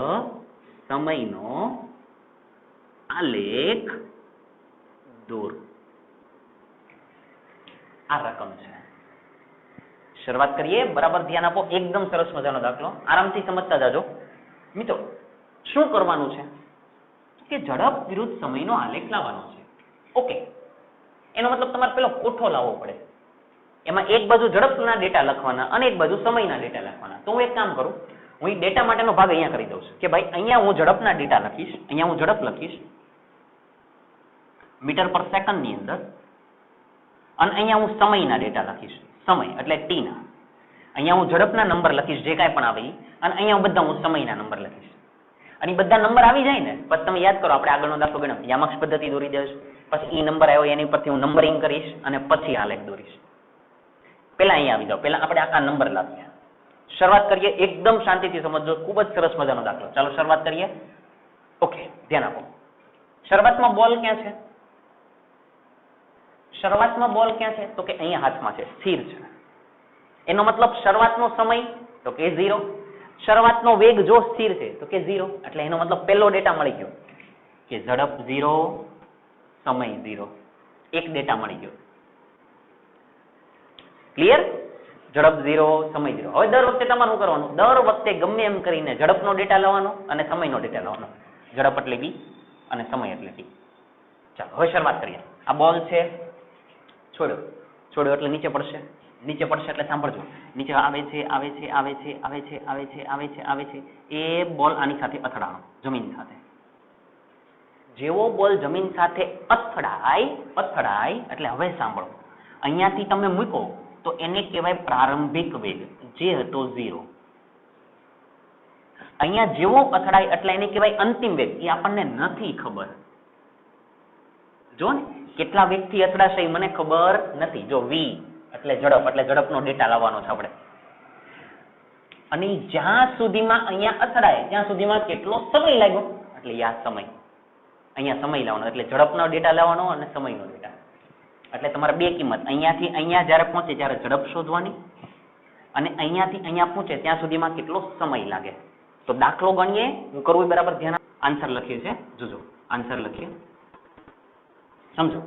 સમયનો આલેખ દોરો. આ રકમ છે. શરૂઆત કરીએ. બરાબર ધ્યાન આપો. એકદમ સરસ મજાનો દાખલો, આરામથી સમજતા જાજો મિત્રો. શું કરવાનું છે કે ઝડપ વિરુદ્ધ સમયનો આલેખ લાવવાનો છે. ઓકે, એનો મતલબ તમારે પેલો કોઠો લાવવો પડે. એમાં એક બાજુ ઝડપના ડેટા લખવાના અને એક બાજુ સમયના ડેટા લખવાના. તો હું એક કામ કરું, હું એ ડેટા માટેનો ભાગ અહીંયા કરી દઉં છું કે ભાઈ અહીંયા હું ઝડપના ડેટા લખીશ, અહીંયા હું ઝડપ લખીશ મીટર પર સેકન્ડ ની અંદર, અને અહીંયા હું સમયના ડેટા લખીશ, સમય એટલે t ના. અહીંયા હું ઝડપના નંબર લખીશ જે કાંઈ પણ આવે, અને અહીંયા બધા હું સમયના નંબર લખીશ. અને બધા નંબર આવી જાય ને પછી તમે યાદ કરો, આપણે આગળનો દાખલો ગણ્યો, યામક્ષ પદ્ધતિ દોરી દઈશ, પછી એ નંબર આવ્યો એની પરથી હું નંબરિંગ કરીશ અને પછી આલેખ દોરીશ. પેલા અહીંયા આવી જાઓ, પેલા આપણે આખા નંબર લાવીએ. શરૂઆત કરીએ. એકદમ શાંતિથી સમજો, ખૂબ જ સરસ મજાનો દાખલો. ચાલો શરૂઆત કરીએ. ઓકે, ધ્યાન આપો. શરૂઆતમાં બોલ ક્યાં છે? શરૂઆતમાં બોલ ક્યાં છે? તો કે અહીંયા હાથમાં છે, સ્થિર છે. એનો મતલબ શરૂઆતનો સમય તો કે 0, શરૂઆતનો વેગ જો સ્થિર છે તો કે 0. એટલે એનો મતલબ પહેલો ડેટા મળી ગયો કે ઝડપ 0, સમય 0. એક ડેટા મળી ગયો. ક્લિયર? ઝડપ 0, સમય 0. હવે દર વખતે તમારે શું કરવાનું? દર વખતે ગમે એમ કરીને ઝડપનો ડેટા લેવાનો અને સમયનો ડેટા લેવાનો. ઝડપ એટલે v અને સમય એટલે t. ચાલો હવે શરૂઆત કરીએ. આ બોલ છે, છોડ્યો એટલે નીચે પડશે. નીચે પડશે એટલે સાંભળજો, નીચે આવે છે. એ બોલ આની સાથે અથડાણો, જમીન સાથે. જેવો બોલ જમીન સાથે અથડાય એટલે હવે સાંભળો, અહીંયાથી તમે મૂકો તો એને કહેવાય પ્રારંભિક વેગ, જે હતો 0. અહીંયા જેવો અથડાય એટલે એને કહેવાય અંતિમ વેગ. એ આપણને નથી ખબર. જો ને કેટલા વેગથી અથડાશે એ મને ખબર નથી. જો v એટલે ઝડપ, એટલે ઝડપનો ડેટા લાવવાનો છે આપણે. અને જ્યાં સુધીમાં અહીંયા અથડાય ત્યાં સુધીમાં કેટલો સમય લાગ્યો એટલે આ સમય. અહીંયા સમય લાવવાનો એટલે ઝડપનો ડેટા લાવવાનો અને સમયનો ડેટા. એટલે તમારે બે કિંમત, અહીંયાથી અહીંયા જ્યારે પહોંચે ત્યારે ઝડપ શોધવાની, અને અહીંયાથી અહીંયા પહોંચે ત્યાં સુધીમાં કેટલો સમય લાગે. તો દાખલો ગણીએ. હું કરવું બરાબર ધ્યાન. આન્સર લખીએ છે, જોજો આન્સર લખીએ, સમજો.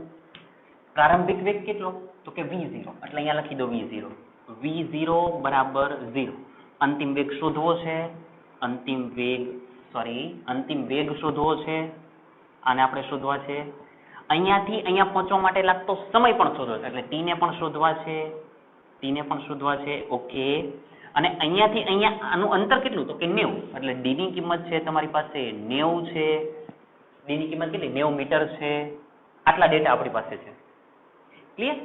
પ્રારંભિક વેગ કેટલો? તો કે v0. એટલે અહીંયા લખી દો v0. v0 બરાબર 0. અંતિમ વેગ શોધવો છે. અંતિમ વેગ શોધવો છે. આને આપણે શોધવા છે. અહીંયાથી અહીંયા પહોંચવા માટે લાગતો સમય પણ શોધવો છે. એટલે t ને પણ શોધવા છે. ઓકે. અને અહીંયાથી અહીંયા આનું અંતર કેટલું? તો કે 90. એટલે d ની કિંમત છે તમારી પાસે 90 છે. d ની કિંમત કેટલી? 90 મીટર છે. આટલા ડેટા આપણી પાસે છે. ક્લિયર?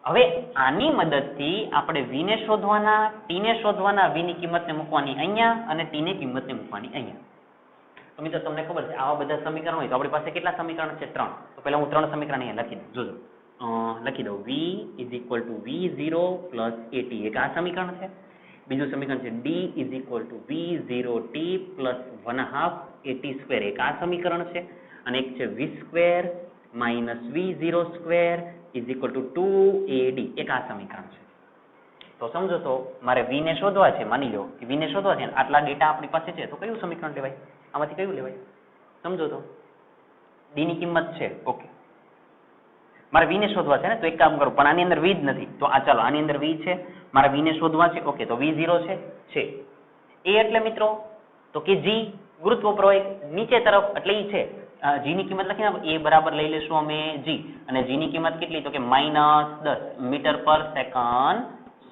હવે આની મદદથી આપણે v ને શોધવાના, t ને શોધવાના. v ની કિંમતને મૂકવાની અહીંયા અને t ની કિંમતને મૂકવાની અહીંયા. તો મિત્રો તમને ખબર છે આવા બધા સમીકરણ હોય તો આપણી પાસે કેટલા સમીકરણ છે? 3. તો પહેલા હું 3 સમીકરણ અહીંયા લખી દઉં. જોજો, લખી દઉં. v v0 + at, એક આ સમીકરણ છે. બીજું સમીકરણ છે d v0t + 1/2 at², એક આ સમીકરણ છે. અને એક છે v² - v02 = 2ad, એક આ સમીકરણ છે. તો સમજો તો મારે v ને શોધવા છે. માની લો કે v ને શોધવા છે, આટલા ડેટા આપણી પાસે છે. તો કયું સમીકરણ લેવાય? આમાંથી કયું લેવાય? સમજો તો d ની કિંમત છે. ઓકે, મારે v ને શોધવા છે ને, તો એક કામ કરો, પણ આની અંદર v જ નથી. તો આ ચાલો, આની અંદર v છે, મારે v ને શોધવા છે. ઓકે, તો v0 છે. a એટલે મિત્રો તો કે g, ગુરુત્વ પ્રવાહ નીચે તરફ, એટલે ઈ છે. g ની કિંમત લખીને a બરાબર લઈ લેશું અમે g, અને g ની કિંમત કેટલી? તો કે -10 મીટર પર સેકન્ડ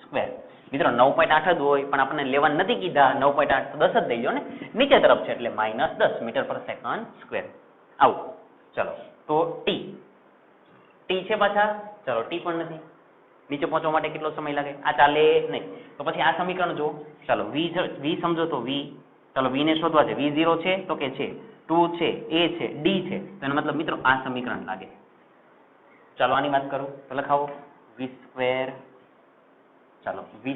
સ્ક્વેર. મિત્રો 9.8 જ હોય, પણ આપણને લેવા નથી કીધા 9.8, તો 10 જ દઈજો ને, નીચે તરફ છે એટલે -10 મીટર પર સેકન્ડ સ્ક્વેર. આવું. ચલો, તો t છે પાછા. ચલો, t પણ નથી. નીચે પહોંચવા માટે કેટલો સમય લાગે? આ ચાલે નહીં. તો પછી આ સમીકરણ જુઓ. ચાલો, v સમજો તો v, ચાલો v ને શોધવા છે. v0 છે તો કે છે, 2 છે, a છે, d છે. તો એનો મતલબ મિત્રો આ સમીકરણ લાગે. ચાલો આની વાત કરું તો લખાવો v². ચાલો, v²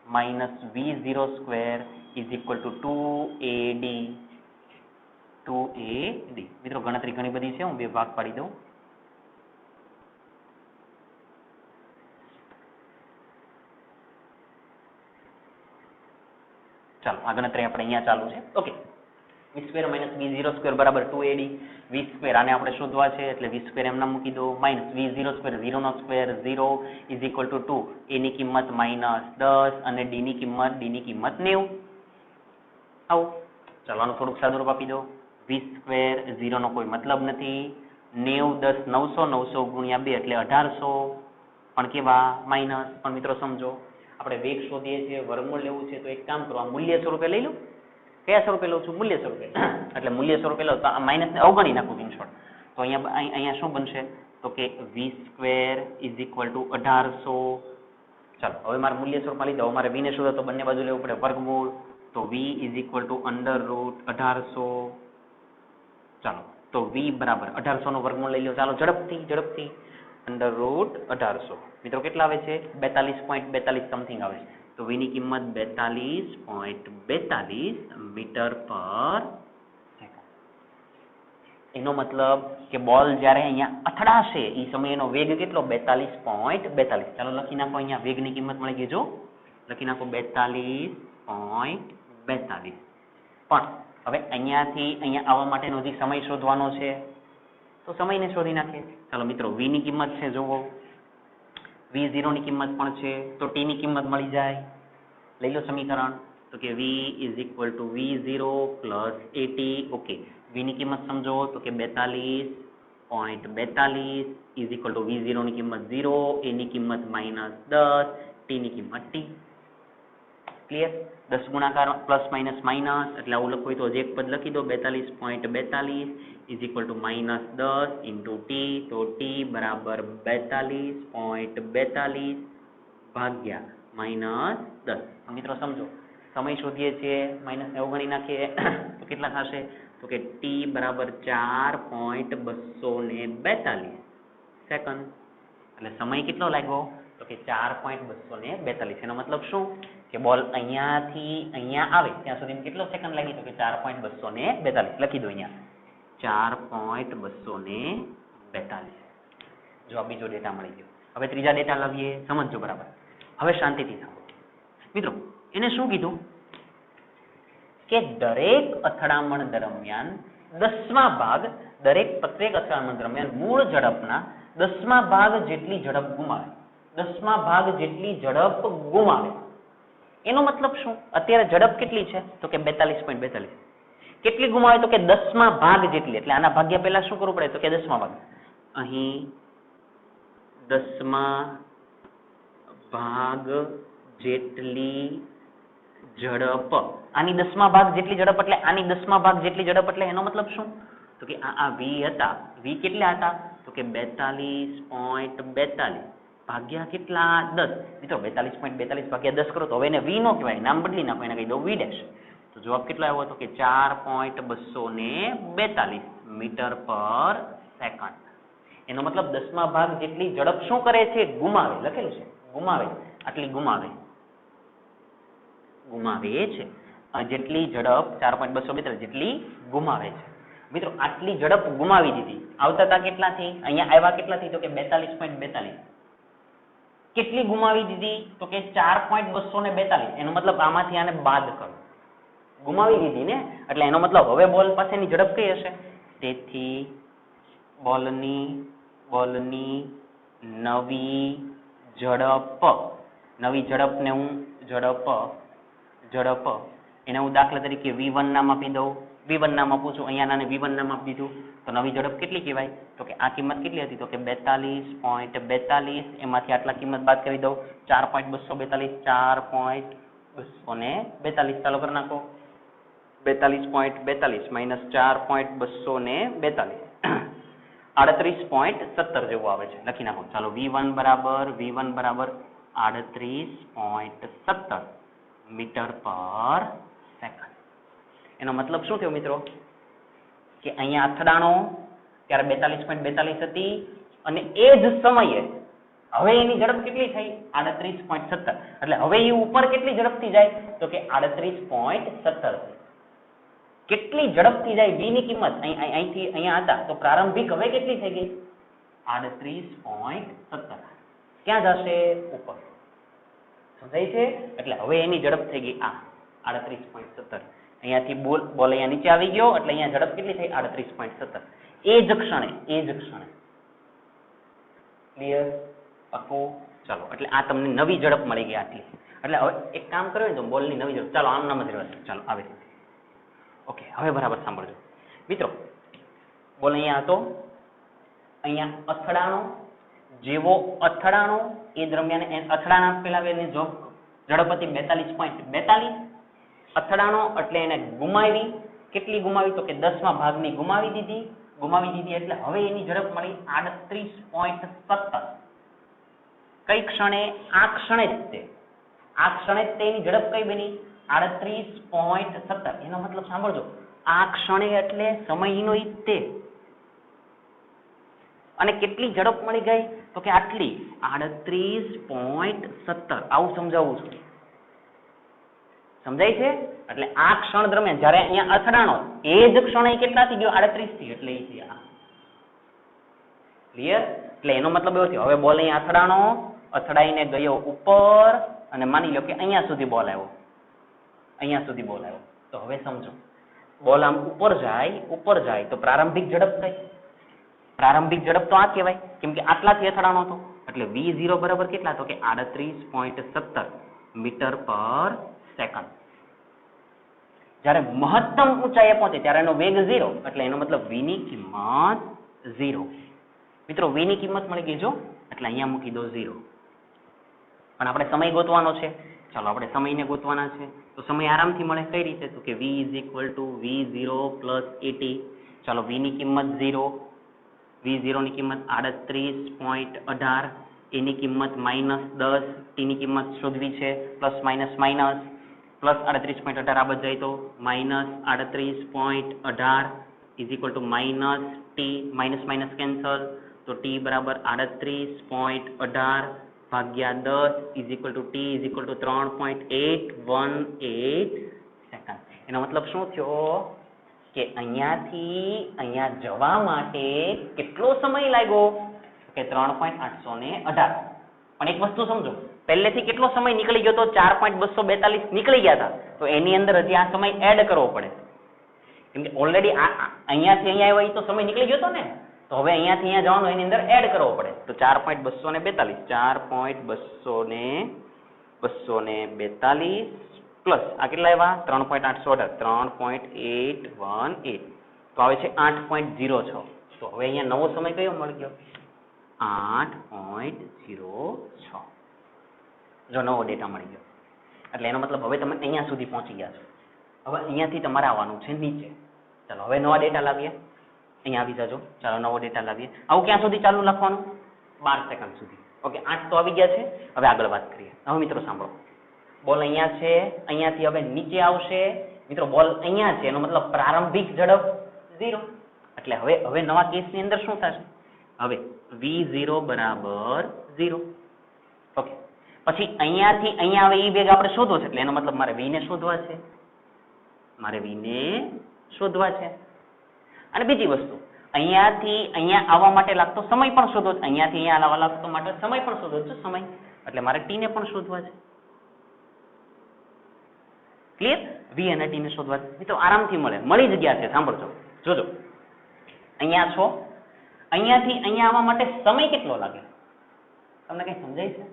minus v0 square is equal to 2AD. 2AD. મિત્રો ગણતરી ઘણી બધી છે, હું બે ભાગ પાડી દઉં. ચાલો આ ગણતરી આપણે અહીંયા ચાલુ છે. Okay, v square minus v0 square બરાબર 2AD. v સ્ક્વેર આને આપણે શોધવા છે એટલે v સ્ક્વેર એમ નામ મૂકી દો, માઇનસ v0 સ્ક્વેર 0 નો square 0 is equal to 2. a ની કિંમત માઇનસ 10 અને d ની કિંમત 90. આવું ચાલો આનું થોડુંક સાદુરૂપ આપી દો. v સ્ક્વેર 0 નો કોઈ મતલબ નથી. 90 10 900, 900 ગુણ્યા 2 એટલે 1800, પણ કેવા માઇનસ. પણ મિત્રો સમજો, આપણે વેગ શોધીએ છીએ, વર્ગમૂળ લેવું છે, તો એક કામ કરો, આ મૂલ્ય સ્વરૂપે લઈ લો. કયા સ્વરૂપે લઉં છું? મૂલ્ય સ્વરૂપે. એટલે મૂલ્ય સ્વરૂપે લો તો આ માઇનસ ને અવગણી નાખું ઇન શોર્ટ. તો અહીંયા શું બનશે? તો કે v square is equal two 1800. ચાલો હવે મારે મૂલ્ય સ્વરૂપમાં લીધો, હવે મારે v ને શોધો તો બંને બાજુ લેવું પડે વર્ગમૂળ. તો v is equal two under route 1800. ચાલો તો v બરાબર 1800 નો વર્ગમૂળ લઈ લો. ચાલો ઝડપથી અંડર રૂટ 1800. મિત્રો કેટલા આવે છે? 42.42 સમથિંગ આવે છે. તો v ની કિંમત 42.42 મીટર પર સેકન્ડ. એનો મતલબ કે બોલ જ્યારે અહીંયા અથડાશે એ સમયનો વેગ કેટલો? 42.42. ચાલો લખી નાખો, અહીંયા વેગની કિંમત મળી ગઈ. જો લખી નાખો 42.42. પણ હવે અહીંયાથી અહીંયા આવવા માટેનો જે સમય શોધવાનો છે તો સમયને શોધી નાખીએ. ચાલો મિત્રો v ની કિંમત છે, જોવો v0 ની કિંમત પણ છે, તો t ની કિંમત મળી જાય. લઈ લો સમીકરણ. તો કે v is equal two v0 plus at. Okay, v ની કિંમત સમજો તો કે 42.42 ઇઝ ઇક્વલ ટુ v0 ની કિંમત 0, a ની કિંમત માઇનસ 10, t ની કિંમત t. ક્લિયર? 10 ગુણાકાર પ્લસ માઇનસ માઇનસ એટલે આવું લખવું હોય તો હજી એક પદ લખી દો. 42.42 is equal two minus 10 into T. તો ટી બરાબર 42.42 ભાગ્યા માઇનસ 10. મિત્રો સમજો, સમય શોધીએ છીએ, માઇનસ ને અવગણી નાખીએ તો કેટલા થશે? તો કે ટી બરાબર 4.242 સેકન્ડ. એટલે સમય કેટલો લાગ્યો? તો કે 4.242. એનો મતલબ શું? કે બોલ અહીંયાથી અહીંયા આવે ત્યાં સુધી કેટલો સેકન્ડ લાગી? તો કે 4.242. લખી દો અહીંયા 4.242. જો આ બીજો ડેટા મળી ગયો. હવે ત્રીજા ડેટા લાવીએ, સમજજો બરાબર. હવે શાંતિથી સાંભળો મિત્રો. એને શું કીધું કે દરેક અથડામણ દરમિયાન 10મા ભાગ, પ્રત્યેક અથડામણ દરમિયાન મૂળ ઝડપના 10મા ભાગ જેટલી ઝડપ ગુમાવે. 10મા ભાગ જેટલી ઝડપ ગુમાવે. એનો મતલબ શું? અત્યારે ઝડપ કેટલી છે? તો કે 42.42. કેટલી ગુમાવે? તો કે 10મા ભાગ જેટલી. એટલે આના ભાગ્ય પહેલા શું કરવું પડે? તો કે 10મા ભાગ. અહીં 10મા ભાગ જેટલી ઝડપ. આની 10મા ભાગ જેટલી ઝડપ એટલે આની 10મા ભાગ જેટલી ઝડપ એટલે એનો મતલબ શું? તો કે આ v હતા, v કેટલા હતા? તો કે 42.42 ભાગ્યા કેટલા? 10. મિત્રો 42.42 ભાગ્યા 10 કરો તો હવે એને v નો કહેવાય, નામ બદલી નાખો, એને કહી દો v ડેશ. તો જવાબ કેટલો આવ્યો? તો કે 4.242 મીટર પર સેકન્ડ. એનો મતલબ 10મા ભાગ જેટલી ઝડપ શું કરે છે? ગુમાવે. લખેલું છે ગુમાવે. આટલી ગુમાવે છે. જેટલી ઝડપ 4.242 જેટલી ગુમાવે છે. મિત્રો આટલી ઝડપ ગુમાવી દીધી. આવતા હતા કેટલાથી? અહીંયા આવ્યા કેટલાથી? તો કે 42.42. કેટલી ગુમાવી દીધી? તો કે 4.242. એનો મતલબ આમાંથી આને બાદ કરો. ગુમાવી દીધી ને, એટલે એનો મતલબ હવે બોલ પાસેની ઝડપ કઈ હશે? તેથી બોલની નવી ઝડપને હું ઝડપ એને હું દાખલા તરીકે v1 નામ આપી દઉં. v1 નામ આપું છું, અહીંયા નાને v1 નામ આપી દીધું. તો નવી ઝડપ કેટલી કહેવાય? તો કે આ કિંમત કેટલી હતી? તો કે 42.42. એમાંથી આટલા કિંમત બાદ કરી દઉં. 4.242 4.242. ચાલો કરી નાખો. 42.42 માઇનસ 4.242 38.17 જેવું આવે છે. લખી નાખો. ચાલો v1 બરાબર 38.17 મીટર પર સેકન્ડ. એનો મતલબ શું થયો મિત્રો? કે અહીંયા અથડાણો ત્યારે 42.42 હતી અને એ જ સમયે હવે એની ઝડપ કેટલી થઈ 38.17 એટલે હવે એ ઉપર કેટલી ઝડપથી જાય તો કે 38.17 કેટલી ઝડપથી જાય v ની કિંમત અહીંથી અહીંયા હતા તો પ્રારંભિક હવે કેટલી થઈ ગઈ 38.17 ક્યાં જશે ઉપર સમજાય છે એટલે હવે એની ઝડપ થઈ ગઈ આ 38.17 અહીંયાથી બોલ અહીંયા નીચે આવી ગયો એટલે અહીંયા ઝડપ કેટલી થઈ 38.17 એ જ ક્ષણે ક્લિયર પાકું ચાલો એટલે આ તમને નવી ઝડપ મળી ગઈ આટલી એટલે હવે એક કામ કર્યું ને તો બોલની નવી ઝડપ ચાલો આમ નામ જ રહેશે ચાલો આવે ઓકે હવે બરાબર સાંભળજો મિત્રો બોલ અહીંયા હતો અહીંયા અથડાણો જેવો અથડાણો એ દરમિયાન અથડાણા પેલા એની જો ઝડપ હતી 42.42 અથડાણો એટલે એને ગુમાવી કેટલી ગુમાવી તો કે 10મા ભાગની ગુમાવી દીધી એટલે હવે એની ઝડપ મળી 38.17 કઈ ક્ષણે આ ક્ષણે જ તે એની ઝડપ કઈ બની 38.17 એનો મતલબ સાંભળજો આ ક્ષણે એટલે સમયનો ઈ તે અને કેટલી ઝડપ મળી ગઈ તો કે આટલી 38.17 આવું સમજાવું છું સમજાય છે એટલે આ ક્ષણ દરમિયાન જ્યારે અહીંયા અથડાણો એ જ ક્ષણે કેટલાથી ગયો 38 થી એટલે એ આ ક્લિયર એટલે એનો મતલબ એવો થયો હવે બોલ અહીંયા અથડાણો અથડાઈને ગયો ઉપર અને માની લો કે અહીંયા સુધી બોલ આવ્યો તો હવે સમજો બોલ આમ ઉપર જાય તો પ્રારંભિક ઝડપ કઈ પ્રારંભિક ઝડપ તો આ કહેવાય કેમ કે આટલાથી અથડાણો હતો એટલે v0 બરાબર કેટલા તો કે 38.17 મીટર પર સેકન્ડ જ્યારે મહત્તમ ઊંચાઈએ પહોંચે ત્યારે એનો વેગ 0 એટલે એનો મતલબ v ની કિંમત 0 મિત્રો v ની કિંમત મળી ગઈ જો એટલે અહીંયા મૂકી દો 0 પણ આપણે સમય ગોતવાનો છે ચાલો આપણે સમયને ગોતવાના છે તો સમય આરામથી મળે કઈ રીતે તો કે v v0 + at ચાલો v ની કિંમત 0 v0 ની કિંમત 38.18 એની કિંમત -10 t ની કિંમત શોધવી છે પ્લસ માઇનસ પ્લસ 38.18 આ બધ જાય તો -38.18 = -t માઇનસ કેન્સલ તો t બરાબર 38.18 ભાગ્યા 10 = t = 3.818 સેકન્ડ એનો મતલબ શું થયો કે અહીંયાથી અહીંયા જવા માટે કેટલો સમય લાગ્યો કે 3.818 પણ એક વસ્તુ સમજો પહેલેથી કેટલો સમય નીકળી ગયો તો 4.242 નીકળી ગયા હતા તો એની અંદર હજી આ સમય એડ કરવો પડે કેમ કે ઓલરેડી અહીંયાથી અહીંયા આવ્યો તો સમય નીકળી ગયો હતો ને તો હવે અહીંયાથી અહીંયા જવાનું એની અંદર એડ કરવો પડે તો 4.242 પ્લસ આ કેટલા આવ્યા 3.818 તો આવે છે 8.06 તો હવે અહીંયા નવો સમય કયો મળી ગયો 8.06 જો નવો ડેટા મળી ગયો એટલે એનો મતલબ હવે તમે અહીંયા સુધી પહોંચી ગયા છો હવે અહીંયાથી તમારે આવવાનું છે નીચે ચાલો હવે નવા ડેટા લાવીએ અહીંયા આવી જાજો ચાલો નવો ડેટા લાવીએ આવું ક્યાં સુધી ચાલુ લખવાનું 12 સેકન્ડ સુધી ઓકે 8 તો આવી ગયા છે હવે આગળ વાત કરીએ હવે મિત્રો સાંભળો બોલ અહીંયા છે અહીંયાથી હવે નીચે આવશે મિત્રો બોલ અહીંયા છે એનો મતલબ પ્રારંભિક ઝડપ 0 એટલે હવે નવા કેસની અંદર શું થશે હવે v0 બરાબર 0 ઓકે પછી અહીંયાથી અહીંયા હવે ઈ વેગ આપણે શોધવો છે એટલે એનો મતલબ મારે v ને શોધવા છે અને બીજી વસ્તુ અહીંયાથી અહીંયા આવવા માટે લાગતો સમય પણ શોધવો છે અહીંયાથી અહીંયા આવવા લાગતો માટે સમય પણ શોધવો છે સમય એટલે મારે t ને પણ શોધવા છે ક્લિયર v અને t ને શોધવા છે મિત્રો આરામથી મળી જ ગયા છે સાંભળજો જોજો અહીંયા છો અહીંયાથી અહીંયા આવવા માટે સમય કેટલો લાગે તમને કઈ સમજાય છે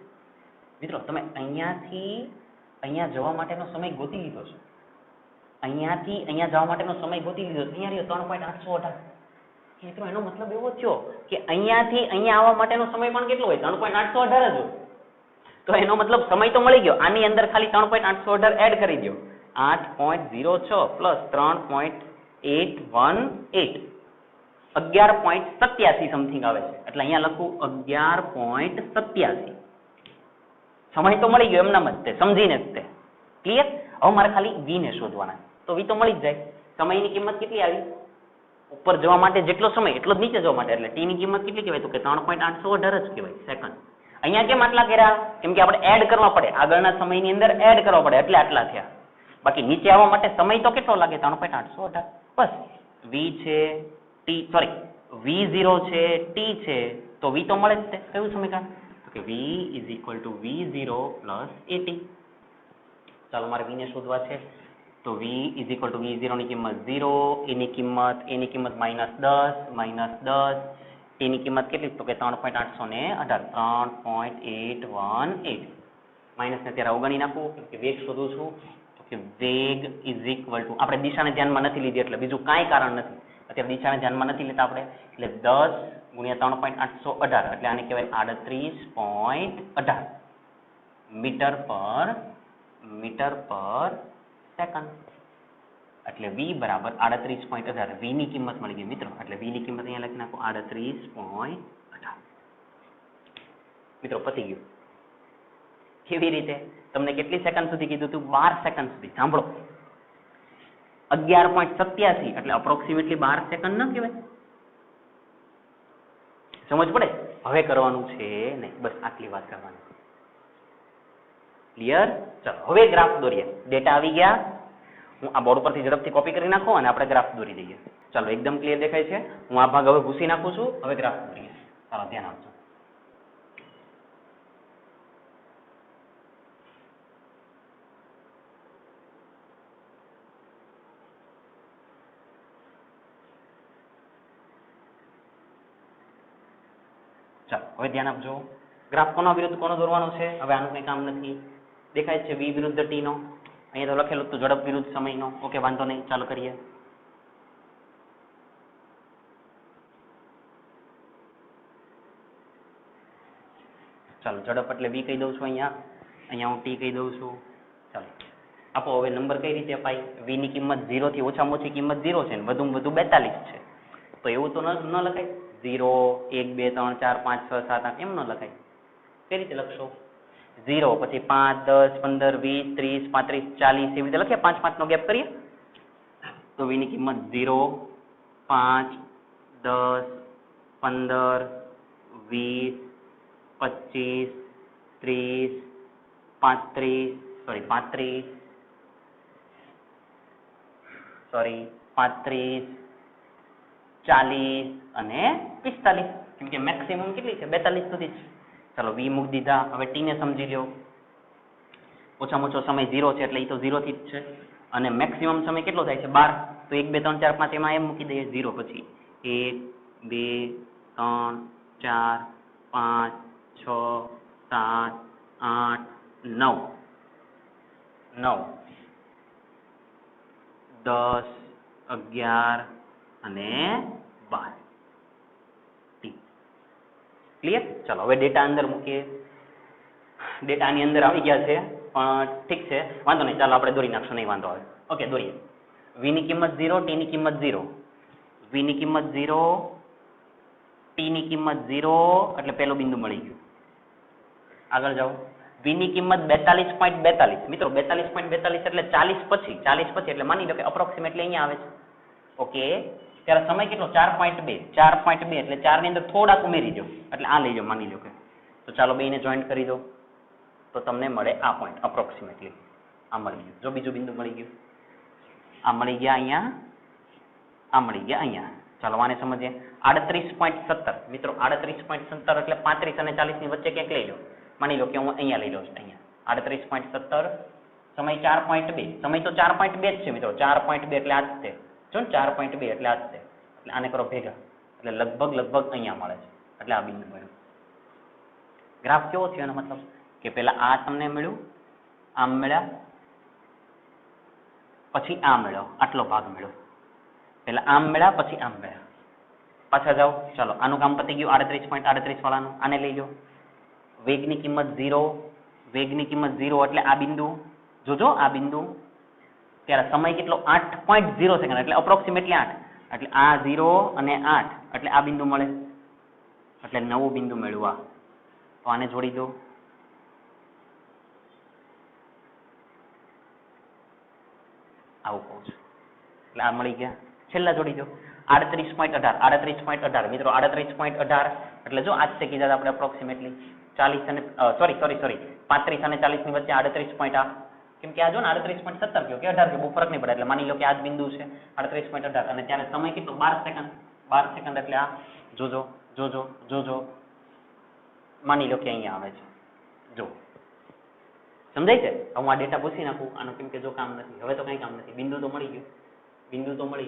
મિત્રો તમે અહીંયાથી અહીંયા જવા માટેનો સમય ગોતી લીધો છે અહીંયાથી અહીંયા જવા માટેનો સમય ગોતી લીધો છે અહીંયા 3.818 મિત્રો એનો મતલબ એવો થયો કે અહીંયાથી અહીંયા આવવા માટેનો સમય પણ કેટલો હોય 3.818 જ હોય તો એનો મતલબ સમય તો મળી ગયો આની અંદર ખાલી 3.818 એડ કરી દો 8.06 પ્લસ 3.818 11.87 સમથિંગ આવે છે એટલે અહીંયા લખું 11.87 સમય તો મળી ગયો એમનામ જ તે સમજીને જ તે ક્લિયર હવે મારે ખાલી v ને શોધવાના તો v તો મળી જ જાય સમયની કિંમત કેટલી આવી ઉપર જવા માટે જેટલો સમય એટલો જ નીચે જવા માટે એટલે t ની કિંમત કેટલી કહેવાય તો કે 3.818 જ કહેવાય સેકન્ડ અહીંયા કેમ આટલા કર્યા? કેમ કે આપણે એડ કરવા પડે, આગળના સમયની અંદર એડ કરવા પડે એટલે આટલા થયા. બાકી નીચે આવવા માટે સમય તો કેટલો લાગે? 3.818. બસ v છે t સોરી v0 છે t છે તો v તો મળે જ તે. કયું સમીકરણ? તો કે v = v0 + at. ચાલો મારે v ને શોધવા છે. તો v = v0 ની કિંમત 0, a ની કિંમત -10 t ની કિંમત કેટલી? તો કે 3.818 3.818. માઇનસ ને ત્યારે અવગણી નાખવું કે વેગ શોધું છું. તો કે વેગ = આપણે દિશાને ધ્યાનમાં નથી લીધી એટલે બીજું કાંઈ કારણ નથી. અત્યારે દિશાને ધ્યાનમાં નથી લેતા આપણે એટલે 10 × 3.818 એટલે આને કહેવાય 38.18 મીટર પર સેકન્ડ. એટલે v બરાબર 38.18. v ની કિંમત મળી ગઈ મિત્રો. એટલે v ની કિંમત અહીંયા લખી નાખો 38.18. મિત્રો પતી ગયું. કેવી રીતે? તમને કેટલી સેકન્ડ સુધી કીધું હતું? 12 સેકન્ડ સુધી. સાંભળો, 11.87 એટલે અપ્રોક્સિમેટલી 12 સેકન્ડ ન કહેવાય? સમજ પડે? હવે કરવાનું છે નહીં, બસ આટલી વાત કરવાની. ક્લિયર? ચાલો હવે ગ્રાફ દોરીએ. ડેટા આવી ગયા. હું આ બોર્ડ પરથી ઝડપથી કોપી કરી નાખો અને આપણે ગ્રાફ દોરી દઈએ. ચાલો એકદમ ક્લિયર દેખાય છે. હું આ ભાગ હવે ભૂસી નાખું છું. હવે ગ્રાફ દોરીએ. ચાલો ધ્યાન આપજો. ચાલો હવે ધ્યાન આપજો. ગ્રાફ કોના વિરુદ્ધ કોનો દોરવાનો છે? હવે આનું કંઈ કામ નથી. દેખાય છે v વિરુદ્ધ t નો. અહીંયા તો લખેલું હતું ઝડપ વિરુદ્ધ સમયનો. ઓકે વાંધો નહીં, ચાલો કરીએ. ચાલો ઝડપ એટલે v કહી દઉં છું અહીંયા હું t કહી દઉં છું. ચાલો આપો હવે નંબર કઈ રીતે અપાય? v ની કિંમત 0 થી ઓછામાં ઓછી કિંમત 0 છે ને વધુમાં વધુ 42 છે. તો એવું તો ન લખાય. 0 1 2 3 4 5 6 7 8 એમ ન લખાય. કઈ રીતે લખશો? 0 પછી 5 10 15 20 30 35 40 એવી રીતે લખીએ. 5 5 નો ગેપ કરીએ તો v ની કિંમત 0 5 10 15 20 25 30 35 40 અને 45. કેમ કે મેક્સિમમ કેટલી છે? 42 સુધી જ. ચાલો v મૂકી દીધા. હવે t ને સમજી લ્યો. ઓછામાં ઓછો સમય 0 છે એટલે એ તો 0 થી જ છે અને મેક્સિમમ સમય કેટલો થાય છે? 12. તો 1 2 3 4 5 એમાં એમ મૂકી દઈએ 0 પછી 1 2 3 4 5 6 7 8 9 10 11 અને 12. ક્લિયર? ચાલો હવે ડેટા અંદર મૂકીએ. ડેટા આની અંદર આવી ગયા છે પણ ઠીક છે વાંધો નહીં. ચાલો આપણે દોરી નાખશું, નહીં વાંધો આવે. ઓકે દોરીએ. v ની કિંમત 0, t ની કિંમત 0. v ની કિંમત 0, t ની કિંમત 0 એટલે પહેલું બિંદુ મળી ગયું. આગળ જાઓ. v ની કિંમત 42.42. મિત્રો 42.42 એટલે 40 પછી એટલે માની લો કે અપ્રોક્સિમેટલી અહીંયા આવે છે. ઓકે ત્યારે સમય કેટલો? 4.2 એટલે 4 ની અંદર થોડાક ઉમેરી દો એટલે આ લઈ જાઓ માની લો કે. તો ચાલો બેને જોઈન્ટ કરી દો તો તમને મળે આ પોઈન્ટ અપ્રોક્સિમેટલી. આ મળી ગયું. જો બીજું બિંદુ મળી ગયું. આ મળી ગયા અહીંયા, આ મળી ગયા અહીંયા. ચાલો આને સમજીએ. 38.17. મિત્રો 38.17 એટલે 35 અને 40 ની વચ્ચે ક્યાંક લઈ લો. માની લો કે હું અહીંયા લઈ લઉં છું. અહીંયા 38.17 સમય 4.2. સમય તો 4.2 જ છે મિત્રો. 4.2 એટલે આ જ છે. જો ને 4.2 એટલે આ જ છે. એટલે આને કરો ભેગા એટલે લગભગ અહીંયા મળે છે. એટલે આ બિંદુ મળ્યું. ગ્રાફ કેવો થયો એનો મતલબ કે પેલા આ તમને મળ્યું, આમ મળ્યા, પછી આ મળ્યો, આટલો ભાગ મળ્યો. પેલા આમ મળ્યા પછી આમ મળ્યા. પાછા જાઓ. ચાલો આનું કામ પતી ગયું. 38.38 વાળાનું આને લઈ લો. વેગની કિંમત 0 એટલે આ બિંદુ. જોજો આ બિંદુ ત્યારે સમય કેટલો? 8.0 સેકન્ડ એટલે અપ્રોક્સિમેટલી 8 એટલે આ 0 અને 8 એટલે આ બિંદુ મળે એટલે નવું બિંદુ મળ્યું. આ તો આને જોડી દો. આવું કહું છું એટલે આ મળી ગયા. છેલ્લા જોડી દો. 38.18 મિત્રો 38.18 એટલે જો આ જ છે કીધા આપણે અપ્રોક્સિમેટલી 40 અને સોરી 35 અને 40 ની વચ્ચે 38 પોઈન્ટ આ, કેમ કે આ જો ને 38.17 કયો કે 18 કયો બહુ ફરક નહીં પડે, એટલે માની લો કે આ જ બિંદુ છે 38.18 અને ત્યારે સમય કેટલો 12 સેકન્ડ એટલે આ જોજો માની લો કે અહીંયા આવે છે, જો સમજાય છે? હું આ ડેટા પૂછી નાખું આનો, કેમ કે જો કામ નથી હવે તો કંઈ કામ નથી, બિંદુ તો મળી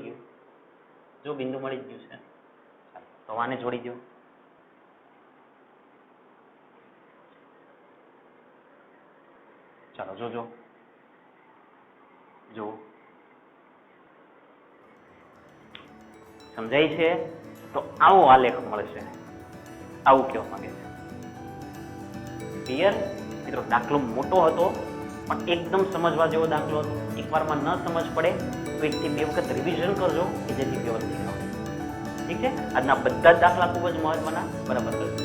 ગયું, જો બિંદુ મળી જ ગયું છે, તો આને જોડી દો. ચાલો જો સમજાય છે? તો આવો આલેખ મળશે, આવું કહેવા માંગે છે. ક્લિયર મિત્રો? દાખલો મોટો હતો પણ એકદમ સમજવા જેવો દાખલો હતો. એકવારમાં ન સમજ પડે તો 1 થી 2 વખત રિવિઝન કરજો કે જેથી વ્યવસ્થિત આવડે. ઠીક છે? આજના બધા જ દાખલા ખૂબ જ મહત્વના, બરાબર.